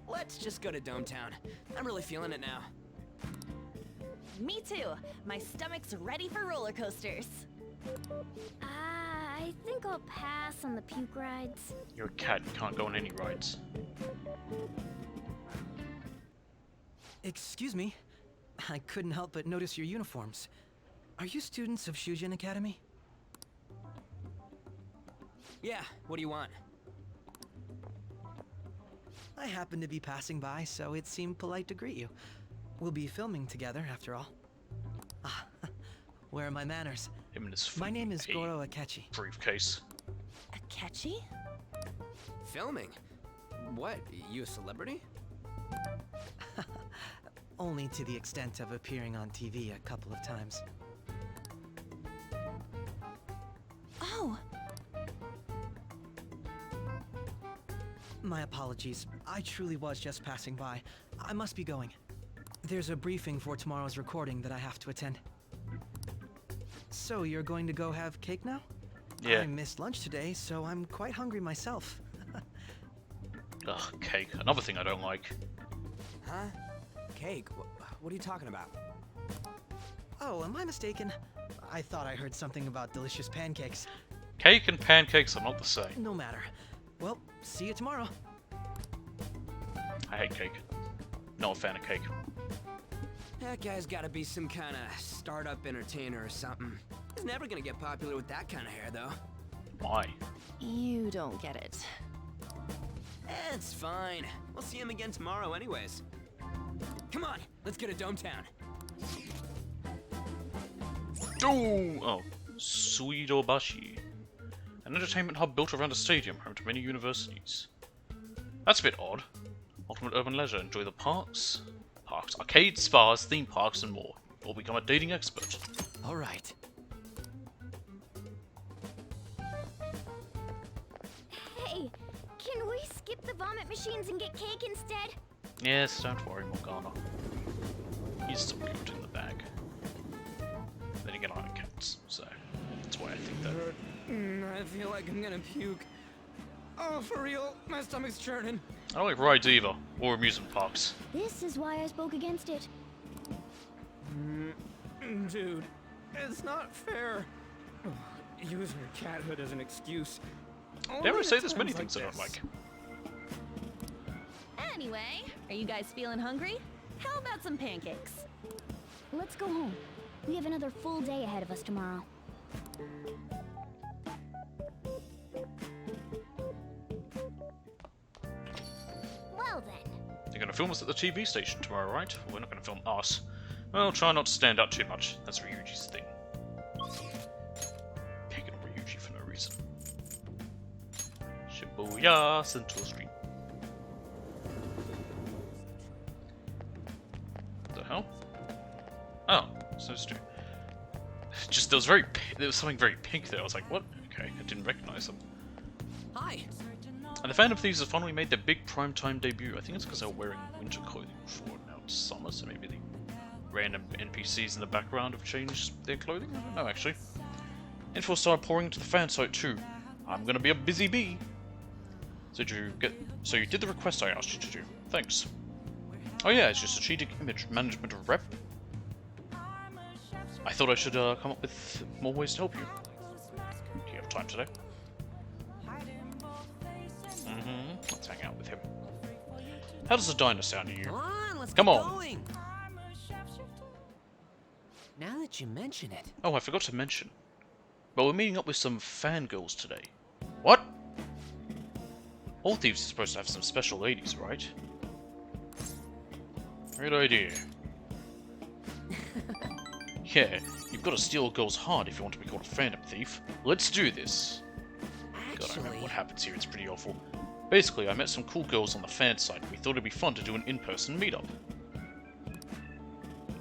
let's just go to Dometown. I'm really feeling it now. Me too. My stomach's ready for roller coasters. I think I'll pass on the puke rides. You're a cat, you can't go on any rides. Excuse me. I couldn't help but notice your uniforms. Are you students of Shujin Academy? Yeah, what do you want? I happened to be passing by, so it seemed polite to greet you. We'll be filming together, after all. Ah, where are my manners? Him and his My name is fucking Goro Akechi. briefcase. Akechi? Filming? What? You a celebrity? Only to the extent of appearing on TV a couple of times. Oh! My apologies. I truly was just passing by. I must be going. There's a briefing for tomorrow's recording that I have to attend. So you're going to go have cake now? Yeah. I missed lunch today, so I'm quite hungry myself. Ugh, cake. Another thing I don't like. Huh? Cake? What are you talking about? Oh, am I mistaken? I thought I heard something about delicious pancakes. Cake and pancakes are not the same. No matter. Well, see you tomorrow. I hate cake. Not a fan of cake. That guy's gotta be some kind of startup entertainer or something. He's never gonna get popular with that kind of hair, though. Why? You don't get it. It's fine. We'll see him again tomorrow anyways. Come on, let's go to Dometown. Oh, Suidobashi. An entertainment hub built around a stadium home to many universities. That's a bit odd. Ultimate urban leisure. Enjoy the parks, arcades, spas, theme parks, and more. Or become a dating expert. All right. Hey, can we skip the vomit machines and get cake instead? Yes, don't worry, Morgana. He's still good in the bag. Then again, I like cats, so that's why I think that. I feel like I'm gonna puke. Oh, for real? My stomach's churning. I don't like rides either, or amusement parks. This is why I spoke against it. Dude, it's not fair. Using your cathood as an excuse. Dare I say there's many things I don't like. Anyway, are you guys feeling hungry? How about some pancakes? Let's go home. We have another full day ahead of us tomorrow. Well then. You're gonna film us at the TV station tomorrow, right? We're not gonna film us. Well, try not to stand out too much. That's Ryuji's thing. Picking on Ryuji for no reason. Shibuya Central Street. What the hell? Oh, so stupid. Just there was something very pink there. I was like, what? Okay, I didn't recognize them. Hi. And the Phantom Thieves have finally made their big primetime debut. I think it's because they were wearing winter clothing before. Now it's summer, so maybe the random NPCs in the background have changed their clothing. I don't know, actually. Info started pouring into the fan site too. I'm gonna be a busy bee. So you did the request I asked you to do. Thanks. Oh yeah, it's just strategic image management rep. I thought I should come up with more ways to help you. Do you have time today? Let's hang out with him. How does a diner sound to you? Come on, let's Come get on. going. Now that you mention it. Oh, I forgot to mention. But we're meeting up with some fangirls today. What? All thieves are supposed to have some special ladies, right? Great idea. Yeah, you've got to steal a girl's heart if you want to be called a phantom thief. Let's do this. God, I remember what happens here, it's pretty awful. Basically, I met some cool girls on the fan site and we thought it'd be fun to do an in-person meetup.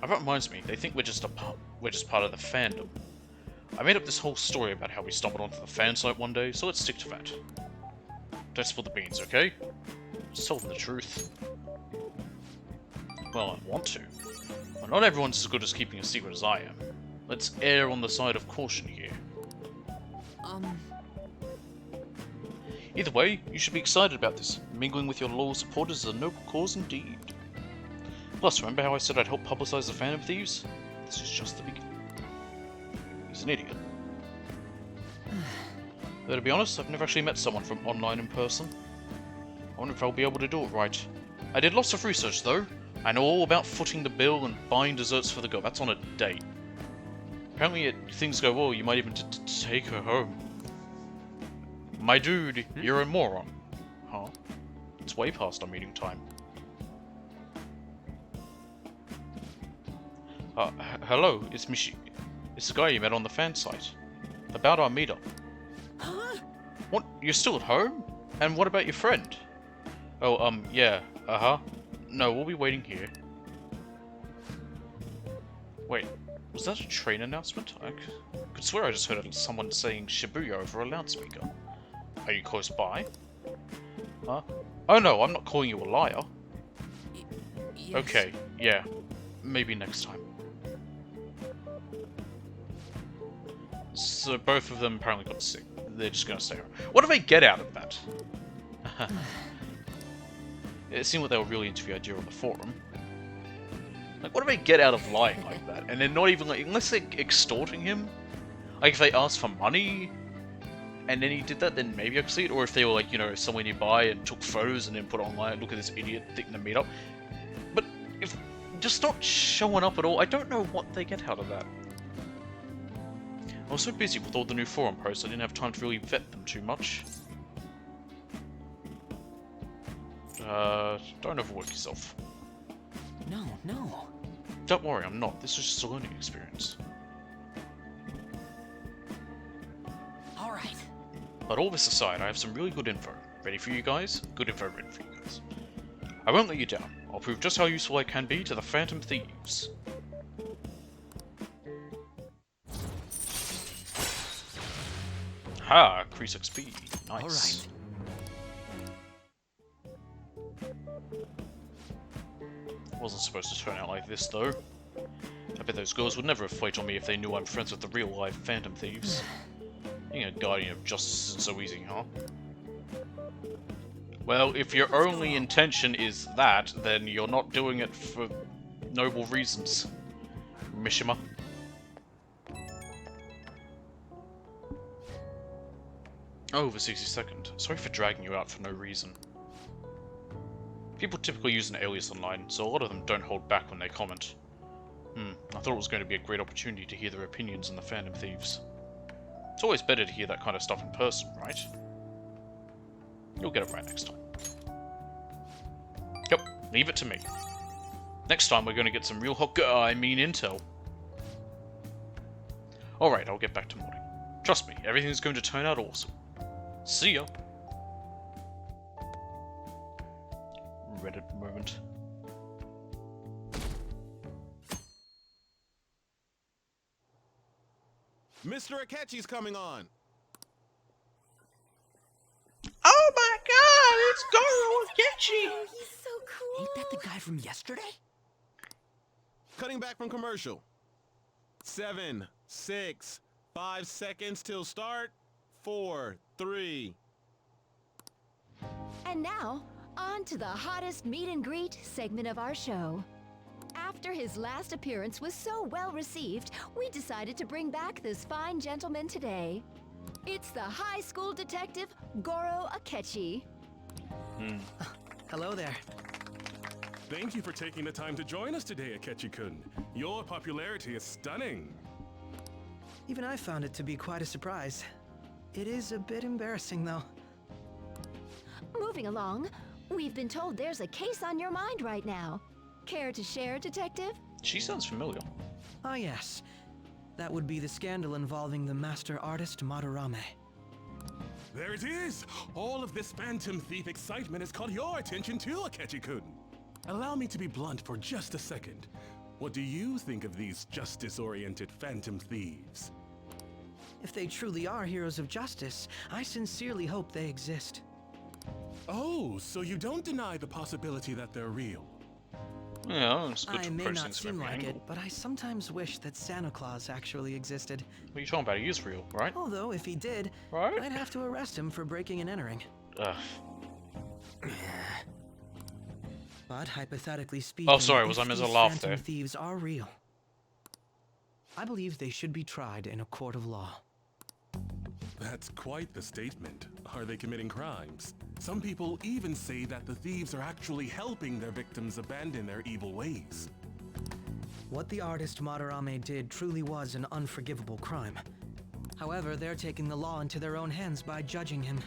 Oh, that reminds me, they think we're just part of the fandom. I made up this whole story about how we stumbled onto the fan site one day, so let's stick to that. Don't spill the beans, okay? Just tell them the truth. Well, I want to. But not everyone's as good as keeping a secret as I am. Let's err on the side of caution here. Either way, you should be excited about this. Mingling with your loyal supporters is a noble cause indeed. Plus, remember how I said I'd help publicize the Phantom Thieves? This is just the beginning. He's an idiot. Though to be honest, I've never actually met someone from online in person. I wonder if I'll be able to do it right. I did lots of research though. I know all about footing the bill and buying desserts for the girl. That's on a date. Apparently if things go well, you might even take her home. My dude, you're a moron. Huh? It's way past our meeting time. Hello, it's Michi. It's the guy you met on the fan site. About our meetup. Huh? What? You're still at home? And what about your friend? Oh, yeah. Uh-huh. No, we'll be waiting here. Wait, was that a train announcement? I could swear I just heard someone saying Shibuya over a loudspeaker. Are you close by? Huh? Oh no, I'm not calling you a liar. Yes. Okay, yeah. Maybe next time. So both of them apparently got sick. They're just gonna stay home. What do they get out of that? It seemed like they were really into the idea of the forum. Like, what do they get out of lying like that? And they're not even like, unless they're extorting him. Like, if they asked for money, and then he did that, then maybe I could see it. Or if they were like, you know, somewhere nearby and took photos and then put online, look at this idiot thing to meet up. But if just not showing up at all. I don't know what they get out of that. I was so busy with all the new forum posts, I didn't have time to really vet them too much. Don't overwork yourself. No, no. Don't worry, I'm not. This is just a learning experience. Alright. But all this aside, I have some really good info. Ready for you guys? Good info ready for you guys. I won't let you down. I'll prove just how useful I can be to the Phantom Thieves. Ha! Increase XP. Nice. Wasn't supposed to turn out like this, though. I bet those girls would never have flaked on me if they knew I'm friends with the real-life Phantom Thieves. Being a Guardian of Justice isn't so easy, huh? Well, if your only intention is that, then you're not doing it for noble reasons, Mishima. Oh, the 62nd. Sorry for dragging you out for no reason. People typically use an alias online, so a lot of them don't hold back when they comment. I thought it was going to be a great opportunity to hear their opinions on the Phantom Thieves. It's always better to hear that kind of stuff in person, right? You'll get it right next time. Yep, leave it to me. Next time we're going to get some real intel. Alright, I'll get back to modding. Trust me, everything's going to turn out awesome. See ya! Reddit moment. Mr. Akechi's coming on! Oh my god, it's Goro Akechi! Oh, he's so cool. Ain't that the guy from yesterday? Cutting back from commercial. 7, 6, 5 seconds till start. 4, 3. And now, on to the hottest meet and greet segment of our show. After his last appearance was so well received, we decided to bring back this fine gentleman today. It's the high school detective, Goro Akechi. Hello there. Thank you for taking the time to join us today, Akechi-kun. Your popularity is stunning. Even I found it to be quite a surprise. It is a bit embarrassing, though. Moving along, we've been told there's a case on your mind right now. Care to share, Detective? She sounds familiar. Ah, yes. That would be the scandal involving the master artist Madarame. There it is! All of this Phantom Thief excitement has caught your attention too, Akechi-kun. Allow me to be blunt for just a second. What do you think of these justice-oriented Phantom Thieves? If they truly are heroes of justice, I sincerely hope they exist. Oh, so you don't deny the possibility that they're real? Yeah, it's good I to may approach not things from seem every like angle. it, but I sometimes wish that Santa Claus actually existed. What are you talking about? He is real, right? Although, if he did, Right? I'd have to arrest him for breaking and entering. Ugh. But hypothetically speaking, Oh, sorry, was I if meant to these laugh Phantom there? Thieves are real, I believe they should be tried in a court of law. That's quite the statement. Are they committing crimes? Some people even say that the thieves are actually helping their victims abandon their evil ways. What the artist Madarame did truly was an unforgivable crime. However, they're taking the law into their own hands by judging him.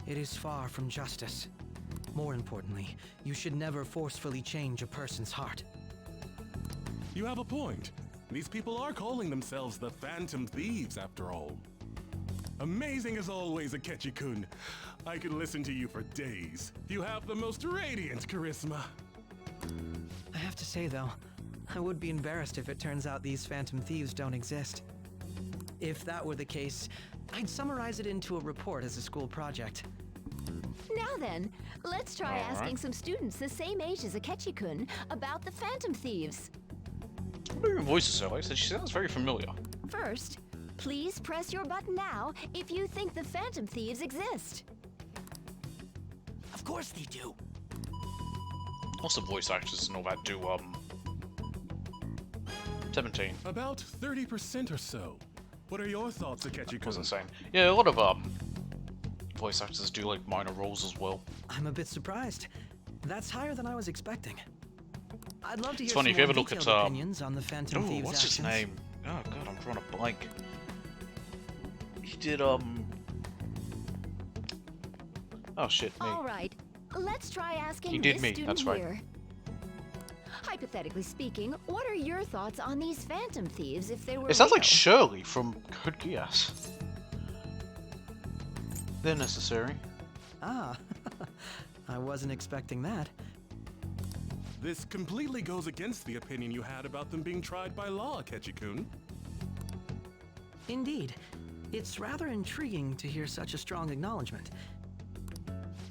It is far from justice. More importantly, you should never forcefully change a person's heart. You have a point. These people are calling themselves the Phantom Thieves, after all. Amazing as always, Akechi-kun. I could listen to you for days. You have the most radiant charisma. I have to say, though, I would be embarrassed if it turns out these Phantom Thieves don't exist. If that were the case, I'd summarize it into a report as a school project. Now then, let's try All right. asking some students the same age as Akechi-kun about the Phantom Thieves. What are your voices so? Like I said, she sounds very familiar. First, please press your button now if you think the Phantom Thieves exist. Of course they do. Lots of voice actors and all that do, 17. About 30% or so. What are your thoughts, Akechi-kun? Was insane. Yeah, a lot of, voice actors do, like, minor roles as well. I'm a bit surprised. That's higher than I was expecting. I'd love to hear It's funny, some if you ever more look at, detailed opinions on the Phantom oh, Thieves' what's his actions. name? Oh god, I'm drawing a blank. He did, oh shit, me. All right, let's try asking He did this me, student that's right. here. Hypothetically speaking, what are your thoughts on these Phantom Thieves if they were It sounds real? like Shirley from Code Geass. They're necessary. Ah, I wasn't expecting that. This completely goes against the opinion you had about them being tried by law, Akechi-kun. Indeed. It's rather intriguing to hear such a strong acknowledgement.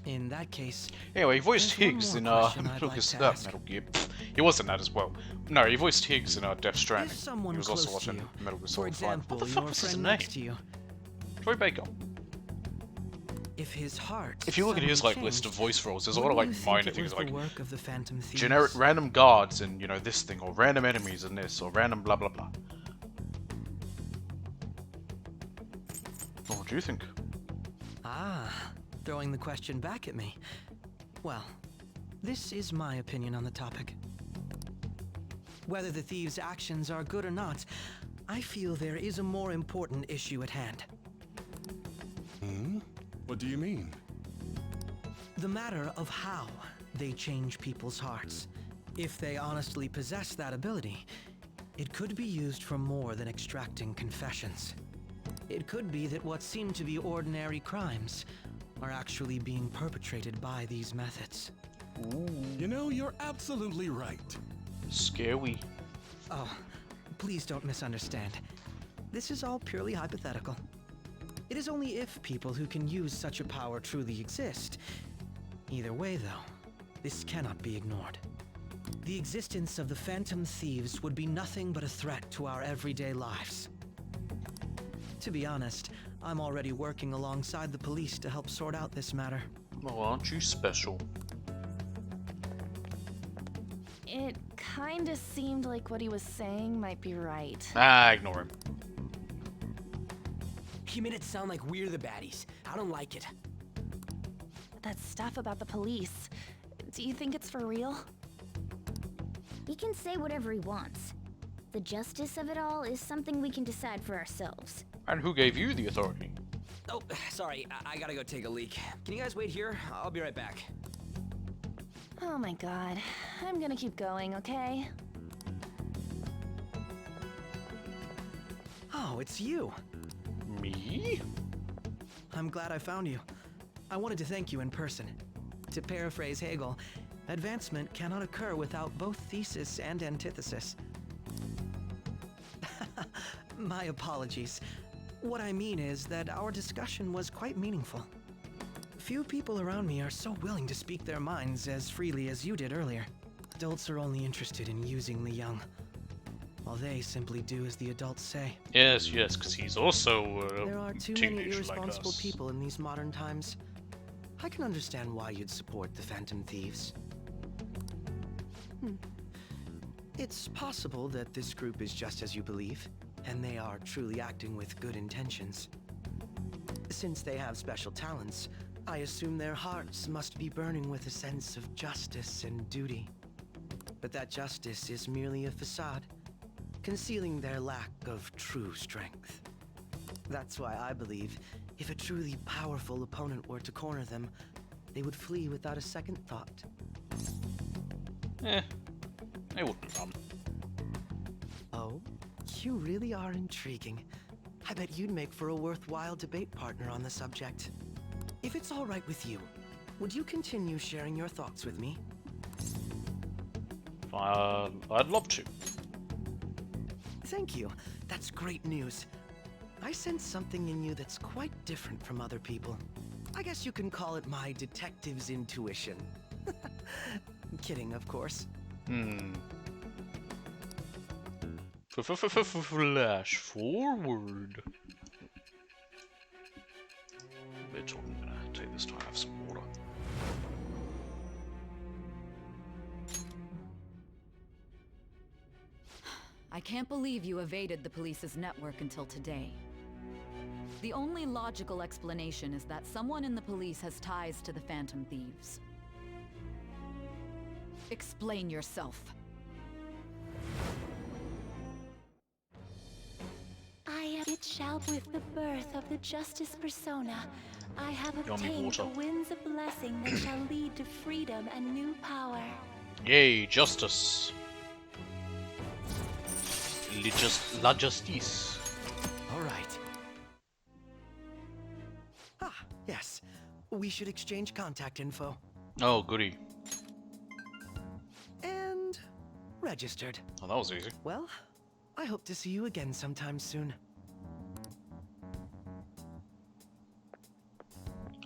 In that case... Anyway, he voiced there's one Higgs more in question I'd Metal like Gear, to ask. Metal Gear. He was in that as well. No, he voiced Higgs in Death Stranding. If someone He was close also to watching you, Metal Gear for Solid 5. example, What the fuck your was his friend name? next to you, Troy Baker. if his heart If you look at his suddenly like list of changed, voice roles, there's a lot of wouldn't like you think minor it things was like the work of the Phantom Thieves? generic random guards and you know this thing, or random enemies and this, or random blah blah blah. What do you think? Ah, throwing the question back at me. Well, this is my opinion on the topic. Whether the thieves' actions are good or not, I feel there is a more important issue at hand. Hmm? What do you mean? The matter of how they change people's hearts. If they honestly possess that ability, it could be used for more than extracting confessions. It could be that what seem to be ordinary crimes are actually being perpetrated by these methods. Ooh. You know, you're absolutely right. Scary. Oh, please don't misunderstand. This is all purely hypothetical. It is only if people who can use such a power truly exist. Either way, though, this cannot be ignored. The existence of the Phantom Thieves would be nothing but a threat to our everyday lives. To be honest, I'm already working alongside the police to help sort out this matter. Well, aren't you special? It kinda seemed like what he was saying might be right. Ah, ignore him. He made it sound like we're the baddies. I don't like it. That stuff about the police. Do you think it's for real? He can say whatever he wants. The justice of it all is something we can decide for ourselves. And who gave you the authority? Oh, sorry, I gotta go take a leak. Can you guys wait here? I'll be right back. Oh my god. I'm gonna keep going, okay? Oh, it's you. Me? I'm glad I found you. I wanted to thank you in person. To paraphrase Hegel, advancement cannot occur without both thesis and antithesis. My apologies. What I mean is that our discussion was quite meaningful. Few people around me are so willing to speak their minds as freely as you did earlier. Adults are only interested in using the young, while they simply do as the adults say. Yes, yes, because he's also There are too teenage many like irresponsible us. people in these modern times. I can understand why you'd support the Phantom Thieves. It's possible that this group is just as you believe, and they are truly acting with good intentions. Since they have special talents, I assume their hearts must be burning with a sense of justice and duty. But that justice is merely a facade, concealing their lack of true strength. That's why I believe if a truly powerful opponent were to corner them, they would flee without a second thought. They wouldn't run. Oh, you really are intriguing. I bet you'd make for a worthwhile debate partner on the subject. If it's all right with you, would you continue sharing your thoughts with me? I'd love to. Thank you. That's great news. I sense something in you that's quite different from other people. I guess you can call it my detective's intuition. Kidding, of course. Flash forward. Bitch, I'm gonna take this time to have some water. I can't believe you evaded the police's network until today. The only logical explanation is that someone in the police has ties to the Phantom Thieves. Explain yourself. shall with the birth of the Justice Persona, I have Yummy obtained water. the winds of blessing that shall lead to freedom and new power. Yay, justice. La justice. All right. Ah, yes. We should exchange contact info. Oh, goody. And registered. Oh, that was easy. Well, I hope to see you again sometime soon.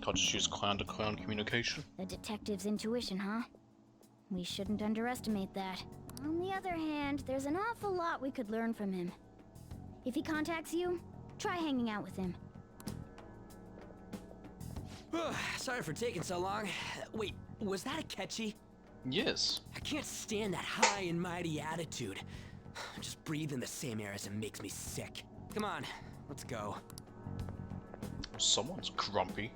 Can't just use clown-to-clown communication. The detective's intuition, huh? We shouldn't underestimate that. On the other hand, there's an awful lot we could learn from him. If he contacts you, try hanging out with him. Sorry for taking so long. Wait, was that Akechi? Yes. I can't stand that high and mighty attitude. Just breathing the same air as him makes me sick. Come on, let's go. Someone's grumpy.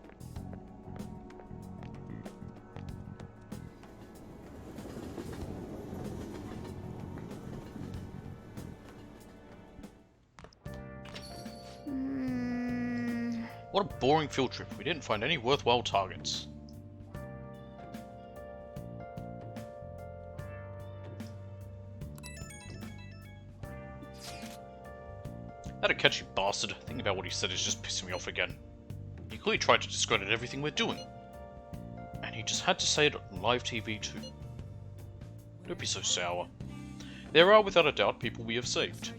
What a boring field trip. We didn't find any worthwhile targets. That Akechi bastard. Thinking about what he said is just pissing me off again. He clearly tried to discredit everything we're doing. And he just had to say it on live TV too. Don't be so sour. There are without a doubt people we have saved.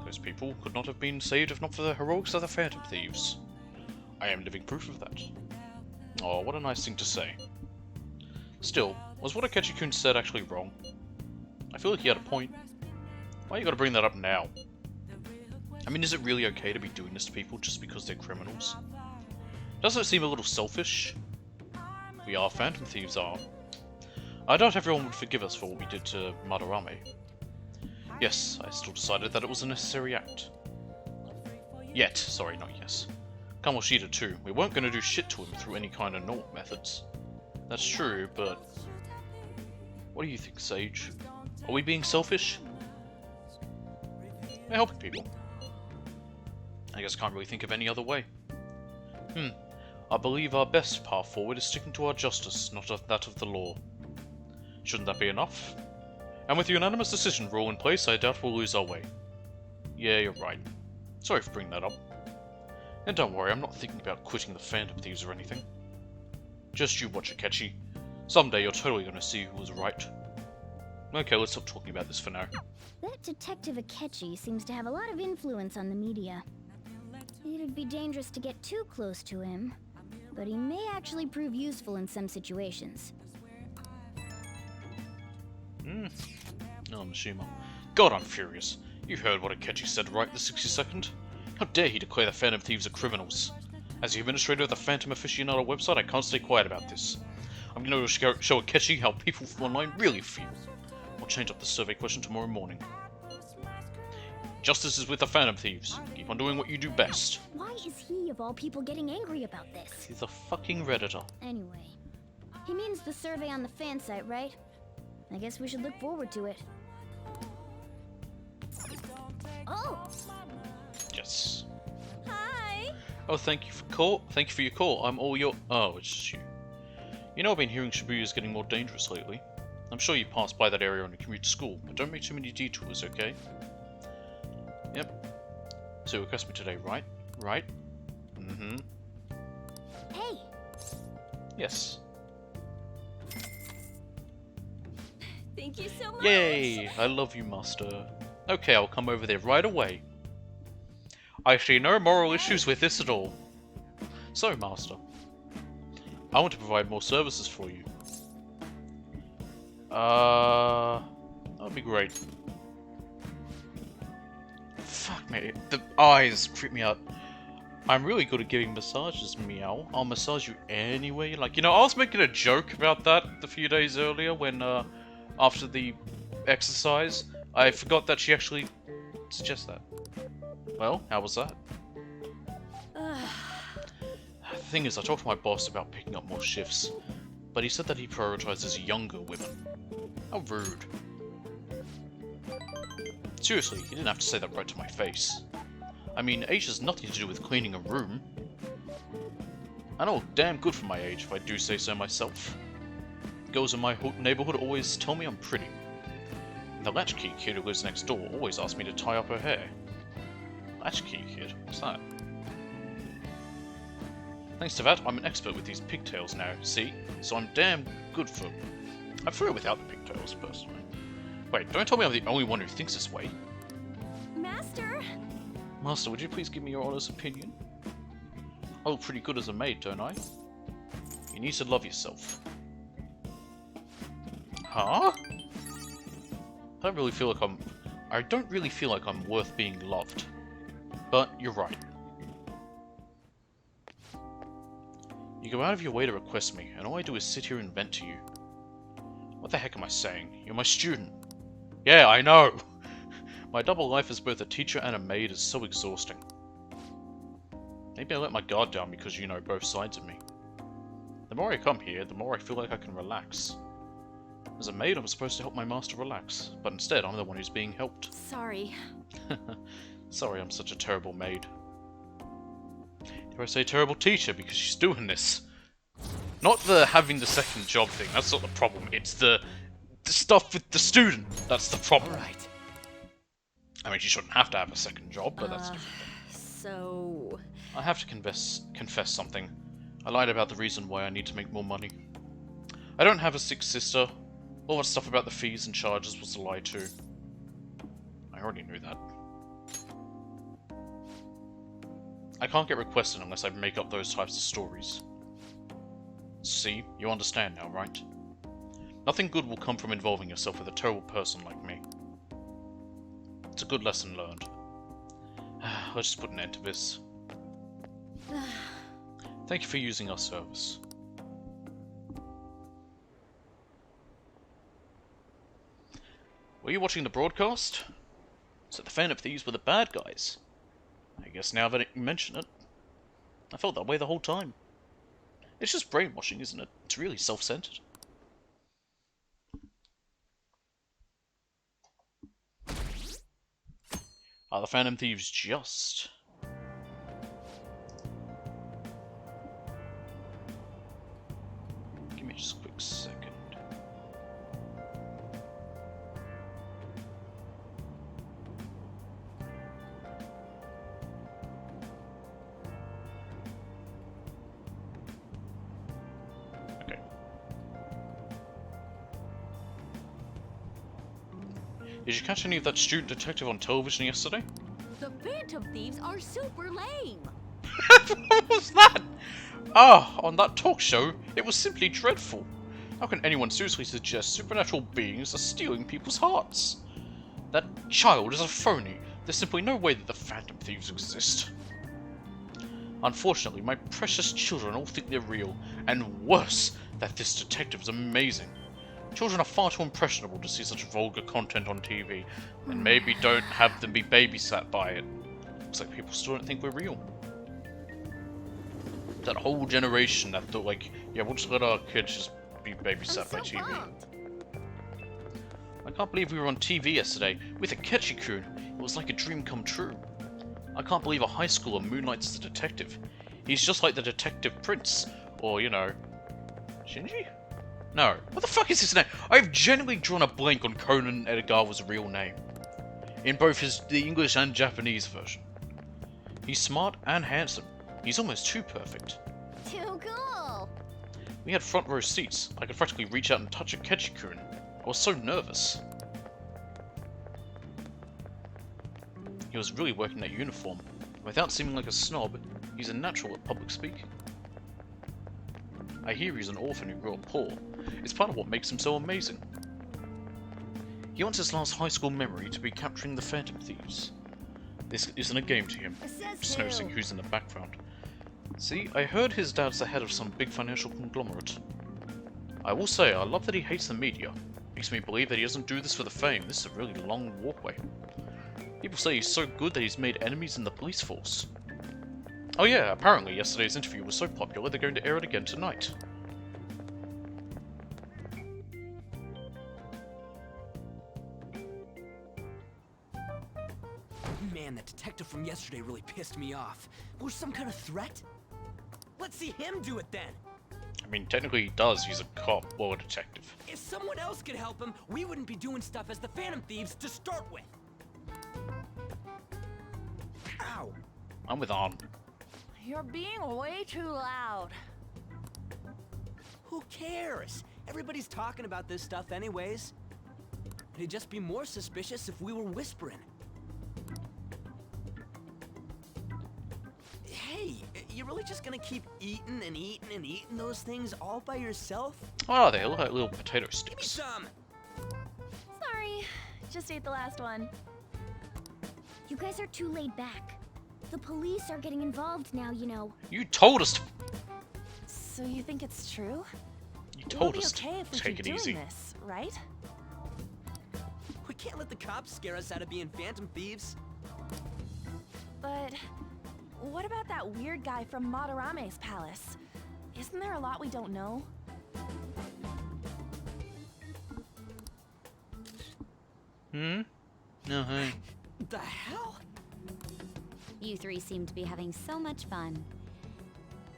Those people could not have been saved if not for the heroics of the Phantom Thieves. I am living proof of that. Oh, what a nice thing to say. Still, was what Akechi-kun said actually wrong? I feel like he had a point. Why you gotta bring that up now? I mean, is it really okay to be doing this to people just because they're criminals? Doesn't it seem a little selfish? We are Phantom Thieves are. I doubt everyone would forgive us for what we did to Madarame. Yes, I still decided that it was a necessary act. Yet, sorry, not yes. Kamoshida too. We weren't going to do shit to him through any kind of normal methods. That's true, but... What do you think, Sage? Are we being selfish? We're helping people. I guess I can't really think of any other way. I believe our best path forward is sticking to our justice, not that of the law. Shouldn't that be enough? And with the unanimous decision rule in place, I doubt we'll lose our way. Yeah, you're right. Sorry for bringing that up. And don't worry, I'm not thinking about quitting the Phantom Thieves or anything. Just you watch, Akechi. Someday you're totally gonna see who was right. Okay, let's stop talking about this for now. That Detective Akechi seems to have a lot of influence on the media. It'd be dangerous to get too close to him, but he may actually prove useful in some situations. Oh, Mishima. God, I'm furious. You heard what Akechi said right this 60-second? How dare he declare the Phantom Thieves are criminals? As the administrator of the Phantom Aficionado website, I can't stay quiet about this. I'm going to show Akechi how people from online really feel. I'll change up the survey question tomorrow morning. Justice is with the Phantom Thieves. Keep on doing what you do best. Why is he, of all people, getting angry about this? He's a fucking Redditor. Anyway, he means the survey on the fan site, right? I guess we should look forward to it. Oh! Yes. Hi! Oh, thank you for your call. I'm all your... Oh, it's just you. You know, I've been hearing Shibuya's getting more dangerous lately. I'm sure you passed by that area on your commute to school, but don't make too many detours, okay? Yep. So you request me today, right? Right? Mm-hmm. Hey! Yes. Yes. Thank you so much! Yay! I love you, Master. Okay, I'll come over there right away. I see no moral issues with this at all. So, Master, I want to provide more services for you. That would be great. Fuck me, the eyes creep me out. I'm really good at giving massages, meow. I'll massage you anyway. Like, you know, I was making a joke about that a few days earlier when, after the exercise, I forgot that she actually suggests that. Well, how was that? The thing is, I talked to my boss about picking up more shifts, but he said that he prioritizes younger women. How rude. Seriously, he didn't have to say that right to my face. I mean, age has nothing to do with cleaning a room. I know damn good for my age, if I do say so myself. Girls in my neighborhood always tell me I'm pretty. And the latchkey kid who lives next door always asks me to tie up her hair. Latchkey kid? What's that? Thanks to that, I'm an expert with these pigtails now, see? So I'm damn good for... I prefer it without the pigtails, personally. Wait, don't tell me I'm the only one who thinks this way. Master! Master, would you please give me your honest opinion? I look pretty good as a maid, don't I? You need to love yourself. Huh? I don't really feel like I'm worth being loved. But you're right. You go out of your way to request me, and all I do is sit here and vent to you. What the heck am I saying? You're my student. Yeah, I know! My double life as both a teacher and a maid is so exhausting. Maybe I let my guard down because you know both sides of me. The more I come here, the more I feel like I can relax. As a maid, I'm supposed to help my master relax, but instead I'm the one who's being helped. Sorry. Sorry I'm such a terrible maid. Dare I say terrible teacher because she's doing this. Not the having the second job thing, that's not the problem. It's the stuff with the student that's the problem. Right. I mean, she shouldn't have to have a second job, but that's different. So... I have to confess something. I lied about the reason why I need to make more money. I don't have a sick sister. All that stuff about the fees and charges was a lie too. I already knew that. I can't get requested unless I make up those types of stories. See, you understand now, right? Nothing good will come from involving yourself with a terrible person like me. It's a good lesson learned. Let's just put an end to this. Thank you for using our service. Were you watching the broadcast? So the Phantom Thieves were the bad guys. I guess now that you mention it, I felt that way the whole time. It's just brainwashing, isn't it? It's really self-centered. Are the Phantom Thieves just? Give me just a quick second. Okay. Did you catch any of that student detective on television yesterday? The Phantom Thieves are super lame. What was that? Ah, on that talk show, it was simply dreadful. How can anyone seriously suggest supernatural beings are stealing people's hearts? That child is a phony. There's simply no way that the Phantom Thieves exist. Unfortunately, my precious children all think they're real, and worse, that this detective is amazing. Children are far too impressionable to see such vulgar content on TV, and maybe don't have them be babysat by it. Looks like people still don't think we're real. That whole generation that thought like, yeah, we'll just let our kids just be babysat by TV. I can't believe we were on TV yesterday with Akechi-kun. It was like a dream come true. I can't believe a high schooler moonlights as a detective. He's just like the Detective Prince, or, you know, Shinji? No. What the fuck is his name? I've genuinely drawn a blank on Conan Edogawa's real name. In both the English and Japanese version. He's smart and handsome. He's almost too perfect. Too cool! We had front row seats. I could practically reach out and touch Akechi-kun. I was so nervous. He was really working that uniform. Without seeming like a snob, he's a natural at public speaking. I hear he's an orphan who grew up poor. It's part of what makes him so amazing. He wants his last high school memory to be capturing the Phantom Thieves. This isn't a game to him. Just noticing who's in the background. See, I heard his dad's the head of some big financial conglomerate. I will say, I love that he hates the media. Makes me believe that he doesn't do this for the fame. This is a really long walkway. People say he's so good that he's made enemies in the police force. Oh yeah, apparently yesterday's interview was so popular they're going to air it again tonight. Man, that detective from yesterday really pissed me off. Was some kind of threat? Let's see him do it then. I mean, technically he does. He's a cop or a detective. If someone else could help him, we wouldn't be doing stuff as the Phantom Thieves to start with. Ow. I'm with On. You're being way too loud. Who cares? Everybody's talking about this stuff anyways. It'd just be more suspicious if we were whispering. Hey, you really just gonna keep eating and eating and eating those things all by yourself? Oh, they look like little potato Give me sticks. some! Sorry, just ate the last one. You guys are too laid back. The police are getting involved now, you know. You told us to. So you think it's true? You told We'll us be okay to if we take keep it doing easy. this, right? We can't let the cops scare us out of being Phantom Thieves. But what about that weird guy from Madarame's palace? Isn't there a lot we don't know? Hmm? No, hey. The hell? You three seem to be having so much fun.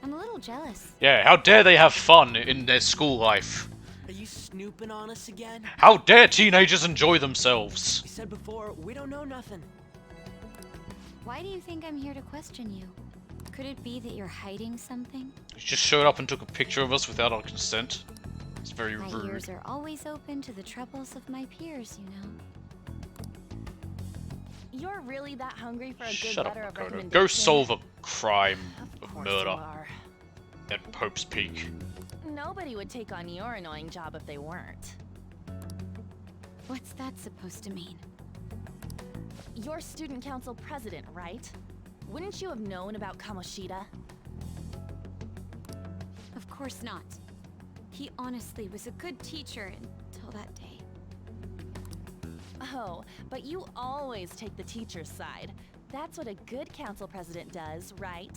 I'm a little jealous. Yeah, how dare they have fun in their school life? Are you snooping on us again? How dare teenagers enjoy themselves? We said before, we don't know nothing. Why do you think I'm here to question you? Could it be that you're hiding something? You just showed up and took a picture of us without our consent. It's very My rude. ears are always open to the troubles of my peers, you know. You're really that hungry for a good Shut up, letter of Makoto. recommendation? Go solve a crime of course you murder are. at Pope's Peak. Nobody would take on your annoying job if they weren't. What's that supposed to mean? You're student council president, right? Wouldn't you have known about Kamoshida? Of course not. He honestly was a good teacher until that day. Oh, but you always take the teacher's side. That's what a good council president does, right?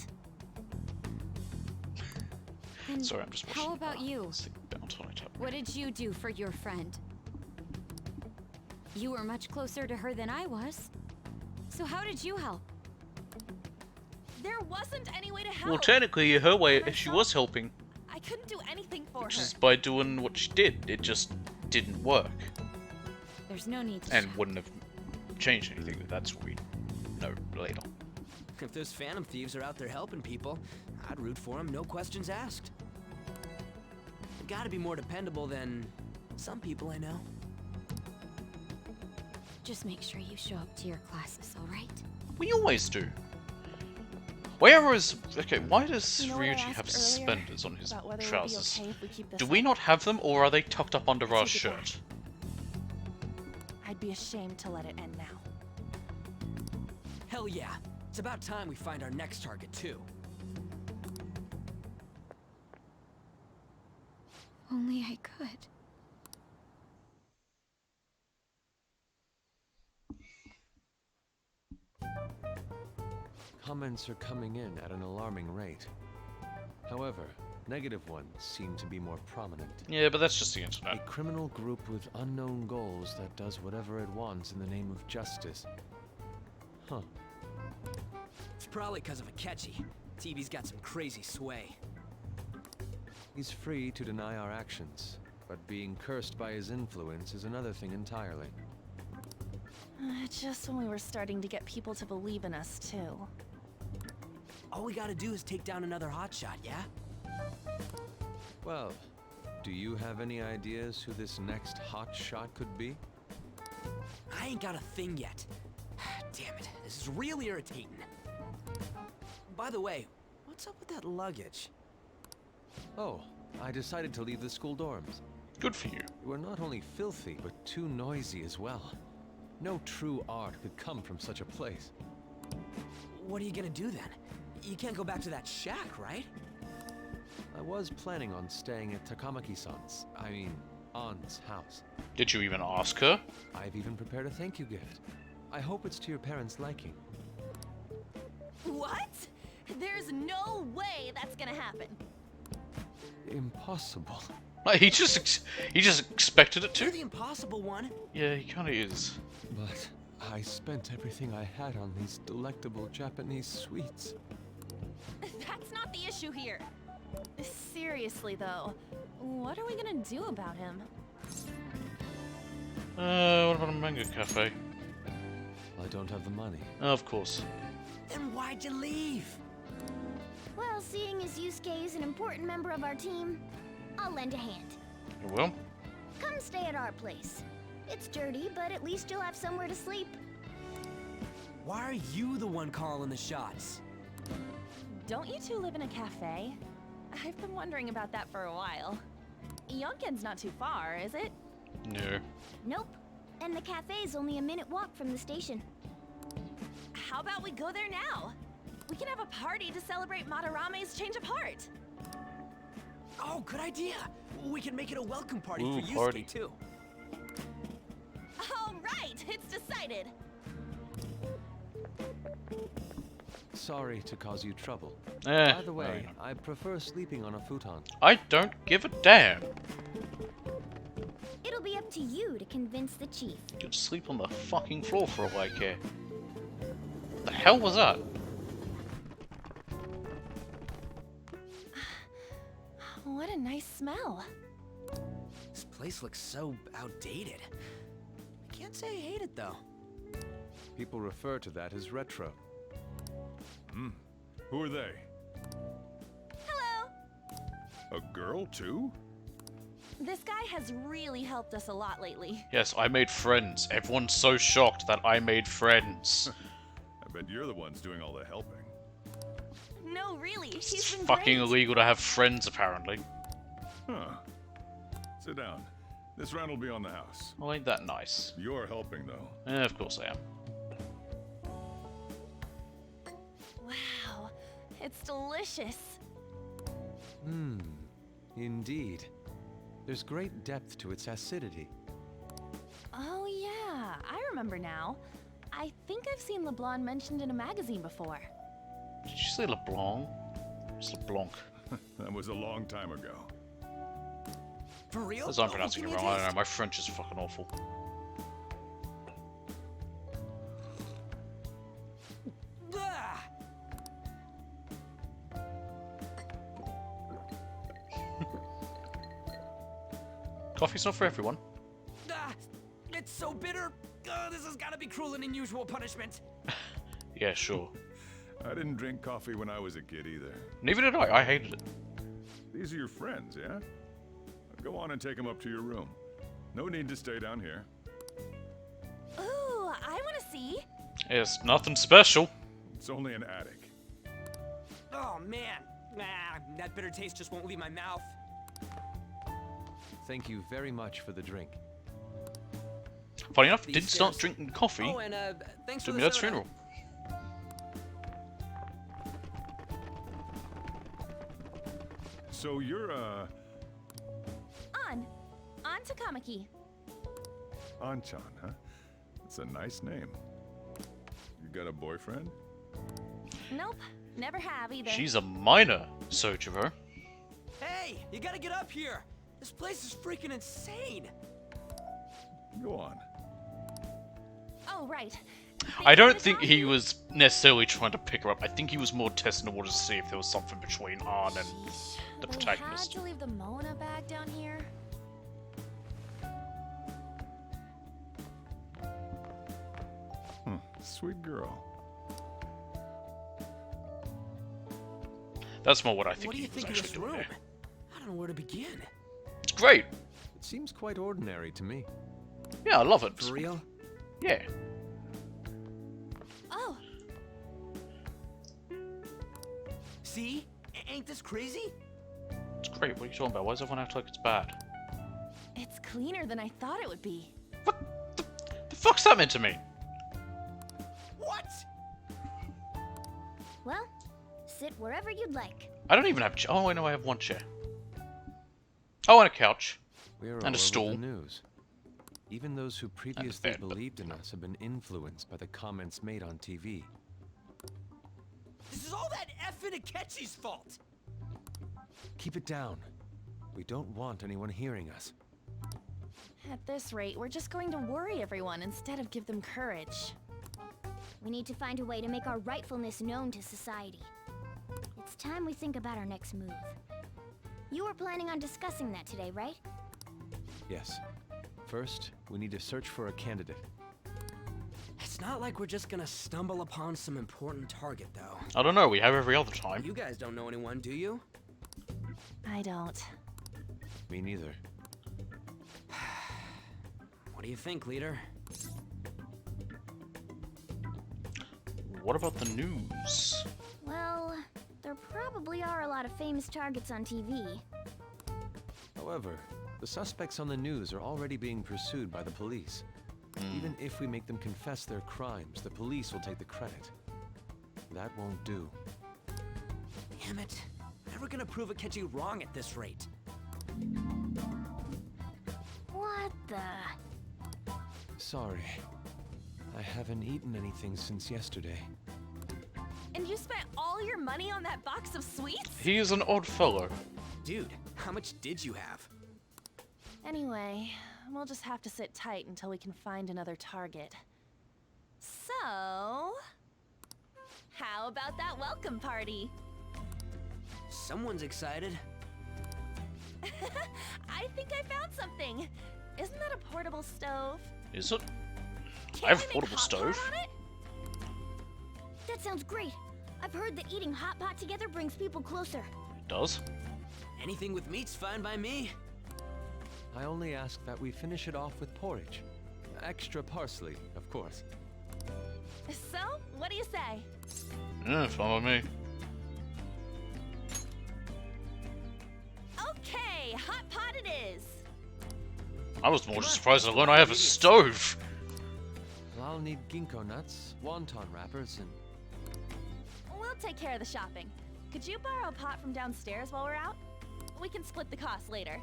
And Sorry, I'm just watching. how about you? Bounce on it. What did you do for your friend? You were much closer to her than I was. So how did you help? There wasn't any way to help. Well, technically, her way, she was helping, I couldn't do anything for which her. is by doing what she did. It just didn't work, There's no need to and shout. wouldn't have changed anything. But that's what we know later. If those Phantom Thieves are out there helping people, I'd root for them, no questions asked. They gotta be more dependable than some people I know. Just make sure you show up to your classes, alright? We always do. Where is... Okay, why does You know what I Ryuji asked have earlier suspenders on his about whether it would be trousers? okay if we keep this Do up? we not have them, or are they tucked up under our take it back. shirt? I'd be ashamed to let it end now. Hell yeah. It's about time we find our next target, too. Only I could. Comments are coming in at an alarming rate. However, negative ones seem to be more prominent. Yeah, but that's just the A internet. criminal group with unknown goals that does whatever it wants in the name of justice. Huh. It's probably because of Akechi. TV's got some crazy sway. He's free to deny our actions, but being cursed by his influence is another thing entirely. Just when we were starting to get people to believe in us, too. All we gotta do is take down another hotshot, yeah? Well, do you have any ideas who this next hot shot could be? I ain't got a thing yet. Damn it, this is real irritating. By the way, what's up with that luggage? Oh, I decided to leave the school dorms. Good for you. We're not only filthy, but too noisy as well. No true art could come from such a place. What are you gonna do then? You can't go back to that shack, right? I was planning on staying at Takamaki-san's, Ann's house. Did you even ask her? I've even prepared a thank you gift. I hope it's to your parents' liking. What? There's no way that's gonna happen. Impossible. Like, he just expected it You're to. the impossible one. Yeah, he kind of is. But I spent everything I had on these delectable Japanese sweets. That's not the issue here. Seriously, though, what are we gonna do about him? What about a manga cafe? I don't have the money. Of course. Then why'd you leave? Well, seeing as Yusuke is an important member of our team, I'll lend a hand. You will? Come stay at our place. It's dirty, but at least you'll have somewhere to sleep. Why are you the one calling the shots? Don't you two live in a cafe? I've been wondering about that for a while. Yonken's not too far, is it? No. Nope. And the cafe's only a minute walk from the station. How about we go there now? We can have a party to celebrate Madarame's change of heart. Oh, good idea. We can make it a welcome party Ooh, for Yusuke, party. too. All right, it's decided. Sorry to cause you trouble. Eh, By the way, no. I prefer sleeping on a futon. I don't give a damn. It'll be up to you to convince the chief. You could sleep on the fucking floor for all I care. The hell was that? What a nice smell. This place looks so outdated. I can't say I hate it, though. People refer to that as retro. Who are they? Hello. A girl, too? This guy has really helped us a lot lately. Yes, I made friends. Everyone's so shocked that I made friends. I bet you're the ones doing all the helping. No, really, It's he's been fucking great. illegal to have friends, apparently. Huh. Sit down. This round will be on the house. Well, ain't that nice? You're helping, though. Of course I am. Wow, it's delicious. Indeed. There's great depth to its acidity. Oh yeah, I remember now. I think I've seen LeBlanc mentioned in a magazine before. Did you say LeBlanc? It's LeBlanc. That was a long time ago. For real? As I'm pronouncing it wrong, I don't know. My French is fucking awful. Ah! Coffee's not for everyone. Ah! It's so bitter. This has got to be cruel and unusual punishment. Yeah, sure. I didn't drink coffee when I was a kid either. Neither did I. I hated it. These are your friends, yeah? Go on and take them up to your room. No need to stay down here. Ooh, I want to see. It's nothing special. It's only an attic. Oh, man. That bitter taste just won't leave my mouth. Thank you very much for the drink. Funny enough, These didn't start stairs. drinking coffee Oh, and thanks to for my the dad's soda. funeral. So you're, On Takamaki. Anchan, huh? That's a nice name. You got a boyfriend? Nope, never have either. She's a minor, Sojivo. Hey, you gotta get up here. This place is freaking insane. Go on. Oh, right. I don't think he was necessarily trying to pick her up. I think he was more testing the waters to see if there was something between Arn and the We had protagonist. to leave the Mona bag down here. Sweet girl. That's more what I think What do he you was think of actually this doing room? there. I don't know where to begin. It's great. It seems quite ordinary to me. Yeah, I love it. For real? Yeah. Oh, See? Ain't this crazy? It's great. What are you talking about? Why does everyone act like it's bad? it's cleaner than I thought it would be. The fuck's that meant to mean? What? Well, sit wherever you'd like. I don't even have a chair. Oh, I know I have one chair. Oh, and a couch. We're all And a over stool. the news. Even those who previously bed, but- believed in us have been influenced by the comments made on TV. This is all that effing Akechi's fault. Keep it down. We don't want anyone hearing us. At this rate, we're just going to worry everyone instead of give them courage. We need to find a way to make our rightfulness known to society. It's time we think about our next move. You were planning on discussing that today, right? Yes. First, we need to search for a candidate. It's not like we're just gonna stumble upon some important target, though. I don't know, we have every other time. You guys don't know anyone, do you? I don't. Me neither. What do you think, leader? What about the news? Well, there probably are a lot of famous targets on TV. However, the suspects on the news are already being pursued by the police. Even if we make them confess their crimes, the police will take the credit. That won't do. Damn it. Never gonna prove Akechi wrong at this rate. What the? Sorry. I haven't eaten anything since yesterday. And you spent all your money on that box of sweets? He is an odd fellow. Dude, how much did you have? Anyway, we'll just have to sit tight until we can find another target. So, how about that welcome party? Someone's excited. I think I found something. Isn't that a portable stove? Is it? Can't I have we a make portable hot pot stove. on it? That sounds great. I've heard that eating hot pot together brings people closer. It does. Anything with meat's fine by me. I only ask that we finish it off with porridge. Extra parsley, of course. So, what do you say? Yeah, fine by me. Okay, hot pot it is. I was more surprised to learn I have a stove. Well, I'll need ginkgo nuts, wonton wrappers, and... We'll take care of the shopping. Could you borrow a pot from downstairs while we're out? We can split the cost later.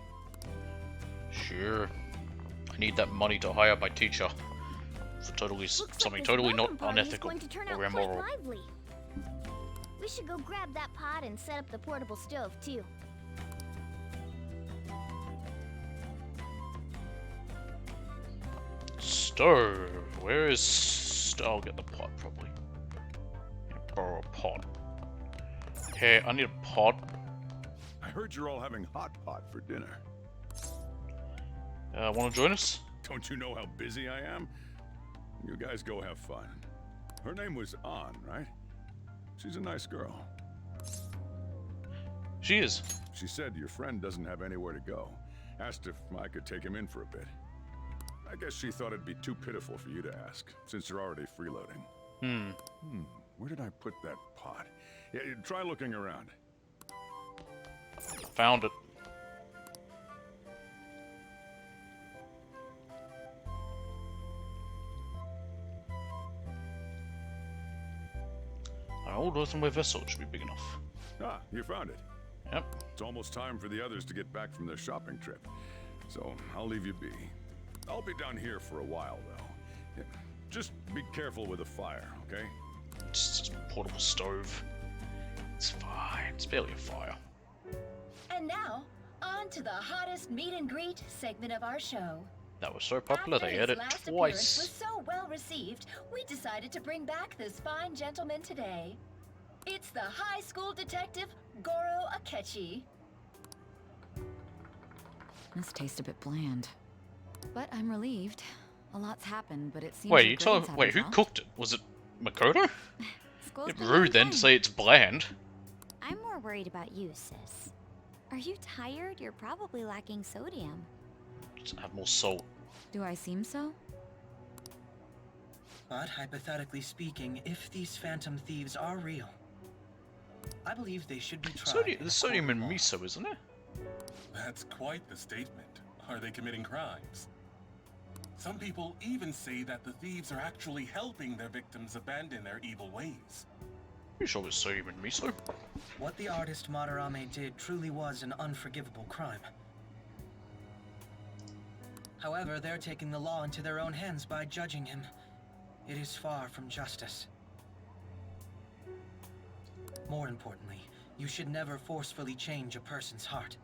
Sure. I need that money to hire my teacher. For totally something This totally not welcome party is unethical going to turn or out quite immoral. lively. We should go grab that pot and set up the portable stove too. Stove. Where is... I'll get the pot, probably. Borrow a pot. Hey, I need a pot. I heard you're all having hot pot for dinner. Want to join us? Don't you know how busy I am? You guys go have fun. Her name was An, right? She's a nice girl. She is. She said your friend doesn't have anywhere to go. Asked if I could take him in for a bit. I guess she thought it'd be too pitiful for you to ask, since you're already freeloading. Where did I put that pot? Yeah, try looking around. Found it. An old earthenware vessel should be big enough. Ah, you found it. Yep. It's almost time for the others to get back from their shopping trip. So, I'll leave you be. I'll be down here for a while, though. Yeah, just be careful with the fire, okay? It's just a portable stove. It's fine. It's barely a fire. And now, on to the hottest meet and greet segment of our show. That was so popular After they his had it last appearance twice. was so well received, we decided to bring back this fine gentleman today. It's the high school detective, Goro Akechi. This tastes a bit bland. But I'm relieved. A lot's happened, but it seems Wait, your you tell grades wait, haven't who dropped. cooked it? Was it Makoto? School's It's been rude looking then to fine. say it's bland. I'm more worried about you, sis. Are you tired? You're probably lacking sodium. Just have more salt. Do I seem so? But hypothetically speaking, if these phantom thieves are real, I believe they should be tried. There's sodium in miso, isn't it? That's quite the statement. Are they committing crimes? Some people even say that the thieves are actually helping their victims abandon their evil ways. You sure it's sodium in miso? What the artist Madarame did truly was an unforgivable crime. However, they're taking the law into their own hands by judging him. It is far from justice. More importantly, you should never forcefully change a person's heart.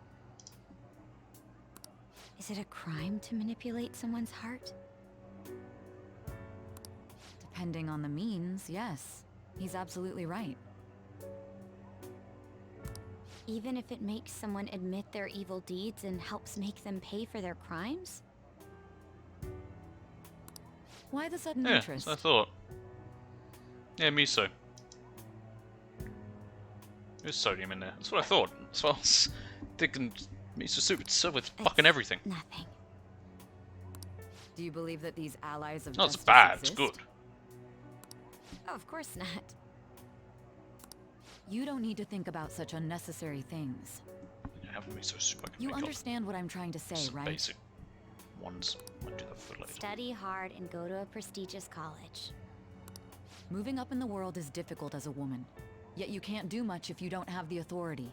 Is it a crime to manipulate someone's heart? Depending on the means, yes. He's absolutely right. Even if it makes someone admit their evil deeds and helps make them pay for their crimes? Why the sudden Yeah, interest? that's what I thought. Yeah, miso. There's sodium in there. That's what I thought. That's what I was thinking. Miso soup, it's served with fucking everything. Nothing. Do you believe that these allies of No, it's justice bad. exist? It's good. Oh, of course not. You don't need to think about such unnecessary things. I have miso soup. I can You make up understand what I'm trying to say, some right? basic ones. I'll do that for later. Study hard and go to a prestigious college. Moving up in the world is difficult as a woman. Yet you can't do much if you don't have the authority.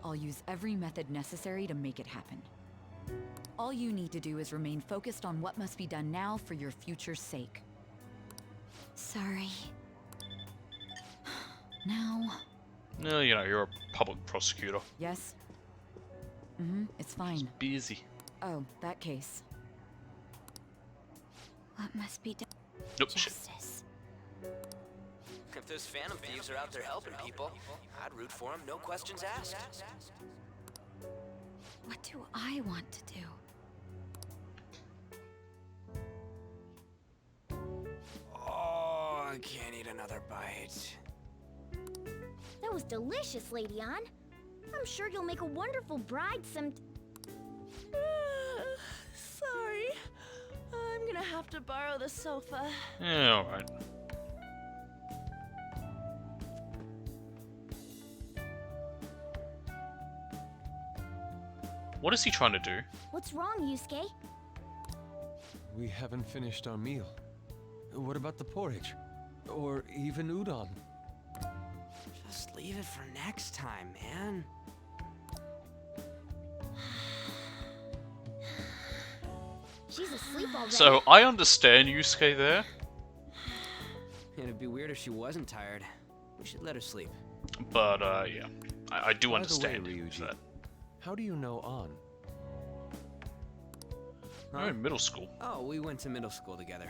I'll use every method necessary to make it happen. All you need to do is remain focused on what must be done now for your future's sake. Sorry. Now... No, you know, you're a public prosecutor. Yes? Mm-hmm, it's fine. Busy. Oh, that case. What must be done? Nope, shit. If those Phantom Thieves are out there helping people, I'd root for them, no questions asked. What do I want to do? Oh, I can't eat another bite. That was delicious, Lady Ann. I'm sure you'll make a wonderful bride some... Sorry. I'm gonna have to borrow the sofa. Yeah, alright. What is he trying to do? What's wrong, Yusuke? We haven't finished our meal. What about the porridge? Or even udon? Just leave it for next time, man. She's asleep already. So, I understand Yusuke there. It'd be weird if she wasn't tired. We should let her sleep. But, yeah. I do By understand the way, Ryuji, that. how do you know An? You're in middle school. Oh, we went to middle school together.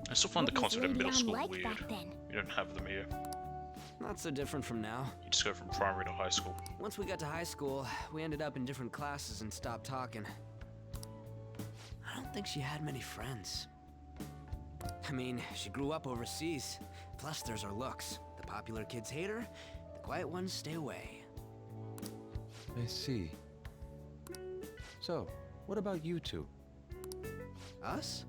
I still find the What was concept of Lady middle Ann school like weird. back then? You don't have them here. Not so different from now. You just go from primary to high school. Once we got to high school, we ended up in different classes and stopped talking. I don't think she had many friends. I mean, she grew up overseas. Plus, there's her looks. The popular kids hate her, the quiet ones stay away. I see. So, what about you two? Us?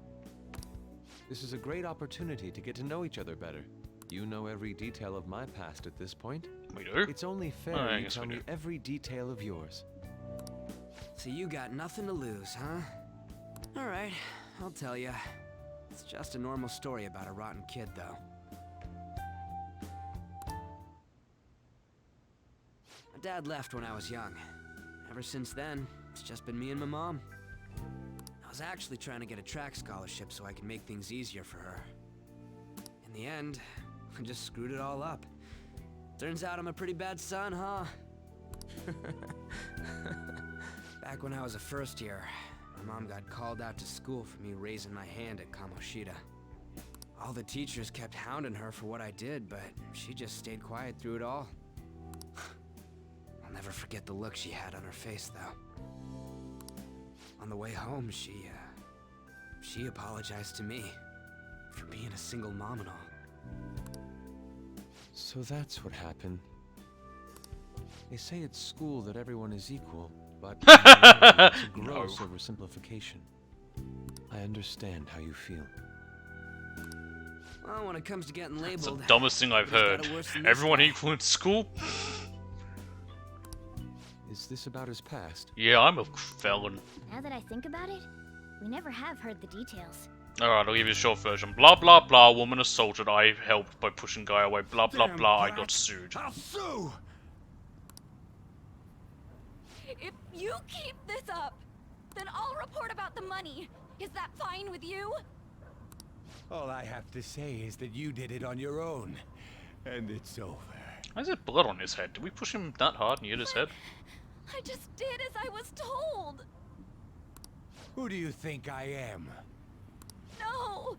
This is a great opportunity to get to know each other better. You know every detail of my past at this point. We do? It's only fair I you guess tell we me do. every detail of yours. So you got nothing to lose, huh? Alright, I'll tell ya. It's just a normal story about a rotten kid, though. My dad left when I was young. Ever since then, it's just been me and my mom. I was actually trying to get a track scholarship so I could make things easier for her. In the end, I just screwed it all up. Turns out I'm a pretty bad son, huh? Back when I was a first year, my mom got called out to school for me raising my hand at Kamoshida. All the teachers kept hounding her for what I did, but she just stayed quiet through it all. I'll never forget the look she had on her face, though. On the way home, she apologized to me for being a single mom and all. So that's what happened. They say at school that everyone is equal, but it's a gross oversimplification. I understand how you feel. Well, when it comes to getting labeled, It's the dumbest thing I've nobody's heard. got it worse than this Everyone guy. equal in school? Is this about his past? Yeah, I'm a felon. Now that I think about it, we never have heard the details. Alright, I'll give you a short version. Blah blah blah, woman assaulted, I helped by pushing guy away. Blah blah Damn blah, I brat. got sued. I'll sue! If you keep this up, then I'll report about the money. Is that fine with you? All I have to say is that you did it on your own. And it's over. Why is there blood on his head? Did we push him that hard and he hit his head? I just did as I was told. Who do you think I am? No!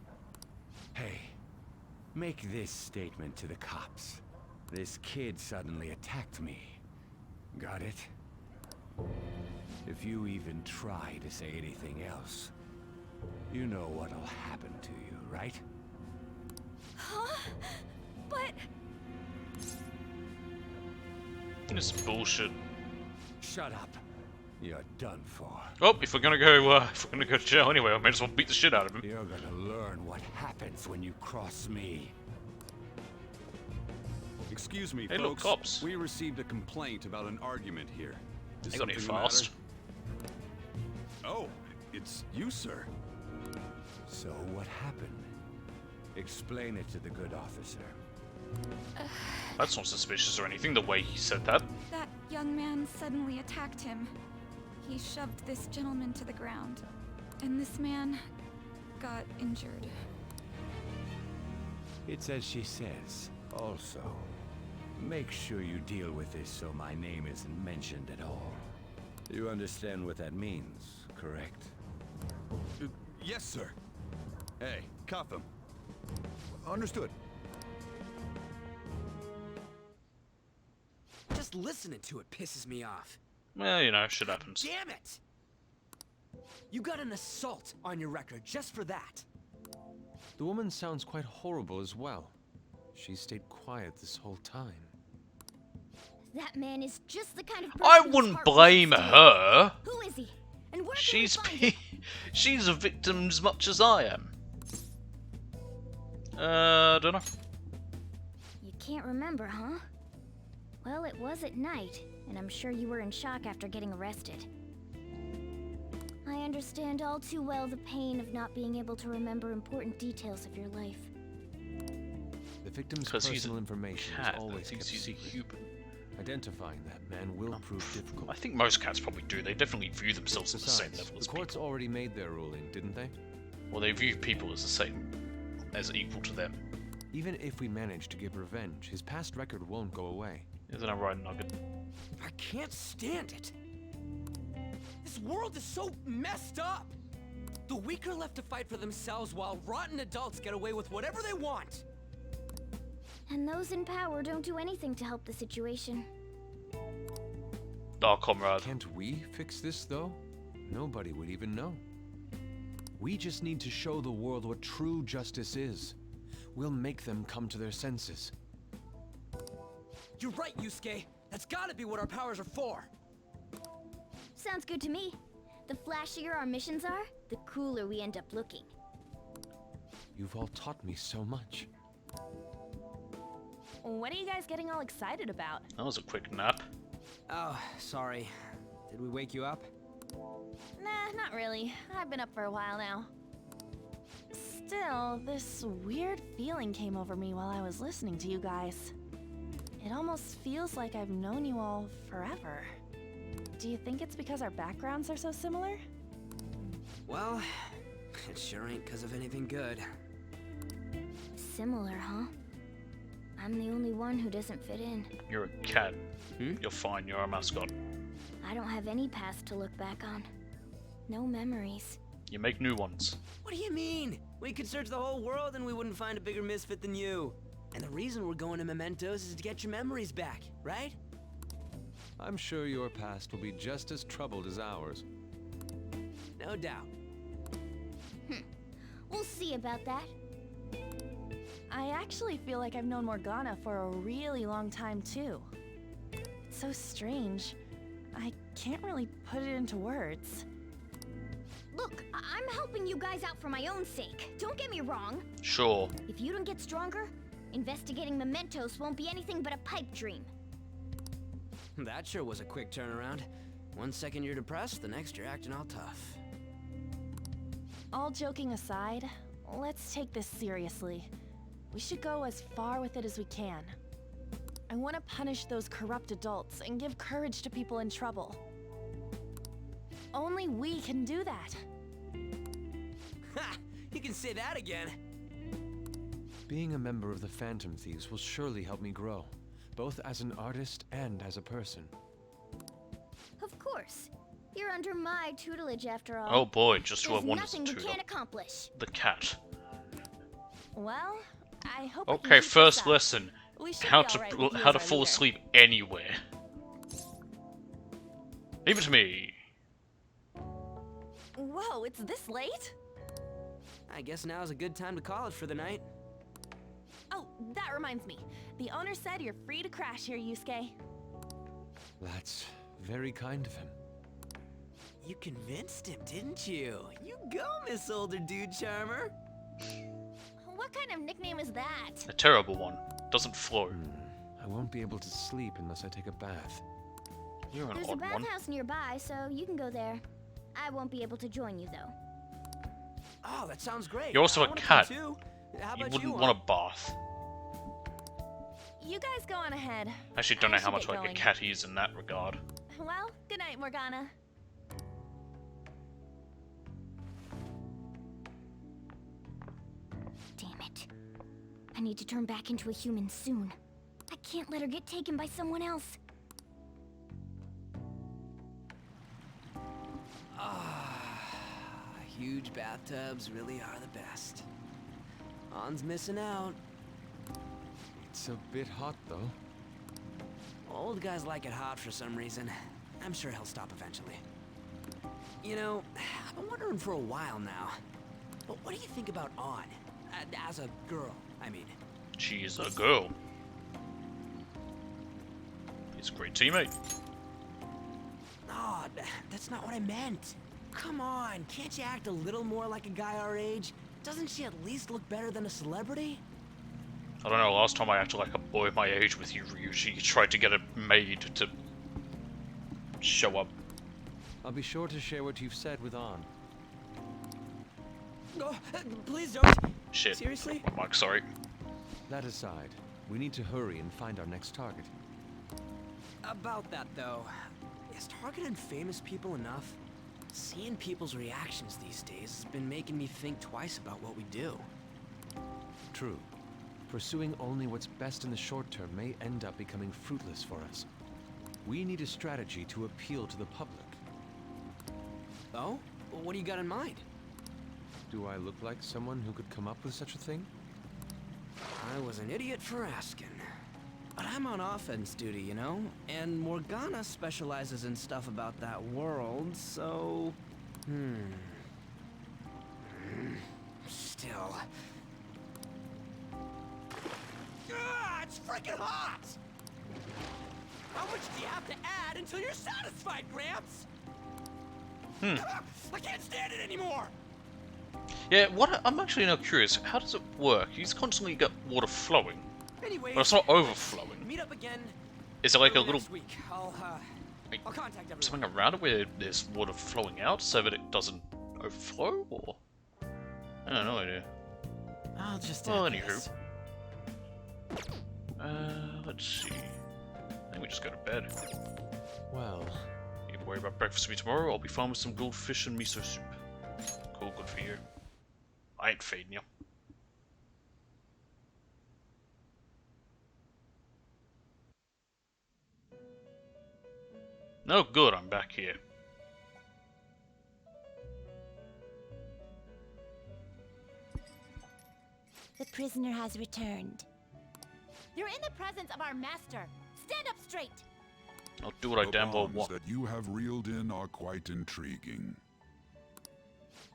Hey, make this statement to the cops. This kid suddenly attacked me. Got it? If you even try to say anything else, you know what'll happen to you, right? Huh? But... This is bullshit. Shut up. You're done for. Oh, if we're gonna go to jail anyway, I might as well beat the shit out of him. You're gonna learn what happens when you cross me. Excuse me, Hey, folks. look, cops. We received a complaint about an argument here. Is They got it something the matter? fast. Oh, it's you, sir. So what happened? Explain it to the good officer. That's not suspicious or anything, the way he said that. That young man suddenly attacked him. He shoved this gentleman to the ground, and this man got injured. It's as she says. Also, make sure you deal with this so my name isn't mentioned at all. You understand what that means, correct? Yes, sir. Hey, cuff him. Understood. Just listening to it pisses me off. Well, you know, shit happens. Damn it! You got an assault on your record just for that. The woman sounds quite horrible as well. She stayed quiet this whole time. That man is just the kind of person I whose wouldn't heart blame wants to her. Who is he? And where She's can we find him? she's a victim as much as I am. Don't know. You can't remember, huh? Well, it was at night, and I'm sure you were in shock after getting arrested. I understand all too well the pain of not being able to remember important details of your life. The victim's 'Cause he's personal a information cat is always that thinks kept he's a secret. human. Identifying that man will prove difficult. I think most cats probably do. They definitely view themselves at the same Besides, level the as courts people. already made their ruling, didn't they? Well, they view people as the same, as equal to them. Even if we manage to get revenge, his past record won't go away. Isn't that right, Nugget? I can't stand it. This world is so messed up. The weak are left to fight for themselves while rotten adults get away with whatever they want. And those in power don't do anything to help the situation. Our comrade. Can't we fix this, though? Nobody would even know. We just need to show the world what true justice is. We'll make them come to their senses. You're right, Yusuke. That's gotta be what our powers are for. Sounds good to me. The flashier our missions are, the cooler we end up looking. You've all taught me so much. What are you guys getting all excited about? That was a quick nap. Oh, sorry. Did we wake you up? Nah, not really. I've been up for a while now. Still, this weird feeling came over me while I was listening to you guys. It almost feels like I've known you all forever. Do you think it's because our backgrounds are so similar? Well, it sure ain't because of anything good. Similar, huh? I'm the only one who doesn't fit in. You're a cat. You're fine, you're a mascot. I don't have any past to look back on. No memories. You make new ones. What do you mean? We could search the whole world and we wouldn't find a bigger misfit than you. And the reason we're going to Mementos is to get your memories back, right? I'm sure your past will be just as troubled as ours. No doubt. We'll see about that. I actually feel like I've known Morgana for a really long time, too. It's so strange. I can't really put it into words. Look, I'm helping you guys out for my own sake. Don't get me wrong. Sure. If you don't get stronger, investigating Mementos won't be anything but a pipe dream. That sure was a quick turnaround. 1 second you're depressed, the next you're acting all tough. All joking aside, let's take this seriously. We should go as far with it as we can. I want to punish those corrupt adults and give courage to people in trouble. Only we can do that. Ha! You can say that again. Being a member of the Phantom Thieves will surely help me grow, both as an artist and as a person. Of course. You're under my tutelage after all. Oh boy, just who I There's wanted to nothing we tutor. can't accomplish. The cat. Well, I hope I can Okay, keep first this up. lesson. We should How be to alright with you how as to our fall leader. asleep anywhere. Leave it to me. Whoa, it's this late? I guess now's a good time to call it for the night. Oh, that reminds me. The owner said you're free to crash here, Yusuke. That's very kind of him. You convinced him, didn't you? You go, Miss Older Dude Charmer. What kind of nickname is that? A terrible one. Doesn't flow. I won't be able to sleep unless I take a bath. You're an There's a odd one. bathhouse nearby, so you can go there. I won't be able to join you, though. Oh, that sounds great. You're also I a wanna cat. come too. How You about wouldn't you? want a bath. You guys go on ahead. I actually don't know how should much get like a going. cat is in that regard. Well, good night, Morgana. Damn it. I need to turn back into a human soon. I can't let her get taken by someone else. Huge bathtubs really are the best. On's missing out. It's a bit hot, though. Old guys like it hot for some reason. I'm sure he'll stop eventually. You know, I've been wondering for a while now. But what do you think about On? As a girl, I mean. She's a girl. He's a great teammate. Oh, that's not what I meant. Come on, can't you act a little more like a guy our age? Doesn't she at least look better than a celebrity? I don't know, last time I acted like a boy my age with you, Ryuji, tried to get a maid to show up. I'll be sure to share what you've said with On. Oh, please don't. Shit. Seriously? Mike, sorry. That aside, we need to hurry and find our next target. About that, though, is targeting famous people enough? Seeing people's reactions these days has been making me think twice about what we do. True. Pursuing only what's best in the short term may end up becoming fruitless for us. We need a strategy to appeal to the public. Oh? Well, what do you got in mind? Do I look like someone who could come up with such a thing? I was an idiot for asking. But I'm on offense duty, you know? And Morgana specializes in stuff about that world, so... Still... it's freaking hot! How much do you have to add until you're satisfied, Gramps? I can't stand it anymore! Yeah, I'm actually now curious, how does it work? You constantly get water flowing. Anyways, But it's not overflowing. meet up again. Is it like a early little next week. I'll contact everyone. something around it where there's water flowing out so that it doesn't overflow, or? I don't know idea. I'll just Well, add anywho. this. Let's see. I think we just go to bed. Well... You can worry about breakfast with me tomorrow, I'll be fine with some goldfish and miso soup. Cool, good for you. I ain't feeding you. No good, I'm back here. The prisoner has returned. You're in the presence of our master. Stand up straight. I'll do what I The damn well bonds want. that you have reeled in are quite intriguing.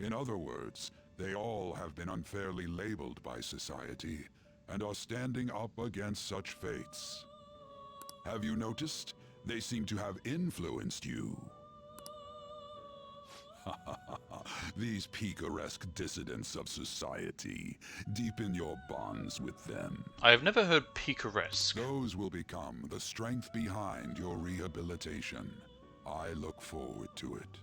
In other words, they all have been unfairly labeled by society and are standing up against such fates. Have you noticed? They seem to have influenced you. These picaresque dissidents of society, deepen your bonds with them. I have never heard picaresque. Those will become the strength behind your rehabilitation. I look forward to it.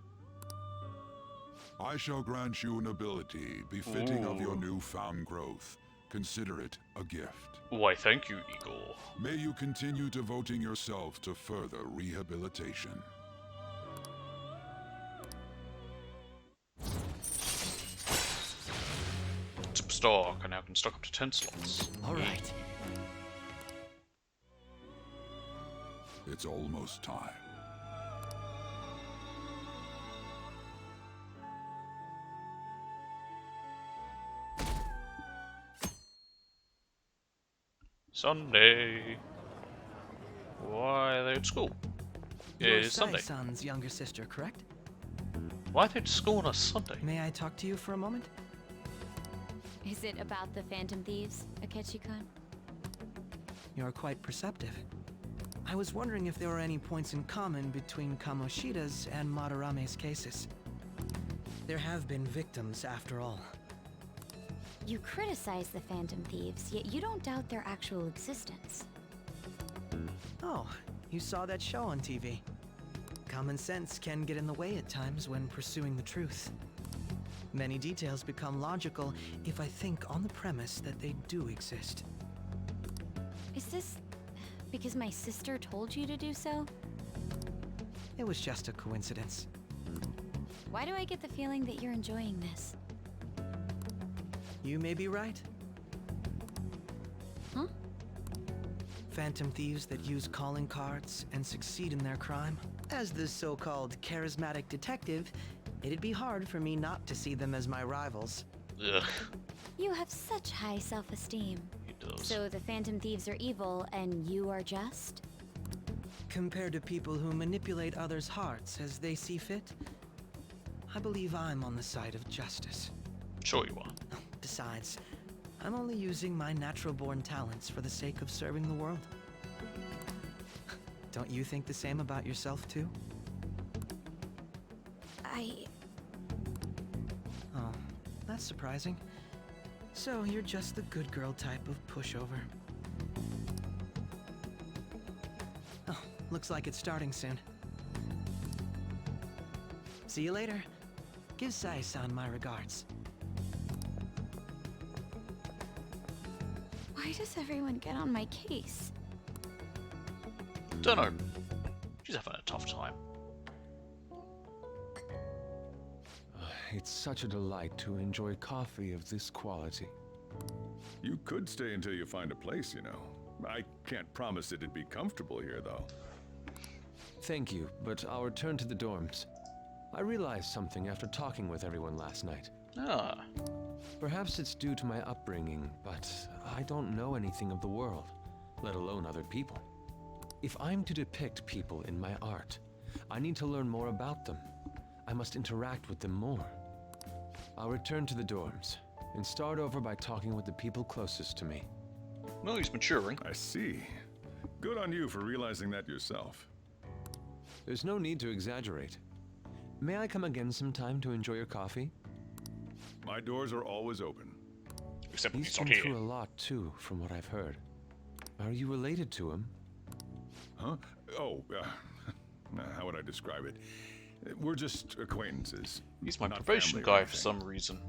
I shall grant you an ability befitting of your Ooh. newfound growth. Consider it a gift. Why, thank you, Igor. May you continue devoting yourself to further rehabilitation. Superstar, I now can stock up to 10 slots. Alright. It's almost time. Sunday. Why are they at school? You're It is Sunday. Sai-san's younger sister, correct? Why are they at school on a Sunday? May I talk to you for a moment? Is it about the Phantom Thieves, Akechi-kun? You're quite perceptive. I was wondering if there were any points in common between Kamoshida's and Madarame's cases. There have been victims, after all. You criticize the Phantom Thieves, yet you don't doubt their actual existence. Oh, you saw that show on TV. Common sense can get in the way at times when pursuing the truth. Many details become logical if I think on the premise that they do exist. Is this because my sister told you to do so? It was just a coincidence. Why do I get the feeling that you're enjoying this? You may be right. Huh? Phantom thieves that use calling cards and succeed in their crime. As the so-called charismatic detective, it'd be hard for me not to see them as my rivals. Ugh. You have such high self-esteem. He does. So the Phantom Thieves are evil and you are just? Compared to people who manipulate others' hearts as they see fit, I believe I'm on the side of justice. Sure you are. Besides, I'm only using my natural-born talents for the sake of serving the world. Don't you think the same about yourself, too? Oh, that's surprising. So you're just the good girl type of pushover. Oh, looks like it's starting soon. See you later. Give Sai-san my regards. Why does everyone get on my case? Don't know. She's having a tough time. It's such a delight to enjoy coffee of this quality. You could stay until you find a place, you know. I can't promise it'd be comfortable here, though. Thank you, but I'll return to the dorms. I realized something after talking with everyone last night. Ah. Perhaps it's due to my upbringing, but I don't know anything of the world, let alone other people. If I'm to depict people in my art, I need to learn more about them. I must interact with them more. I'll return to the dorms and start over by talking with the people closest to me. Well, he's maturing. I see. Good on you for realizing that yourself. There's no need to exaggerate. May I come again sometime to enjoy your coffee? My doors are always open. Except when He's he's not been here. through a lot too, from what I've heard. Are you related to him? Huh? Oh, how would I describe it? We're just acquaintances. He's my not probation family or guy for anything. some reason.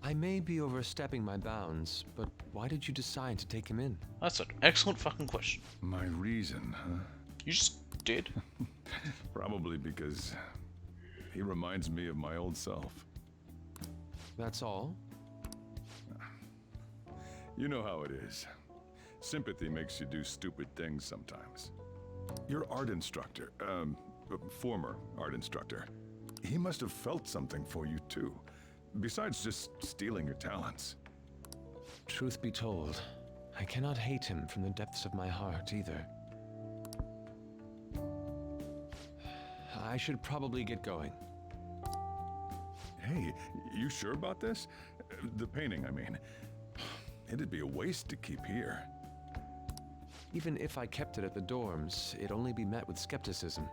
I may be overstepping my bounds, but why did you decide to take him in? That's an excellent fucking question. My reason, huh? You just did? Probably because he reminds me of my old self. That's all? You know how it is. Sympathy makes you do stupid things sometimes. Your art instructor, former art instructor, he must have felt something for you too, besides just stealing your talents. Truth be told, I cannot hate him from the depths of my heart either. I should probably get going. Hey, you sure about this? The painting, I mean. It'd be a waste to keep here. Even if I kept it at the dorms, it'd only be met with skepticism.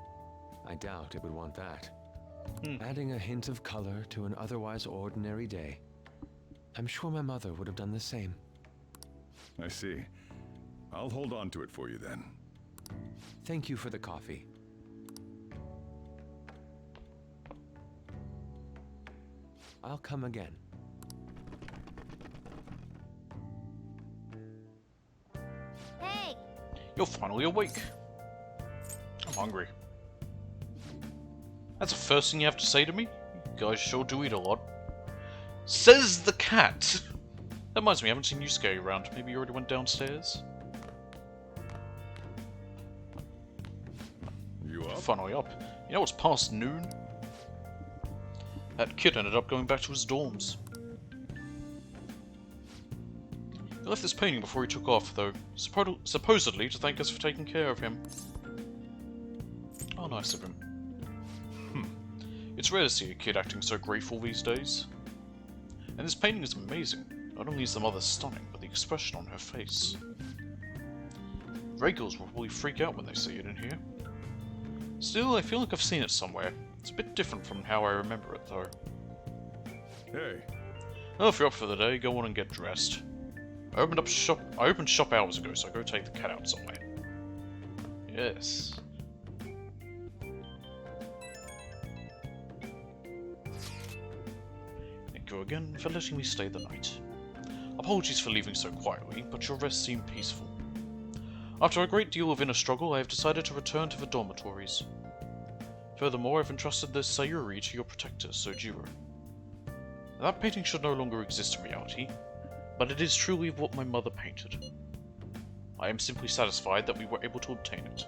I doubt it would want that. Adding a hint of color to an otherwise ordinary day. I'm sure my mother would have done the same. I see. I'll hold on to it for you then. Thank you for the coffee. I'll come again. Hey! You're finally awake. I'm hungry. That's the first thing you have to say to me? You guys sure do eat a lot. Says the cat! That reminds me, I haven't seen you scurry around. Maybe you already went downstairs? You up? Finally up. You know it's past noon? That kid ended up going back to his dorms. left this painting before he took off, though, supposedly to thank us for taking care of him. Oh, nice of him. It's rare to see a kid acting so grateful these days. And this painting is amazing. Not only is the mother stunning, but the expression on her face. Regulars will probably freak out when they see it in here. Still, I feel like I've seen it somewhere. It's a bit different from how I remember it, though. Hey. Well, if you're up for the day, go on and get dressed. I opened shop hours ago, so go take the cat out somewhere. Yes. Thank you again for letting me stay the night. Apologies for leaving so quietly, but your rest seemed peaceful. After a great deal of inner struggle, I have decided to return to the dormitories. Furthermore, I've entrusted the Sayuri to your protector, Sojiro. That painting should no longer exist in reality, but it is truly what my mother painted. I am simply satisfied that we were able to obtain it.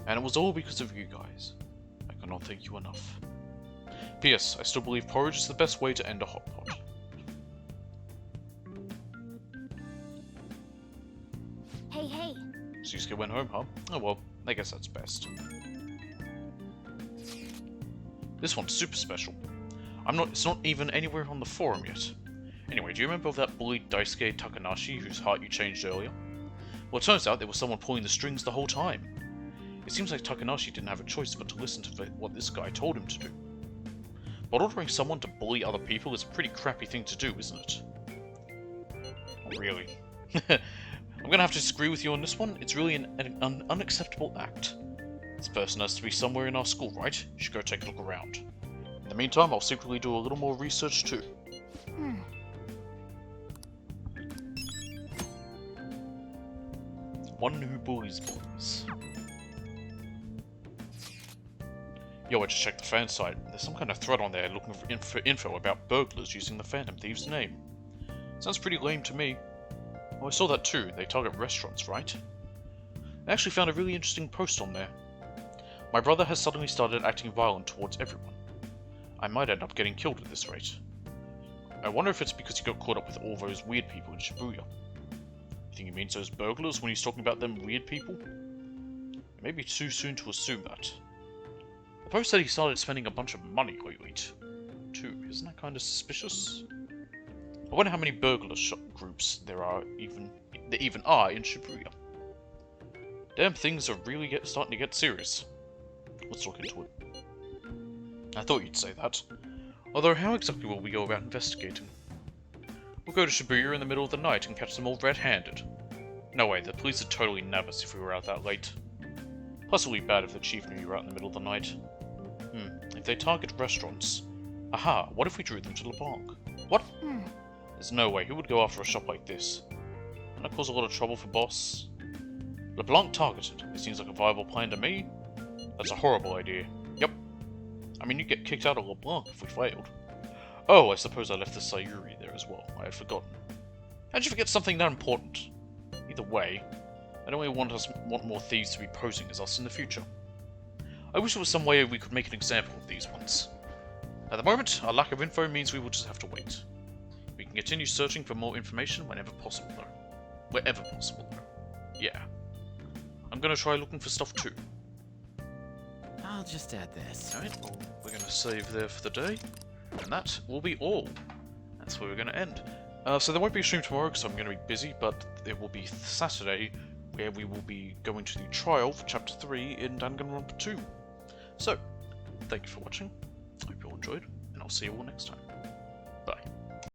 And it was all because of you guys. I cannot thank you enough. P.S. I still believe porridge is the best way to end a hot pot. Hey. Susuke went home, huh? Oh well, I guess that's best. This one's super special. It's not even anywhere on the forum yet. Anyway, do you remember that bully Daisuke Takanashi whose heart you changed earlier? Well, it turns out there was someone pulling the strings the whole time. It seems like Takanashi didn't have a choice but to listen to what this guy told him to do. But ordering someone to bully other people is a pretty crappy thing to do, isn't it? Really? I'm gonna have to disagree with you on this one. It's really an unacceptable act. This person has to be somewhere in our school, right? You should go take a look around. In the meantime, I'll secretly do a little more research too. One who bullies boys. Yo, I just checked the fan site. There's some kind of thread on there looking for info about burglars using the Phantom Thieves name. Sounds pretty lame to me. Oh, I saw that too. They target restaurants, right? I actually found a really interesting post on there. My brother has suddenly started acting violent towards everyone. I might end up getting killed at this rate. I wonder if it's because he got caught up with all those weird people in Shibuya. You think he means those burglars when he's talking about them weird people? It may be too soon to assume that. The post said he started spending a bunch of money lately, too. Isn't that kind of suspicious? I wonder how many burglar groups there even are in Shibuya. Damn, things are really starting to get serious. Let's look into it. I thought you'd say that. Although, how exactly will we go about investigating? We'll go to Shibuya in the middle of the night and catch them all red-handed. No way, the police would totally nab us if we were out that late. Plus, it would be bad if the chief knew you were out in the middle of the night. If they target restaurants... Aha, what if we drew them to LeBlanc? What? There's no way, who would go after a shop like this? Wouldn't that cause a lot of trouble for boss? LeBlanc targeted. It seems like a viable plan to me. That's a horrible idea. Yep. I mean, you'd get kicked out of LeBlanc if we failed. Oh, I suppose I left the Sayuri there as well. I had forgotten. How'd you forget something that important? Either way, I don't really want more thieves to be posing as us in the future. I wish there was some way we could make an example of these ones. At the moment, our lack of info means we will just have to wait. We can continue searching for more information whenever possible, though. Wherever possible, though. Yeah. I'm gonna try looking for stuff too. I'll just add this. Alright, well, we're gonna save there for the day. And that will be all. That's where we're gonna end. So there won't be a stream tomorrow because I'm gonna be busy, but it will be Saturday where we will be going to the trial for Chapter 3 in Danganronpa 2. So, thank you for watching. I hope you all enjoyed, and I'll see you all next time. Bye.